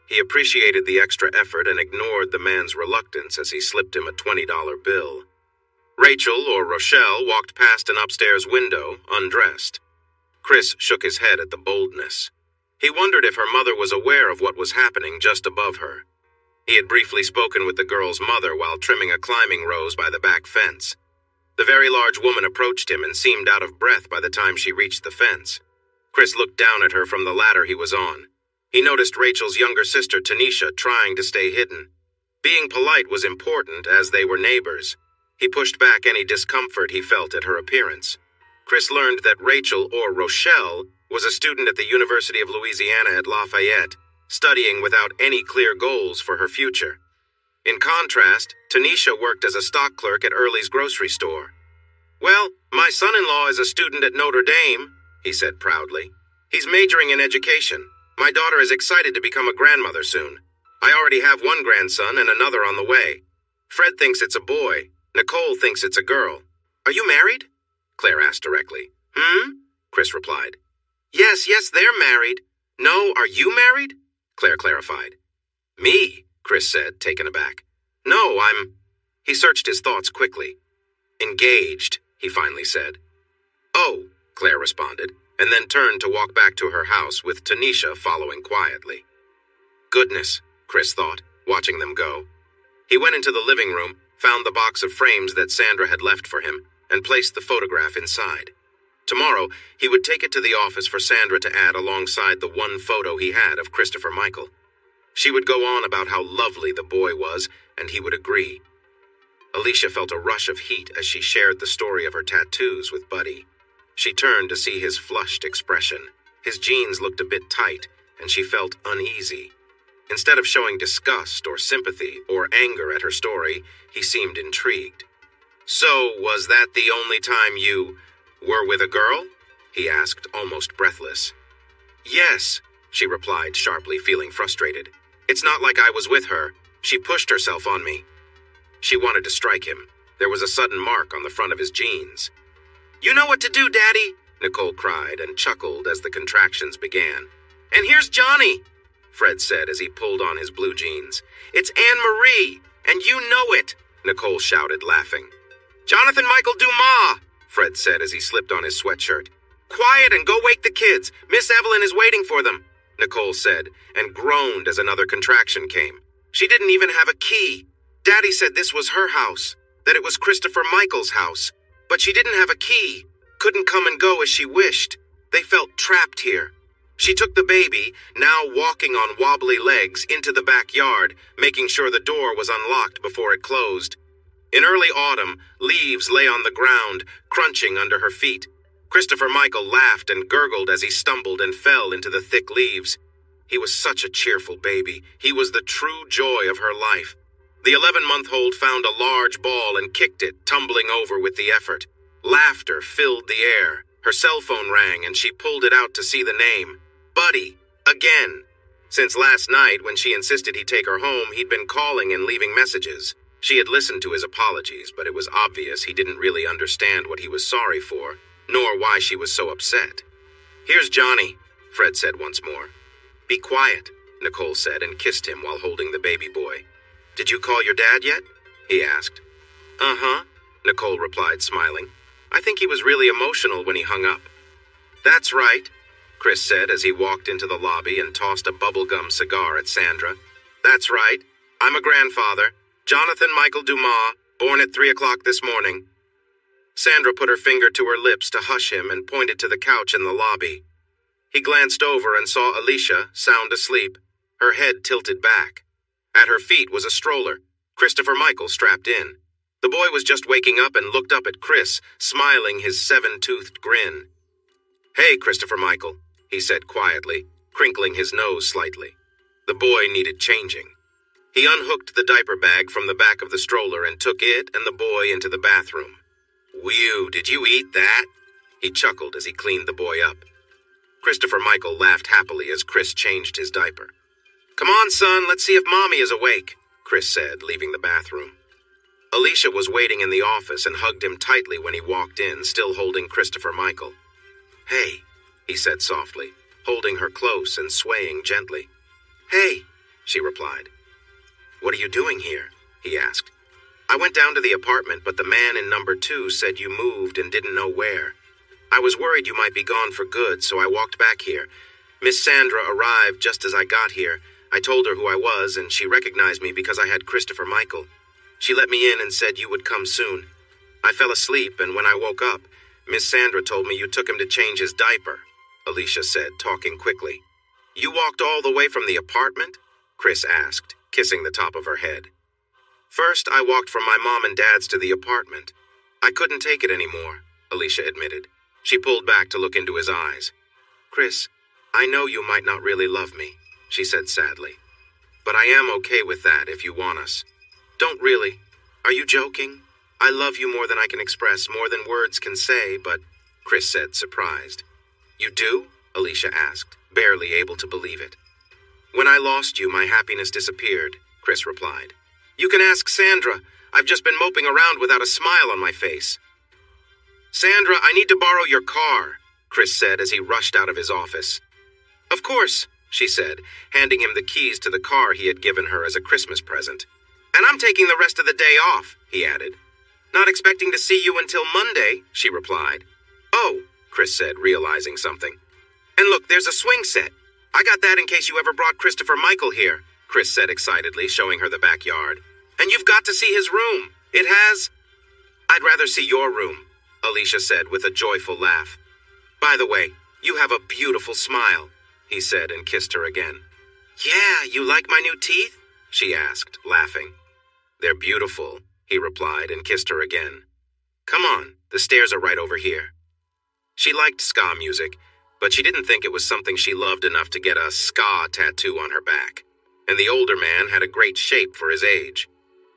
He appreciated the extra effort and ignored the man's reluctance as he slipped him a $20 bill. Rachel, or Rochelle, walked past an upstairs window, undressed. Chris shook his head at the boldness. He wondered if her mother was aware of what was happening just above her. He had briefly spoken with the girl's mother while trimming a climbing rose by the back fence. The very large woman approached him and seemed out of breath by the time she reached the fence. Chris looked down at her from the ladder he was on. He noticed Rachel's younger sister, Tanisha, trying to stay hidden. Being polite was important, as they were neighbors. He pushed back any discomfort he felt at her appearance. Chris learned that Rachel, or Rochelle, was a student at the University of Louisiana at Lafayette, studying without any clear goals for her future. In contrast, Tanisha worked as a stock clerk at Early's grocery store. Well, my son-in-law is a student at Notre Dame, he said proudly. He's majoring in education. My daughter is excited to become a grandmother soon. I already have one grandson and another on the way. Fred thinks it's a boy. Nicole thinks it's a girl. Are you married? Claire asked directly. Chris replied. Yes, they're married. No, are you married? Claire clarified. Me? Chris said, taken aback. No, He searched his thoughts quickly. Engaged, he finally said. Oh, Claire responded, and then turned to walk back to her house with Tanisha following quietly. Goodness, Chris thought, watching them go. He went into the living room, found the box of frames that Sandra had left for him, and placed the photograph inside. Tomorrow, he would take it to the office for Sandra to add alongside the one photo he had of Christopher Michael. She would go on about how lovely the boy was, and he would agree. Alicia felt a rush of heat as she shared the story of her tattoos with Buddy. She turned to see his flushed expression. His jeans looked a bit tight, and she felt uneasy. Instead of showing disgust or sympathy or anger at her story, he seemed intrigued. So, was that the only time you were with a girl? He asked, almost breathless. Yes, she replied sharply, feeling frustrated. It's not like I was with her. She pushed herself on me. She wanted to strike him. There was a sudden mark on the front of his jeans. You know what to do, Daddy, Nicole cried and chuckled as the contractions began. And here's Johnny, Fred said as he pulled on his blue jeans. It's Anne-Marie, and you know it, Nicole shouted, laughing. Jonathan Michael Dumas, Fred said as he slipped on his sweatshirt. Quiet and go wake the kids. Miss Evelyn is waiting for them, Nicole said, and groaned as another contraction came. She didn't even have a key. Daddy said this was her house, that it was Christopher Michael's house, but she didn't have a key, couldn't come and go as she wished. They felt trapped here. She took the baby, now walking on wobbly legs, into the backyard, making sure the door was unlocked before it closed. In early autumn, leaves lay on the ground, crunching under her feet. Christopher Michael laughed and gurgled as he stumbled and fell into the thick leaves. He was such a cheerful baby. He was the true joy of her life. The 11-month-old found a large ball and kicked it, tumbling over with the effort. Laughter filled the air. Her cell phone rang and she pulled it out to see the name. Buddy. Again. Since last night, when she insisted he take her home, he'd been calling and leaving messages. She had listened to his apologies, but it was obvious he didn't really understand what he was sorry for, nor why she was so upset. "Here's Johnny," Fred said once more. "Be quiet," Nicole said and kissed him while holding the baby boy. "Did you call your dad yet?" he asked. "Uh-huh," Nicole replied, smiling. "I think he was really emotional when he hung up." "That's right," Chris said as he walked into the lobby and tossed a bubblegum cigar at Sandra. "That's right. I'm a grandfather. Jonathan Michael Dumas, born at 3 o'clock this morning." Sandra put her finger to her lips to hush him and pointed to the couch in the lobby. He glanced over and saw Alicia, sound asleep, her head tilted back. At her feet was a stroller, Christopher Michael strapped in. The boy was just waking up and looked up at Chris, smiling his 7-toothed grin. "Hey, Christopher Michael," he said quietly, crinkling his nose slightly. The boy needed changing. He unhooked the diaper bag from the back of the stroller and took it and the boy into the bathroom. "Whew, did you eat that?" He chuckled as he cleaned the boy up. Christopher Michael laughed happily as Chris changed his diaper. "Come on, son, let's see if Mommy is awake," Chris said, leaving the bathroom. Alicia was waiting in the office and hugged him tightly when he walked in, still holding Christopher Michael. "Hey," he said softly, holding her close and swaying gently. "Hey," she replied. "What are you doing here?" he asked. "I went down to the apartment, but the man in number 2 said you moved and didn't know where. I was worried you might be gone for good, so I walked back here. Miss Sandra arrived just as I got here. I told her who I was, and she recognized me because I had Christopher Michael. She let me in and said you would come soon. I fell asleep, and when I woke up, Miss Sandra told me you took him to change his diaper," Alicia said, talking quickly. "You walked all the way from the apartment?" Chris asked, kissing the top of her head. "First, I walked from my mom and dad's to the apartment. I couldn't take it anymore," Alicia admitted. She pulled back to look into his eyes. "Chris, I know you might not really love me," she said sadly. "But I am okay with that if you want us." "Don't really. Are you joking? I love you more than I can express, more than words can say, but," Chris said, surprised. "You do?" Alicia asked, barely able to believe it. "When I lost you, my happiness disappeared," Chris replied. "You can ask Sandra. I've just been moping around without a smile on my face." "Sandra, I need to borrow your car," Chris said as he rushed out of his office. "Of course," she said, handing him the keys to the car he had given her as a Christmas present. "And I'm taking the rest of the day off," he added. "Not expecting to see you until Monday," she replied. "Oh," Chris said, realizing something. "And look, there's a swing set. I got that in case you ever brought Christopher Michael here," Chris said excitedly, showing her the backyard. "And you've got to see his room. It has—" "I'd rather see your room," Alicia said with a joyful laugh. "By the way, you have a beautiful smile," he said and kissed her again. "Yeah, you like my new teeth?" she asked, laughing. "They're beautiful," he replied and kissed her again. "Come on, the stairs are right over here." She liked ska music, but she didn't think it was something she loved enough to get a ska tattoo on her back. And the older man had a great shape for his age.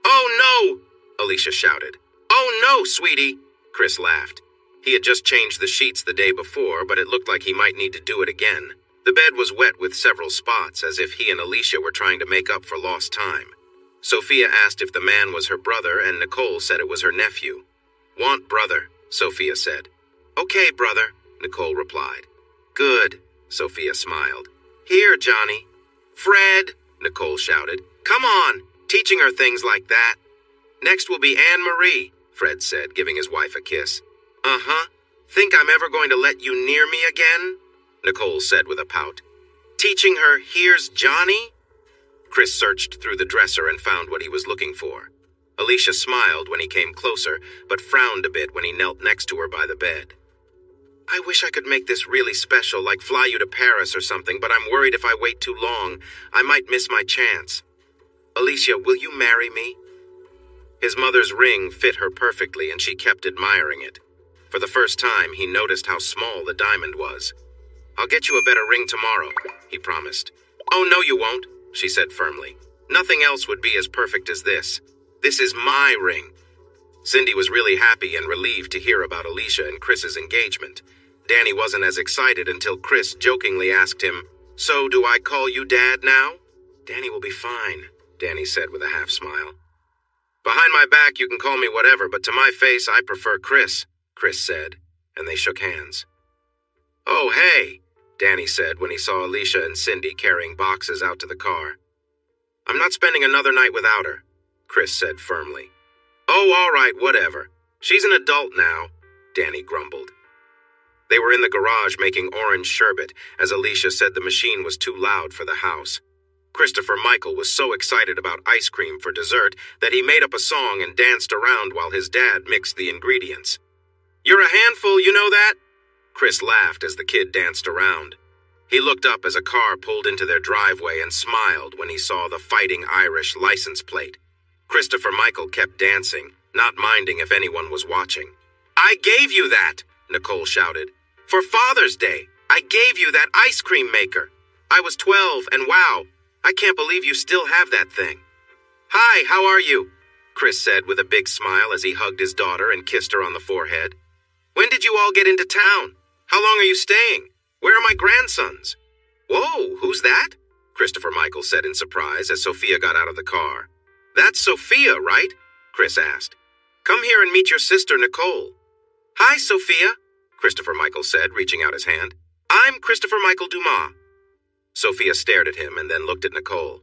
"Oh no!" Alicia shouted. "Oh no, sweetie!" Chris laughed. He had just changed the sheets the day before, but it looked like he might need to do it again. The bed was wet with several spots, as if he and Alicia were trying to make up for lost time. Sophia asked if the man was her brother, and Nicole said it was her nephew. "Want brother," Sophia said. "Okay, brother," Nicole replied. "Good," Sophia smiled. "Here, Johnny." "Fred," Nicole shouted. "Come on, teaching her things like that." "Next will be Anne-Marie," Fred said, giving his wife a kiss. "Uh-huh. Think I'm ever going to let you near me again?" Nicole said with a pout. "Teaching her, here's Johnny?" Chris searched through the dresser and found what he was looking for. Alicia smiled when he came closer, but frowned a bit when he knelt next to her by the bed. "I wish I could make this really special, like fly you to Paris or something, but I'm worried if I wait too long, I might miss my chance. Alicia, will you marry me?" His mother's ring fit her perfectly, and she kept admiring it. For the first time, he noticed how small the diamond was. "I'll get you a better ring tomorrow," he promised. "Oh, no, you won't," she said firmly. "Nothing else would be as perfect as this. This is my ring." Cindy was really happy and relieved to hear about Alicia and Chris's engagement. Danny wasn't as excited until Chris jokingly asked him, "So do I call you Dad now?" "Danny will be fine," Danny said with a half smile. "Behind my back you can call me whatever, but to my face I prefer Chris," Chris said, and they shook hands. "Oh, hey," Danny said when he saw Alicia and Cindy carrying boxes out to the car. "I'm not spending another night without her," Chris said firmly. "Oh, all right, whatever. She's an adult now," Danny grumbled. They were in the garage making orange sherbet as Alicia said the machine was too loud for the house. Christopher Michael was so excited about ice cream for dessert that he made up a song and danced around while his dad mixed the ingredients. "You're a handful, you know that?" Chris laughed as the kid danced around. He looked up as a car pulled into their driveway and smiled when he saw the Fighting Irish license plate. Christopher Michael kept dancing, not minding if anyone was watching. "I gave you that!" Nicole shouted. "For Father's Day, I gave you that ice cream maker. I was 12, and wow, I can't believe you still have that thing." "Hi, how are you?" Chris said with a big smile as he hugged his daughter and kissed her on the forehead. "When did you all get into town? How long are you staying? Where are my grandsons?" "Whoa, who's that?" Christopher Michael said in surprise as Sophia got out of the car. "That's Sophia, right?" Chris asked. "Come here and meet your sister, Nicole." "Hi, Sophia," Christopher Michael said, reaching out his hand. "I'm Christopher Michael Dumas." Sophia stared at him and then looked at Nicole.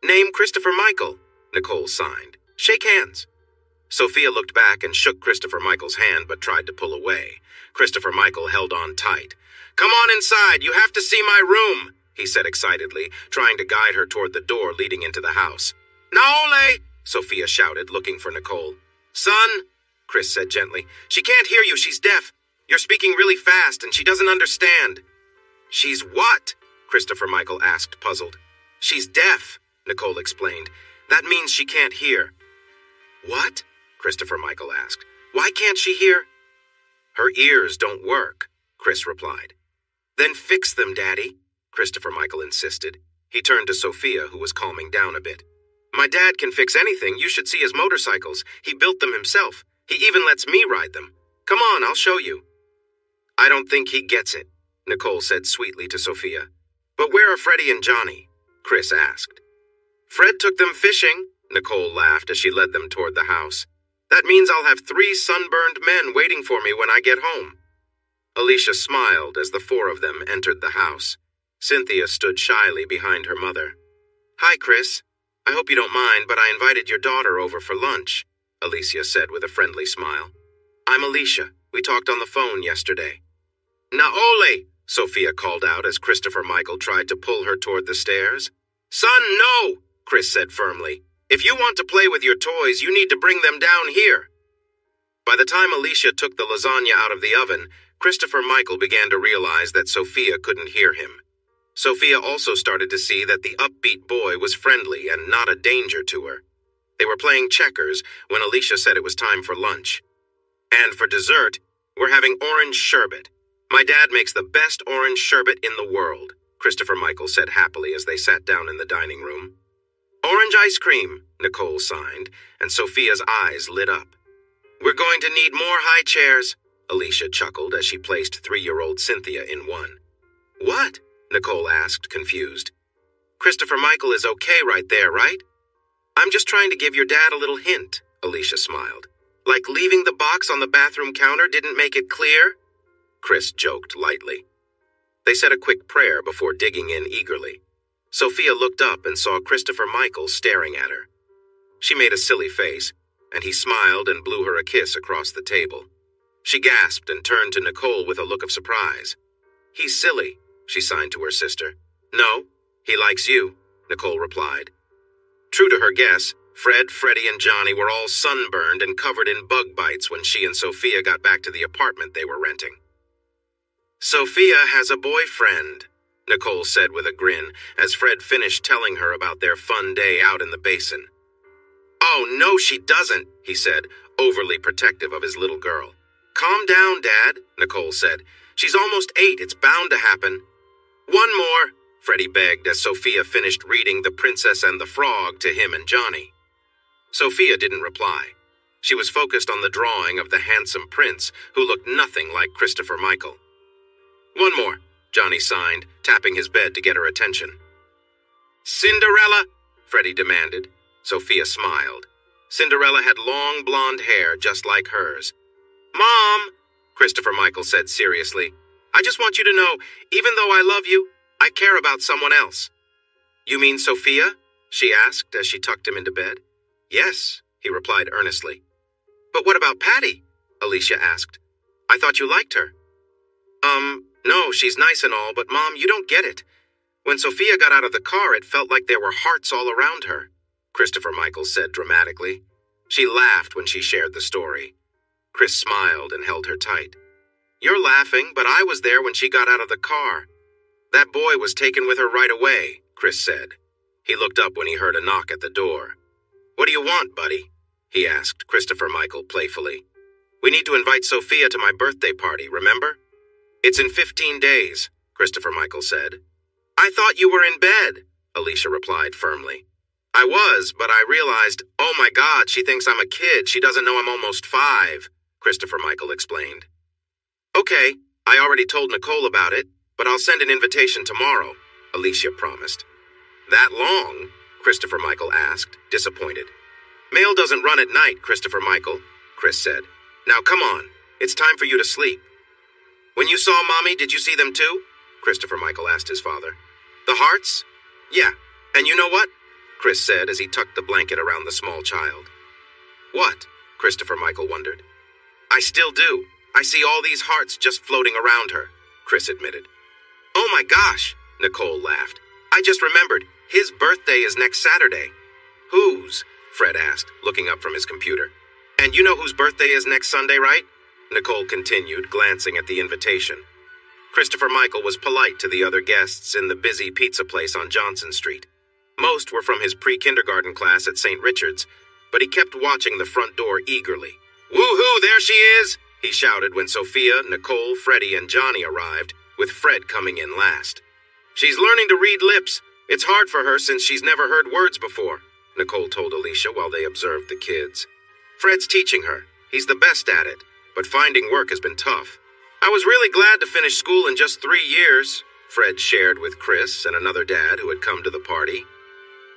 "Name Christopher Michael," Nicole signed. "Shake hands." Sophia looked back and shook Christopher Michael's hand but tried to pull away. Christopher Michael held on tight. "Come on inside, you have to see my room," he said excitedly, trying to guide her toward the door leading into the house. "Naole!" Sophia shouted, looking for Nicole. "Son," Chris said gently, "she can't hear you, she's deaf. You're speaking really fast and she doesn't understand." "She's what?" Christopher Michael asked, puzzled. "She's deaf," Nicole explained. "That means she can't hear." "What?" Christopher Michael asked. "Why can't she hear?" "Her ears don't work," Chris replied. "Then fix them, Daddy," Christopher Michael insisted. He turned to Sophia, who was calming down a bit. "My dad can fix anything. You should see his motorcycles. He built them himself. He even lets me ride them. Come on, I'll show you." "I don't think he gets it," Nicole said sweetly to Sophia. "But where are Freddie and Johnny?" Chris asked. "Fred took them fishing," Nicole laughed as she led them toward the house. "That means I'll have 3 sunburned men waiting for me when I get home." Alicia smiled as the 4 of them entered the house. Cynthia stood shyly behind her mother. "Hi, Chris. I hope you don't mind, but I invited your daughter over for lunch," Alicia said with a friendly smile. "I'm Alicia. We talked on the phone yesterday." "Naole!" Sophia called out as Christopher Michael tried to pull her toward the stairs. "Son, no!" Chris said firmly. "If you want to play with your toys, you need to bring them down here." By the time Alicia took the lasagna out of the oven, Christopher Michael began to realize that Sophia couldn't hear him. Sophia also started to see that the upbeat boy was friendly and not a danger to her. They were playing checkers when Alicia said it was time for lunch. "And for dessert, we're having orange sherbet. My dad makes the best orange sherbet in the world," Christopher Michael said happily as they sat down in the dining room. "Orange ice cream," Nicole signed, and Sophia's eyes lit up. "We're going to need more high chairs," Alicia chuckled as she placed 3-year-old Cynthia in one. "What?" Nicole asked, confused. "Christopher Michael is okay right there, right?" "I'm just trying to give your dad a little hint," Alicia smiled. "Like leaving the box on the bathroom counter didn't make it clear?" Chris joked lightly. They said a quick prayer before digging in eagerly. Sophia looked up and saw Christopher Michael staring at her. She made a silly face, and he smiled and blew her a kiss across the table. She gasped and turned to Nicole with a look of surprise. "He's silly," she signed to her sister. "No, he likes you," Nicole replied. True to her guess, Fred, Freddie, and Johnny were all sunburned and covered in bug bites when she and Sophia got back to the apartment they were renting. "Sophia has a boyfriend," Nicole said with a grin as Fred finished telling her about their fun day out in the basin. "Oh, no, she doesn't," he said, overly protective of his little girl. "Calm down, Dad," Nicole said. "She's almost 8. It's bound to happen." "One more," Freddie begged as Sophia finished reading The Princess and the Frog to him and Johnny. Sophia didn't reply. She was focused on the drawing of the handsome prince who looked nothing like Christopher Michael. "One more," Johnny signed, tapping his bed to get her attention. "Cinderella," Freddie demanded. Sophia smiled. Cinderella had long blonde hair just like hers. "Mom," Christopher Michael said seriously, "I just want you to know, even though I love you, I care about someone else." "You mean Sophia?" she asked as she tucked him into bed. "Yes," he replied earnestly. "But what about Patty?" Alicia asked. "I thought you liked her." No, she's nice and all, but Mom, you don't get it. When Sophia got out of the car, it felt like there were hearts all around her," Christopher Michael said dramatically. She laughed when she shared the story. Chris smiled and held her tight. "You're laughing, but I was there when she got out of the car. That boy was taken with her right away," Chris said. He looked up when he heard a knock at the door. "What do you want, buddy?" he asked Christopher Michael playfully. "We need to invite Sophia to my birthday party, remember?" "It's in 15 days, Christopher Michael said. "I thought you were in bed," Alicia replied firmly. "I was, but I realized, oh my God, she thinks I'm a kid. She doesn't know I'm almost 5, Christopher Michael explained. "Okay, I already told Nicole about it, but I'll send an invitation tomorrow," Alicia promised. "That long?" Christopher Michael asked, disappointed. "Mail doesn't run at night, Christopher Michael," Chris said. "Now come on, it's time for you to sleep." "When you saw Mommy, did you see them too?" Christopher Michael asked his father. "The hearts?" "Yeah, and you know what?" Chris said as he tucked the blanket around the small child. "What?" Christopher Michael wondered. "I still do. I see all these hearts just floating around her," Chris admitted. "Oh my gosh," Nicole laughed. "I just remembered, his birthday is next Saturday." "Whose?" Fred asked, looking up from his computer. "And you know whose birthday is next Sunday, right?" Nicole continued, glancing at the invitation. Christopher Michael was polite to the other guests in the busy pizza place on Johnson Street. Most were from his pre-kindergarten class at St. Richard's, but he kept watching the front door eagerly. "Woohoo, there she is!" he shouted when Sophia, Nicole, Freddie, and Johnny arrived, with Fred coming in last. "She's learning to read lips. It's hard for her since she's never heard words before," Nicole told Alicia while they observed the kids. "Fred's teaching her. He's the best at it, but finding work has been tough. I was really glad to finish school in just 3 years," Fred shared with Chris and another dad who had come to the party.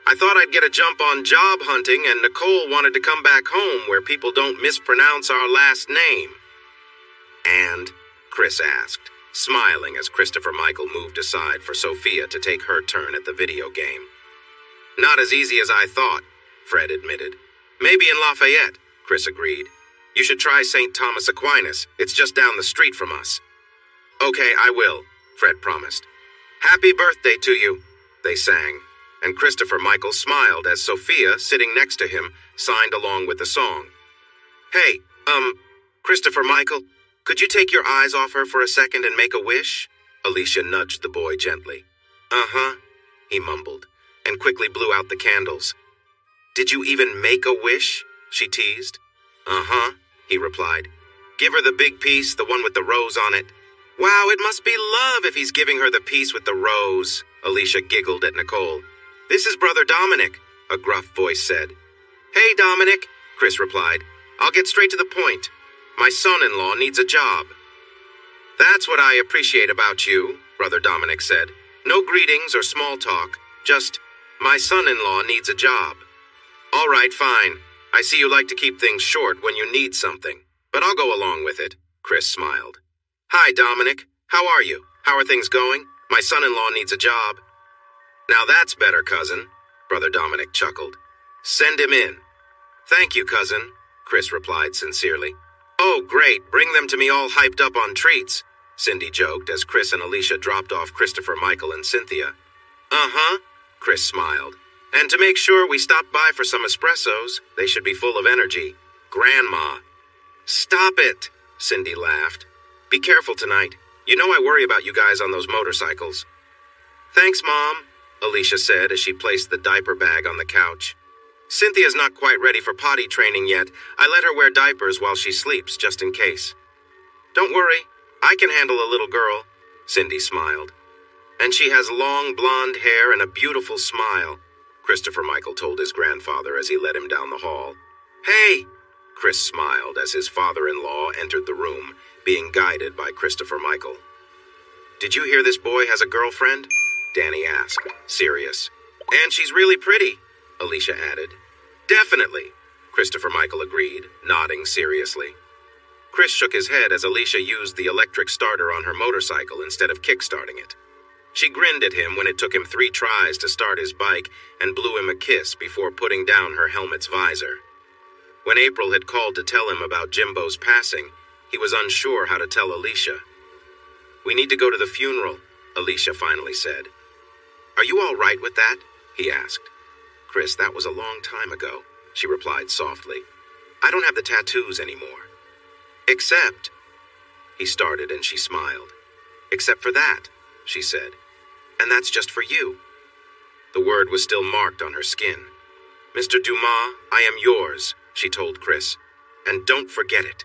"I thought I'd get a jump on job hunting, and Nicole wanted to come back home where people don't mispronounce our last name." "And?" Chris asked, smiling as Christopher Michael moved aside for Sophia to take her turn at the video game. "Not as easy as I thought," Fred admitted. "Maybe in Lafayette," Chris agreed. "You should try St. Thomas Aquinas. It's just down the street from us." "Okay, I will," Fred promised. "Happy birthday to you," they sang, and Christopher Michael smiled as Sophia, sitting next to him, signed along with the song. "Hey, Christopher Michael, could you take your eyes off her for a second and make a wish?" Alicia nudged the boy gently. "Uh-huh," he mumbled, and quickly blew out the candles. "Did you even make a wish?" she teased. "Uh-huh," he replied. "Give her the big piece, the one with the rose on it." "Wow, it must be love if he's giving her the piece with the rose," Alicia giggled at Nicole. "This is Brother Dominic," a gruff voice said. "Hey, Dominic," Chris replied. "I'll get straight to the point. My son-in-law needs a job." "That's what I appreciate about you," Brother Dominic said. "No greetings or small talk, just, my son-in-law needs a job." "All right, fine. I see you like to keep things short when you need something, but I'll go along with it," Chris smiled. "Hi, Dominic. How are you? How are things going? My son-in-law needs a job." "Now that's better, cousin," Brother Dominic chuckled. "Send him in." "Thank you, cousin," Chris replied sincerely. "Oh, great. Bring them to me all hyped up on treats," Cindy joked as Chris and Alicia dropped off Christopher Michael and Cynthia. "Uh-huh," Chris smiled. "And to make sure we stop by for some espressos, they should be full of energy. Grandma." "Stop it," Cindy laughed. "Be careful tonight. You know I worry about you guys on those motorcycles." "Thanks, Mom," Alicia said as she placed the diaper bag on the couch. "Cynthia's not quite ready for potty training yet. I let her wear diapers while she sleeps, just in case." "Don't worry, I can handle a little girl," Cindy smiled. And she has long blonde hair and a beautiful smile, Christopher Michael told his grandfather as he led him down the hall. Hey! Chris smiled as his father-in-law entered the room, being guided by Christopher Michael. Did you hear this boy has a girlfriend? Danny asked, serious. And she's really pretty, Alicia added. Definitely, Christopher Michael agreed, nodding seriously. Chris shook his head as Alicia used the electric starter on her motorcycle instead of kick-starting it. She grinned at him when it took him 3 tries to start his bike and blew him a kiss before putting down her helmet's visor. When April had called to tell him about Jimbo's passing, he was unsure how to tell Alicia. We need to go to the funeral, Alicia finally said. Are you all right with that? He asked. Chris, that was a long time ago, she replied softly. I don't have the tattoos anymore. Except, he started and she smiled. Except for that, she said. And that's just for you. The word was still marked on her skin. Mr. Dumas, I am yours, she told Chris. And don't forget it.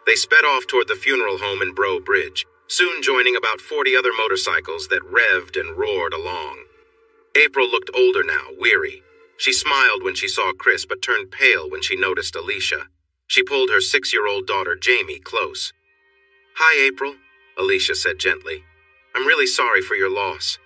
They sped off toward the funeral home in Breaux Bridge, soon joining about 40 other motorcycles that revved and roared along. April looked older now, weary. She smiled when she saw Chris, but turned pale when she noticed Alicia. She pulled her 6-year-old daughter, Jamie, close. Hi, April, Alicia said gently. I'm really sorry for your loss.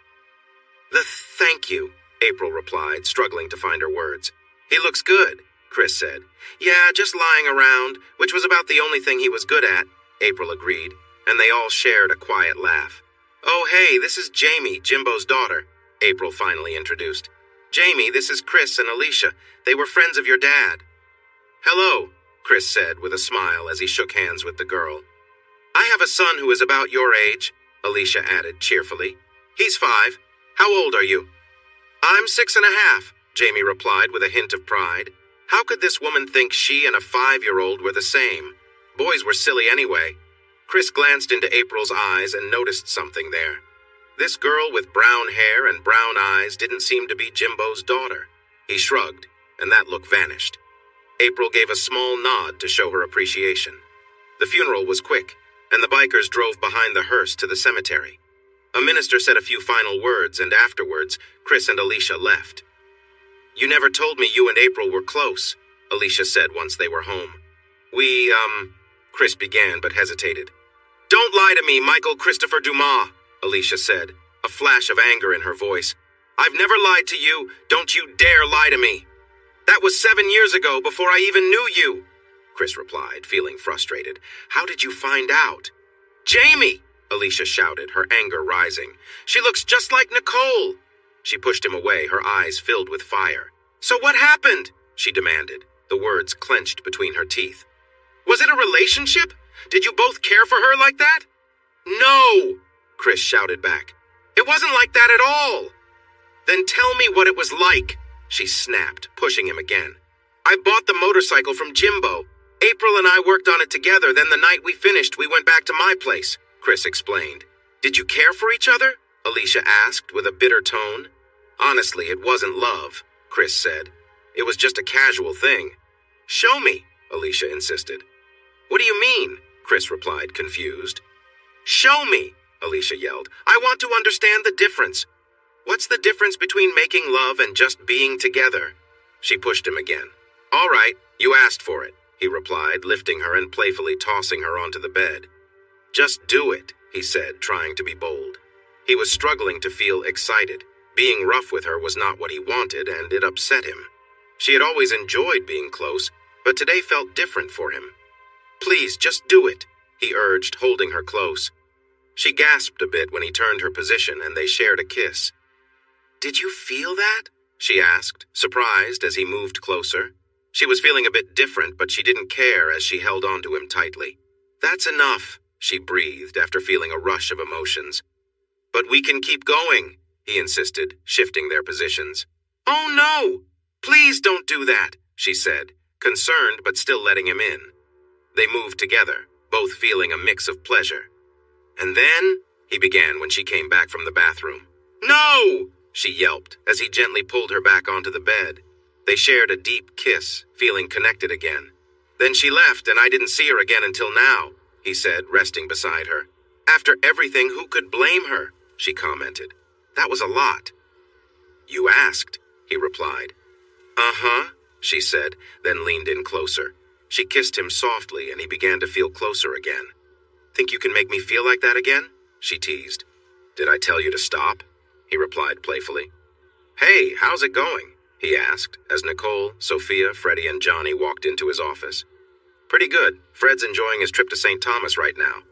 Thank you, April replied, struggling to find her words. He looks good, Chris said. Yeah, just lying around, which was about the only thing he was good at, April agreed, and they all shared a quiet laugh. Oh, hey, this is Jamie, Jimbo's daughter, April finally introduced. Jamie, this is Chris and Alicia. They were friends of your dad. Hello, Chris said with a smile as he shook hands with the girl. I have a son who is about your age, Alicia added cheerfully. He's 5. How old are you? I'm 6.5, Jamie replied with a hint of pride. How could this woman think she and a 5-year-old were the same? Boys were silly anyway. Chris glanced into April's eyes and noticed something there. This girl with brown hair and brown eyes didn't seem to be Jimbo's daughter. He shrugged, and that look vanished. April gave a small nod to show her appreciation. The funeral was quick, and the bikers drove behind the hearse to the cemetery. A minister said a few final words, and afterwards, Chris and Alicia left. You never told me you and April were close, Alicia said once they were home. Chris began but hesitated. Don't lie to me, Michael Christopher Dumas, Alicia said, a flash of anger in her voice. I've never lied to you. Don't you dare lie to me. That was 7 years ago, before I even knew you, Chris replied, feeling frustrated. How did you find out? Jamie, Alicia shouted, her anger rising. She looks just like Nicole. She pushed him away, her eyes filled with fire. So what happened? She demanded, the words clenched between her teeth. Was it a relationship? Did you both care for her like that? No, Chris shouted back. It wasn't like that at all. Then tell me what it was like, she snapped, pushing him again. I bought the motorcycle from Jimbo. April and I worked on it together, then the night we finished, we went back to my place, Chris explained. Did you care for each other? Alicia asked with a bitter tone. Honestly, it wasn't love, Chris said. It was just a casual thing. Show me, Alicia insisted. What do you mean? Chris replied, confused. Show me, Alicia yelled. I want to understand the difference. What's the difference between making love and just being together? She pushed him again. All right, you asked for it, he replied, lifting her and playfully tossing her onto the bed. Just do it, he said, trying to be bold. He was struggling to feel excited. Being rough with her was not what he wanted, and it upset him. She had always enjoyed being close, but today felt different for him. Please, just do it, he urged, holding her close. She gasped a bit when he turned her position, and they shared a kiss. Did you feel that? She asked, surprised as he moved closer. She was feeling a bit different, but she didn't care as she held onto him tightly. That's enough, she breathed after feeling a rush of emotions. But we can keep going, he insisted, shifting their positions. Oh no! Please don't do that, she said, concerned but still letting him in. They moved together, both feeling a mix of pleasure. And then, he began when she came back from the bathroom. No! She yelped as he gently pulled her back onto the bed. They shared a deep kiss, feeling connected again. Then she left and I didn't see her again until now, he said, resting beside her. After everything, who could blame her? she commented. That was a lot. You asked, he replied. Uh-huh, she said, then leaned in closer. She kissed him softly, and he began to feel closer again. Think you can make me feel like that again? She teased. Did I tell you to stop? He replied playfully. Hey, how's it going? He asked, as Nicole, Sophia, Freddie, and Johnny walked into his office. Pretty good. Fred's enjoying his trip to St. Thomas right now.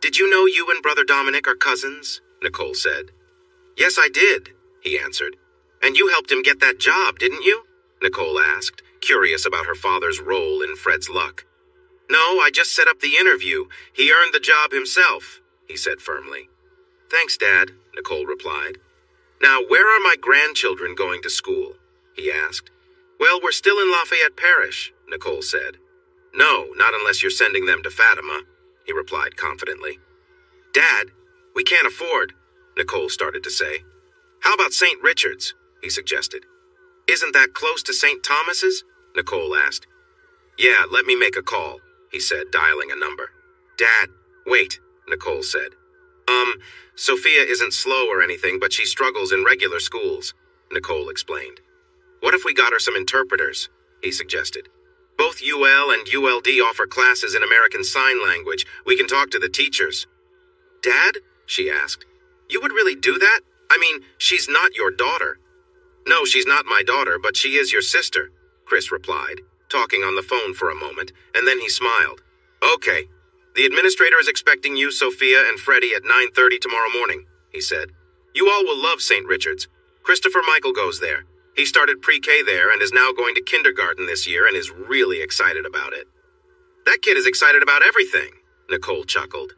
Did you know you and Brother Dominic are cousins? Nicole said. Yes, I did, he answered. And you helped him get that job, didn't you? Nicole asked, curious about her father's role in Fred's luck. No, I just set up the interview. He earned the job himself, he said firmly. Thanks, Dad, Nicole replied. Now, where are my grandchildren going to school? He asked. Well, we're still in Lafayette Parish, Nicole said. No, not unless you're sending them to Fatima, he replied confidently. Dad, we can't afford, Nicole started to say. How about St. Richard's? He suggested. Isn't that close to St. Thomas's? Nicole asked. Yeah, let me make a call, he said, dialing a number. Dad, wait, Nicole said. Sophia isn't slow or anything, but she struggles in regular schools, Nicole explained. What if we got her some interpreters? He suggested. Both UL and ULD offer classes in American Sign Language. We can talk to the teachers. Dad? She asked. You would really do that? I mean, she's not your daughter. No, she's not my daughter, but she is your sister, Chris replied, talking on the phone for a moment, and then he smiled. Okay. The administrator is expecting you, Sophia, and Freddie at 9:30 tomorrow morning, he said. You all will love St. Richard's. Christopher Michael goes there. He started pre-K there and is now going to kindergarten this year and is really excited about it. That kid is excited about everything, Nicole chuckled.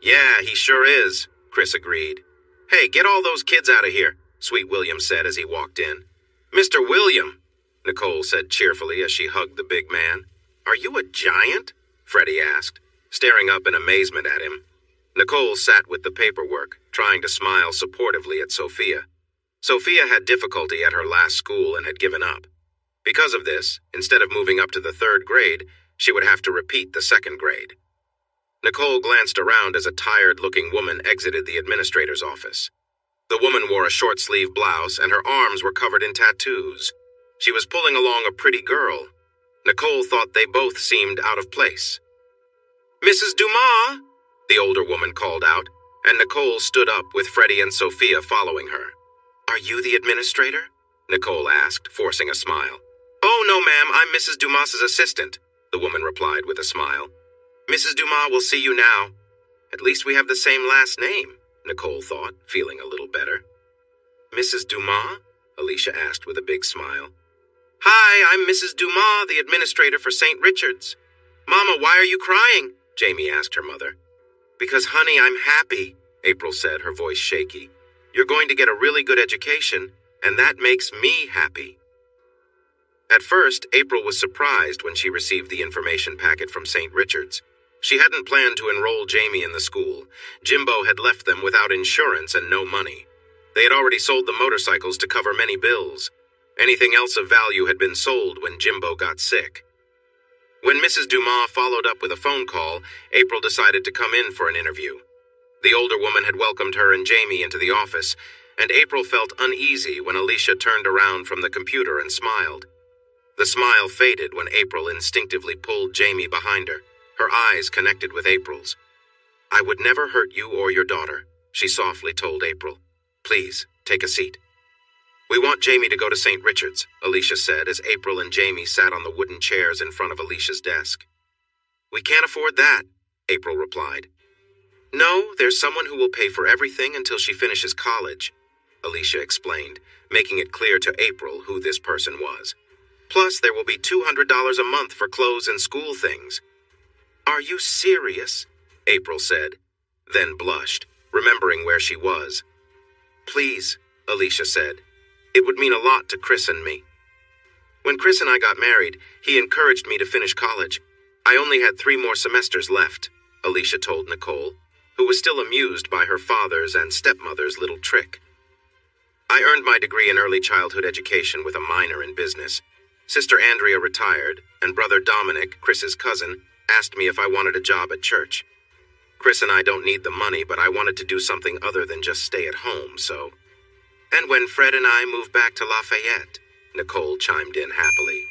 Yeah, he sure is, Chris agreed. Hey, get all those kids out of here, Sweet William said as he walked in. Mr. William, Nicole said cheerfully as she hugged the big man. Are you a giant? Freddie asked, staring up in amazement at him. Nicole sat with the paperwork, trying to smile supportively at Sophia. Sophia had difficulty at her last school and had given up. Because of this, instead of moving up to the 3rd grade, she would have to repeat the 2nd grade. Nicole glanced around as a tired-looking woman exited the administrator's office. The woman wore a short-sleeve blouse and her arms were covered in tattoos. She was pulling along a pretty girl. Nicole thought they both seemed out of place. Mrs. Dumas, the older woman called out, and Nicole stood up with Freddie and Sophia following her. Are you the administrator? Nicole asked, forcing a smile. Oh, no, ma'am, I'm Mrs. Dumas's assistant, the woman replied with a smile. Mrs. Dumas will see you now. At least we have the same last name, Nicole thought, feeling a little better. Mrs. Dumas? Alicia asked with a big smile. Hi, I'm Mrs. Dumas, the administrator for St. Richard's. Mama, why are you crying? Jamie asked her mother. Because, honey, I'm happy, April said, her voice shaky. You're going to get a really good education, and that makes me happy. At first, April was surprised when she received the information packet from St. Richard's. She hadn't planned to enroll Jamie in the school. Jimbo had left them without insurance and no money. They had already sold the motorcycles to cover many bills. Anything else of value had been sold when Jimbo got sick. When Mrs. Dumas followed up with a phone call, April decided to come in for an interview. The older woman had welcomed her and Jamie into the office, and April felt uneasy when Alicia turned around from the computer and smiled. The smile faded when April instinctively pulled Jamie behind her, her eyes connected with April's. I would never hurt you or your daughter, she softly told April. Please, take a seat. We want Jamie to go to St. Richard's, Alicia said as April and Jamie sat on the wooden chairs in front of Alicia's desk. We can't afford that, April replied. No, there's someone who will pay for everything until she finishes college, Alicia explained, making it clear to April who this person was. Plus, there will be $200 a month for clothes and school things. Are you serious? April said, then blushed, remembering where she was. Please, Alicia said. It would mean a lot to Chris and me. When Chris and I got married, he encouraged me to finish college. I only had 3 more semesters left, Alicia told Nicole, who was still amused by her father's and stepmother's little trick. I earned my degree in early childhood education with a minor in business. Sister Andrea retired, and brother Dominic, Chris's cousin, asked me if I wanted a job at church. Chris and I don't need the money, but I wanted to do something other than just stay at home, so... And when Fred and I moved back to Lafayette, Nicole chimed in happily.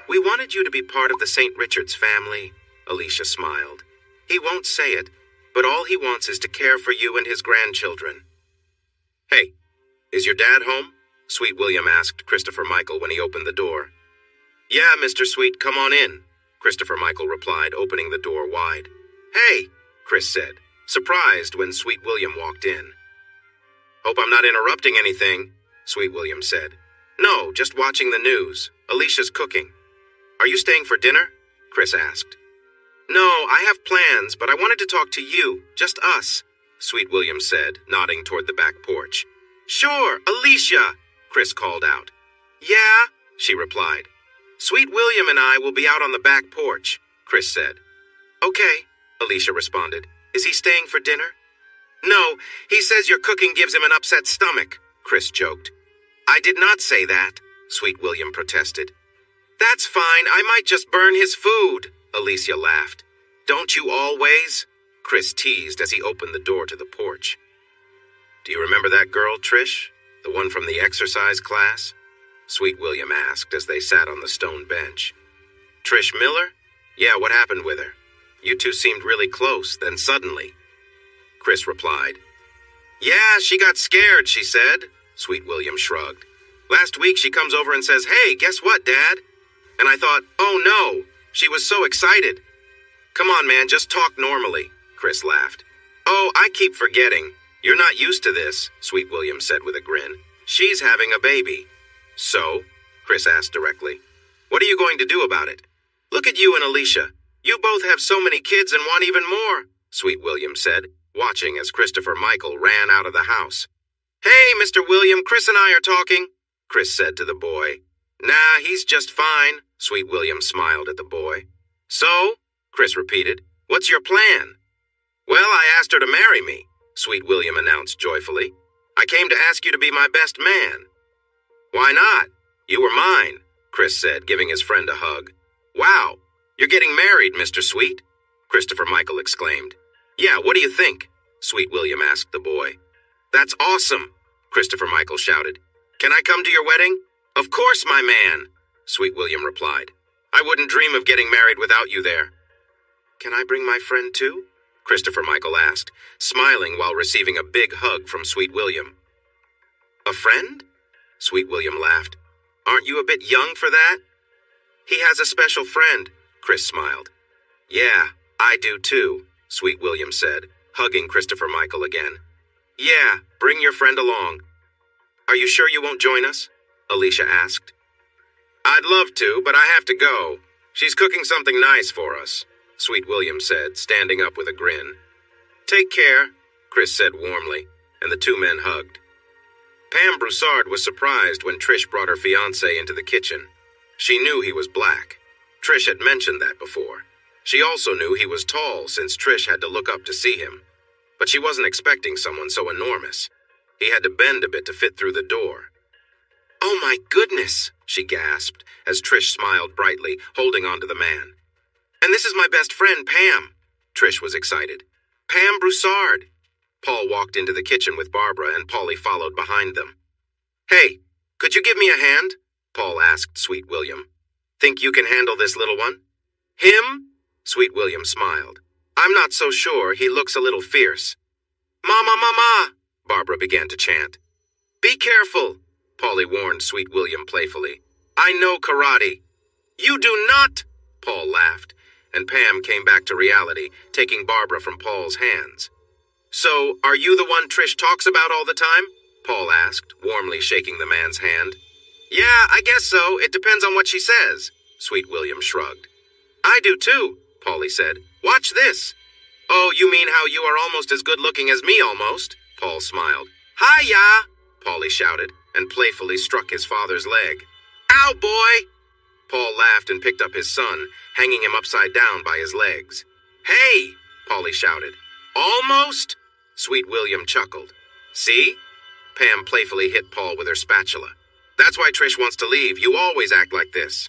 We wanted you to be part of the St. Richard's family, Alicia smiled. He won't say it, but all he wants is to care for you and his grandchildren. Hey, is your dad home? Sweet William asked Christopher Michael when he opened the door. Yeah, Mr. Sweet, come on in, Christopher Michael replied, opening the door wide. Hey, Chris said, surprised when Sweet William walked in. Hope I'm not interrupting anything, Sweet William said. No, just watching the news. Alicia's cooking. Are you staying for dinner? Chris asked. No, I have plans, but I wanted to talk to you, just us, Sweet William said, nodding toward the back porch. Sure, Alicia, Chris called out. Yeah, she replied. Sweet William and I will be out on the back porch, Chris said. Okay, Alicia responded. Is he staying for dinner? No, he says your cooking gives him an upset stomach, Chris joked. I did not say that, Sweet William protested. That's fine, I might just burn his food, Alicia laughed. Don't you always? Chris teased as he opened the door to the porch. Do you remember that girl, Trish? The one from the exercise class? Sweet William asked as they sat on the stone bench. Trish Miller? Yeah, what happened with her? You two seemed really close, then suddenly. Chris replied. Yeah, she got scared, she said. Sweet William shrugged. Last week she comes over and says, Hey, guess what, Dad? And I thought, oh no, she was so excited. Come on, man, just talk normally, Chris laughed. Oh, I keep forgetting. You're not used to this, Sweet William said with a grin. She's having a baby. So? Chris asked directly. What are you going to do about it? Look at you and Alicia. You both have so many kids and want even more, Sweet William said, watching as Christopher Michael ran out of the house. Hey, Mr. William, Chris and I are talking, Chris said to the boy. Nah, he's just fine, Sweet William smiled at the boy. So? Chris repeated. What's your plan? Well, I asked her to marry me, Sweet William announced joyfully. I came to ask you to be my best man. Why not? You were mine, Chris said, giving his friend a hug. Wow, you're getting married, Mr. Sweet, Christopher Michael exclaimed. Yeah, what do you think? Sweet William asked the boy. That's awesome, Christopher Michael shouted. Can I come to your wedding? Of course, my man, Sweet William replied. I wouldn't dream of getting married without you there. Can I bring my friend too? Christopher Michael asked, smiling while receiving a big hug from Sweet William. A friend? Sweet William laughed. Aren't you a bit young for that? He has a special friend, Chris smiled. Yeah, I do too, Sweet William said, hugging Christopher Michael again. Yeah, bring your friend along. Are you sure you won't join us? Alicia asked. I'd love to, but I have to go. She's cooking something nice for us, Sweet William said, standing up with a grin. Take care, Chris said warmly, and the two men hugged. Pam Broussard was surprised when Trish brought her fiancé into the kitchen. She knew he was black. Trish had mentioned that before. She also knew he was tall since Trish had to look up to see him. But she wasn't expecting someone so enormous. He had to bend a bit to fit through the door. Oh my goodness, she gasped as Trish smiled brightly, holding on to the man. And this is my best friend, Pam. Trish was excited. Pam Broussard. Paul walked into the kitchen with Barbara and Polly followed behind them. Hey, could you give me a hand? Paul asked Sweet William. Think you can handle this little one? Him? Sweet William smiled. I'm not so sure, he looks a little fierce. Mama, mama, Barbara began to chant. Be careful, Polly warned Sweet William playfully. I know karate. You do not, Paul laughed, and Pam came back to reality, taking Barbara from Paul's hands. So, are you the one Trish talks about all the time? Paul asked, warmly shaking the man's hand. Yeah, I guess so. It depends on what she says, Sweet William shrugged. I do too, Polly said. Watch this. Oh, you mean how you are almost as good-looking as me, almost? Paul smiled. Hi-ya, Polly shouted, and playfully struck his father's leg. Ow, boy! Paul laughed and picked up his son, hanging him upside down by his legs. Hey, Polly shouted. Almost? Sweet William chuckled. See? Pam playfully hit Paul with her spatula. That's why Trish wants to leave. You always act like this.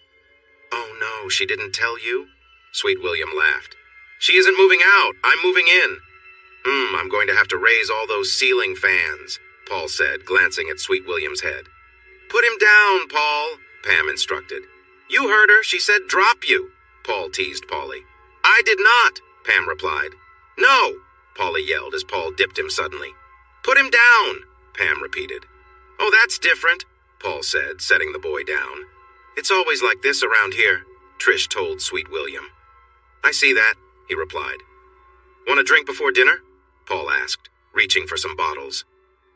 Oh no, she didn't tell you? Sweet William laughed. She isn't moving out. I'm moving in. I'm going to have to raise all those ceiling fans, Paul said, glancing at Sweet William's head. Put him down, Paul, Pam instructed. You heard her. She said drop you, Paul teased Polly. I did not, Pam replied. No, Polly yelled as Paul dipped him suddenly. Put him down, Pam repeated. Oh, that's different, Paul said, setting the boy down. It's always like this around here, Trish told Sweet William. I see that, he replied. Want a drink before dinner? Paul asked, reaching for some bottles.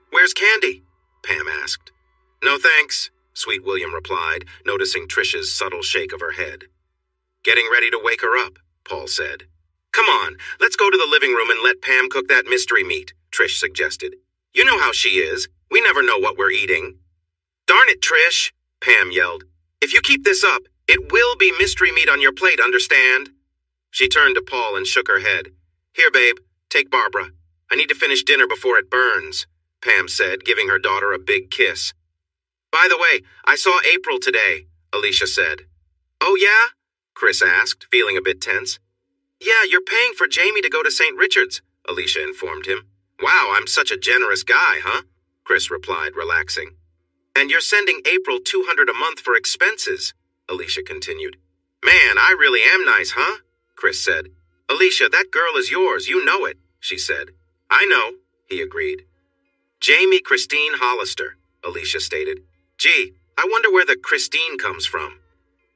Where's Candy? Pam asked. No thanks, Sweet William replied, noticing Trish's subtle shake of her head. Getting ready to wake her up, Paul said. Come on, let's go to the living room and let Pam cook that mystery meat, Trish suggested. You know how she is. We never know what we're eating. Darn it, Trish, Pam yelled. If you keep this up, it will be mystery meat on your plate, understand? She turned to Paul and shook her head. Here, babe, take Barbara. I need to finish dinner before it burns, Pam said, giving her daughter a big kiss. By the way, I saw April today, Alicia said. Oh, yeah? Chris asked, feeling a bit tense. Yeah, you're paying for Jamie to go to St. Richard's, Alicia informed him. Wow, I'm such a generous guy, huh? Chris replied, relaxing. And you're sending April $200 a month for expenses, Alicia continued. Man, I really am nice, huh? Chris said. Alicia, that girl is yours, you know it, she said. I know, he agreed. Jamie Christine Hollister, Alicia stated. Gee, I wonder where the Christine comes from.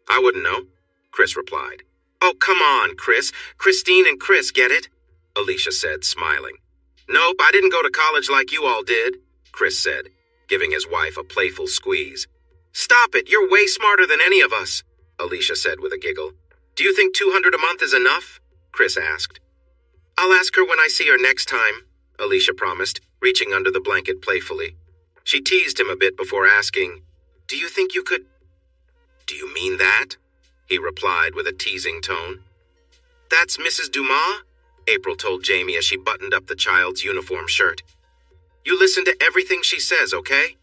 I wouldn't know, Chris replied. Oh, come on, Chris. Christine and Chris, get it? Alicia said, smiling. Nope, I didn't go to college like you all did, Chris said, giving his wife a playful squeeze. Stop it, you're way smarter than any of us, Alicia said with a giggle. Do you think $200 a month is enough? Chris asked. I'll ask her when I see her next time, Alicia promised, reaching under the blanket playfully. She teased him a bit before asking, Do you think you could... Do you mean that? He replied with a teasing tone. That's Mrs. Dumas, April told Jamie as she buttoned up the child's uniform shirt. You listen to everything she says, okay?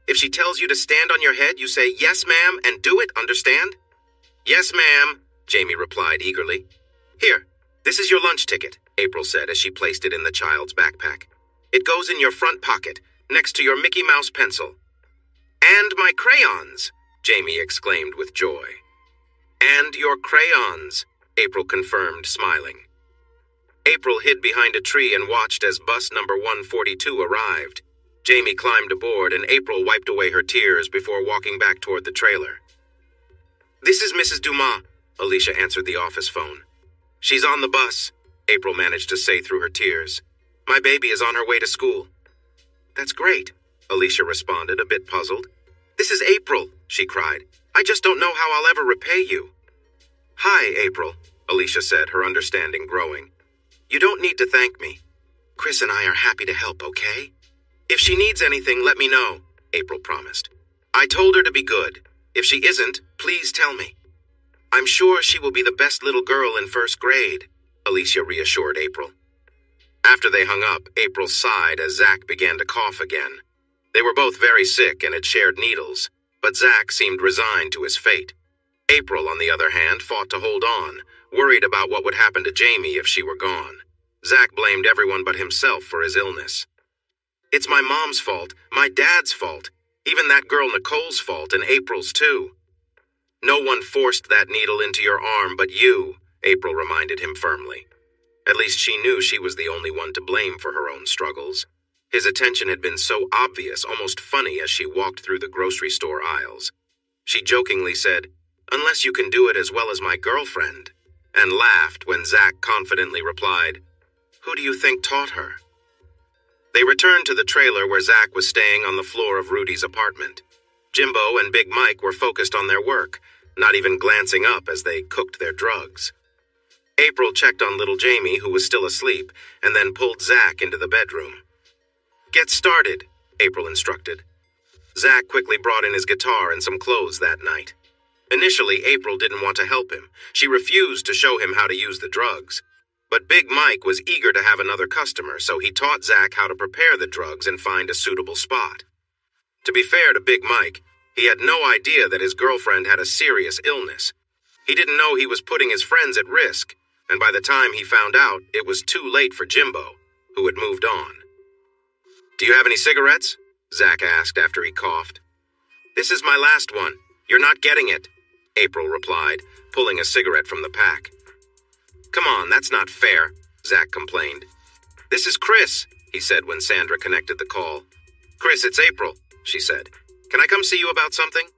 If she tells you to stand on your head, you say, yes, ma'am, and do it, understand? Yes, ma'am, Jamie replied eagerly. Here, this is your lunch ticket, April said as she placed it in the child's backpack. It goes in your front pocket, next to your Mickey Mouse pencil. And my crayons, Jamie exclaimed with joy. And your crayons, April confirmed, smiling. April hid behind a tree and watched as bus number 142 arrived. Jamie climbed aboard and April wiped away her tears before walking back toward the trailer. This is Mrs. Dumas, Alicia answered the office phone. She's on the bus, April managed to say through her tears. My baby is on her way to school. That's great, Alicia responded, a bit puzzled. This is April, she cried. I just don't know how I'll ever repay you. Hi, April, Alicia said, her understanding growing. You don't need to thank me. Chris and I are happy to help, okay? If she needs anything, let me know, April promised. I told her to be good. If she isn't, please tell me. I'm sure she will be the best little girl in first grade, Alicia reassured April. After they hung up, April sighed as Zach began to cough again. They were both very sick and had shared needles, but Zach seemed resigned to his fate. April, on the other hand, fought to hold on, worried about what would happen to Jamie if she were gone. Zach blamed everyone but himself for his illness. It's my mom's fault, my dad's fault, even that girl Nicole's fault and April's too. No one forced that needle into your arm but you, April reminded him firmly. At least she knew she was the only one to blame for her own struggles. His attention had been so obvious, almost funny, as she walked through the grocery store aisles. She jokingly said, Unless you can do it as well as my girlfriend, and laughed when Zach confidently replied, Who do you think taught her? They returned to the trailer where Zach was staying on the floor of Rudy's apartment. Jimbo and Big Mike were focused on their work, not even glancing up as they cooked their drugs. April checked on little Jamie, who was still asleep, and then pulled Zach into the bedroom. Get started, April instructed. Zach quickly brought in his guitar and some clothes that night. Initially, April didn't want to help him. She refused to show him how to use the drugs. But Big Mike was eager to have another customer, so he taught Zach how to prepare the drugs and find a suitable spot. To be fair to Big Mike, he had no idea that his girlfriend had a serious illness. He didn't know he was putting his friends at risk. and by the time he found out, it was too late for Jimbo, who had moved on. "Do you have any cigarettes?" Zach asked after he coughed. "This is my last one. You're not getting it," April replied, pulling a cigarette from the pack. "Come on, that's not fair," Zach complained. "This is Chris," he said when Sandra connected the call. "Chris, it's April," she said. "Can I come see you about something?"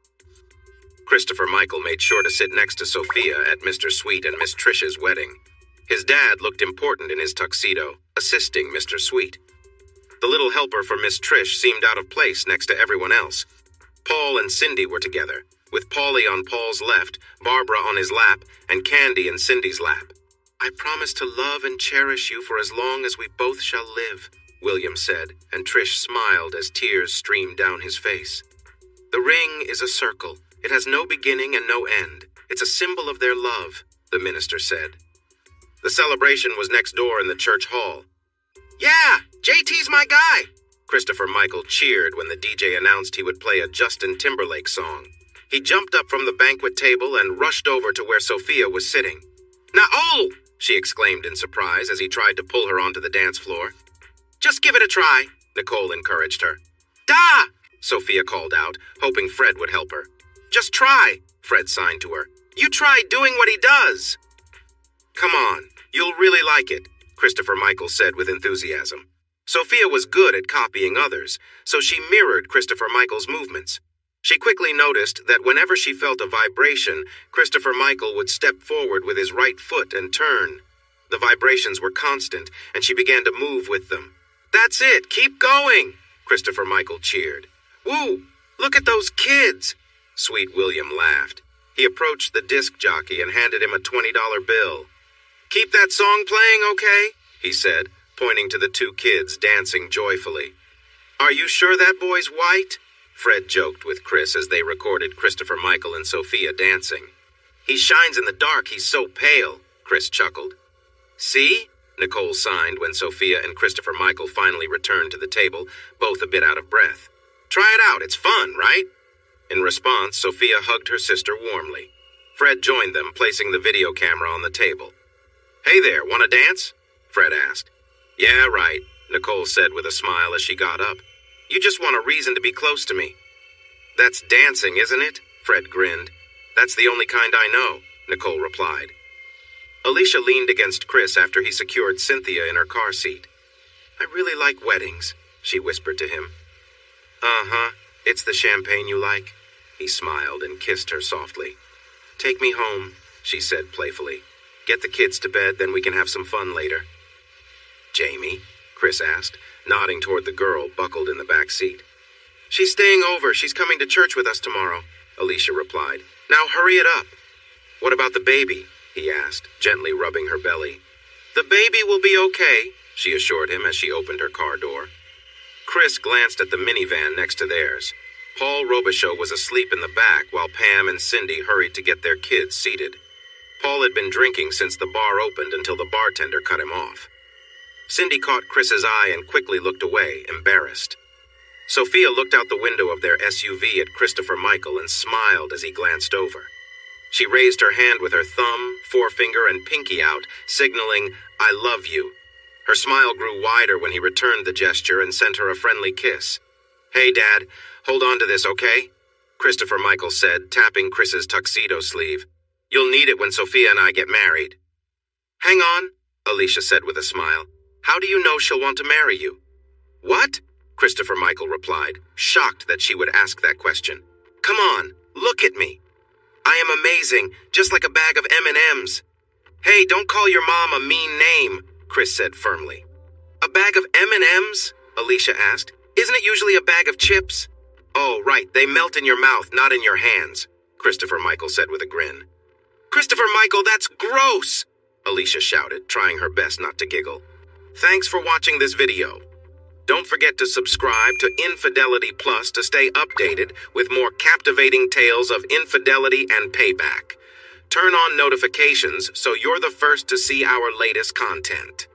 Christopher Michael made sure to sit next to Sophia at Mr. Sweet and Miss Trish's wedding. His dad looked important in his tuxedo, assisting Mr. Sweet. The little helper for Miss Trish seemed out of place next to everyone else. Paul and Cindy were together, with Paulie on Paul's left, Barbara on his lap, and Candy in Cindy's lap. "I promise to love and cherish you for as long as we both shall live," William said, and Trish smiled as tears streamed down his face. "The ring is a circle. It has no beginning and no end. It's a symbol of their love," the minister said. The celebration was next door in the church hall. "Yeah, JT's my guy!" Christopher Michael cheered when the DJ announced he would play a Justin Timberlake song. He jumped up from the banquet table and rushed over to where Sophia was sitting. "Naol!" she exclaimed in surprise as he tried to pull her onto the dance floor. "Just give it a try," Nicole encouraged her. "Da!" Sophia called out, hoping Fred would help her. "Just try," Fred signed to her. "You try doing what he does." "Come on, you'll really like it," Christopher Michael said with enthusiasm. Sophia was good at copying others, so she mirrored Christopher Michael's movements. She quickly noticed that whenever she felt a vibration, Christopher Michael would step forward with his right foot and turn. The vibrations were constant, and she began to move with them. "That's it, keep going," Christopher Michael cheered. "Woo, look at those kids." Sweet William laughed. He approached the disc jockey and handed him a $20 bill. "Keep that song playing, okay?" he said, pointing to the two kids dancing joyfully. "Are you sure that boy's white?" Fred joked with Chris as they recorded Christopher Michael and Sophia dancing. "He shines in the dark, he's so pale," Chris chuckled. "See?" Nicole signed when Sophia and Christopher Michael finally returned to the table, both a bit out of breath. "Try it out, it's fun, right?" In response, Sophia hugged her sister warmly. Fred joined them, placing the video camera on the table. "Hey there, want to dance?" Fred asked. "Yeah, right," Nicole said with a smile as she got up. "You just want a reason to be close to me." "That's dancing, isn't it?" Fred grinned. "That's the only kind I know," Nicole replied. Alicia leaned against Chris after he secured Cynthia in her car seat. "I really like weddings," she whispered to him. "Uh-huh, it's the champagne you like." He smiled and kissed her softly. "Take me home," she said playfully. "Get the kids to bed, then we can have some fun later." "Jamie?" Chris asked, nodding toward the girl buckled in the back seat. "She's staying over. She's coming to church with us tomorrow," Alicia replied. "Now hurry it up." "What about the baby?" he asked, gently rubbing her belly. "The baby will be okay," she assured him as she opened her car door. Chris glanced at the minivan next to theirs. Paul Robichaud was asleep in the back while Pam and Cindy hurried to get their kids seated. Paul had been drinking since the bar opened until the bartender cut him off. Cindy caught Chris's eye and quickly looked away, embarrassed. Sophia looked out the window of their SUV at Christopher Michael and smiled as he glanced over. She raised her hand with her thumb, forefinger, and pinky out, signaling, "I love you." Her smile grew wider when he returned the gesture and sent her a friendly kiss. "Hey, Dad, hold on to this, okay?" Christopher Michael said, tapping Chris's tuxedo sleeve. "You'll need it when Sophia and I get married." "Hang on," Alicia said with a smile. "How do you know she'll want to marry you?" "What?" Christopher Michael replied, shocked that she would ask that question. "Come on, look at me. I am amazing, just like a bag of M&Ms. "Hey, don't call your mom a mean name," Chris said firmly. "A bag of M&Ms?" Alicia asked. "Isn't it usually a bag of chips?" "Oh, right, they melt in your mouth, not in your hands," Christopher Michael said with a grin. "Christopher Michael, that's gross!" Alicia shouted, trying her best not to giggle. Thanks for watching this video. Don't forget to subscribe to Infidelity Plus to stay updated with more captivating tales of infidelity and payback. Turn on notifications so you're the first to see our latest content.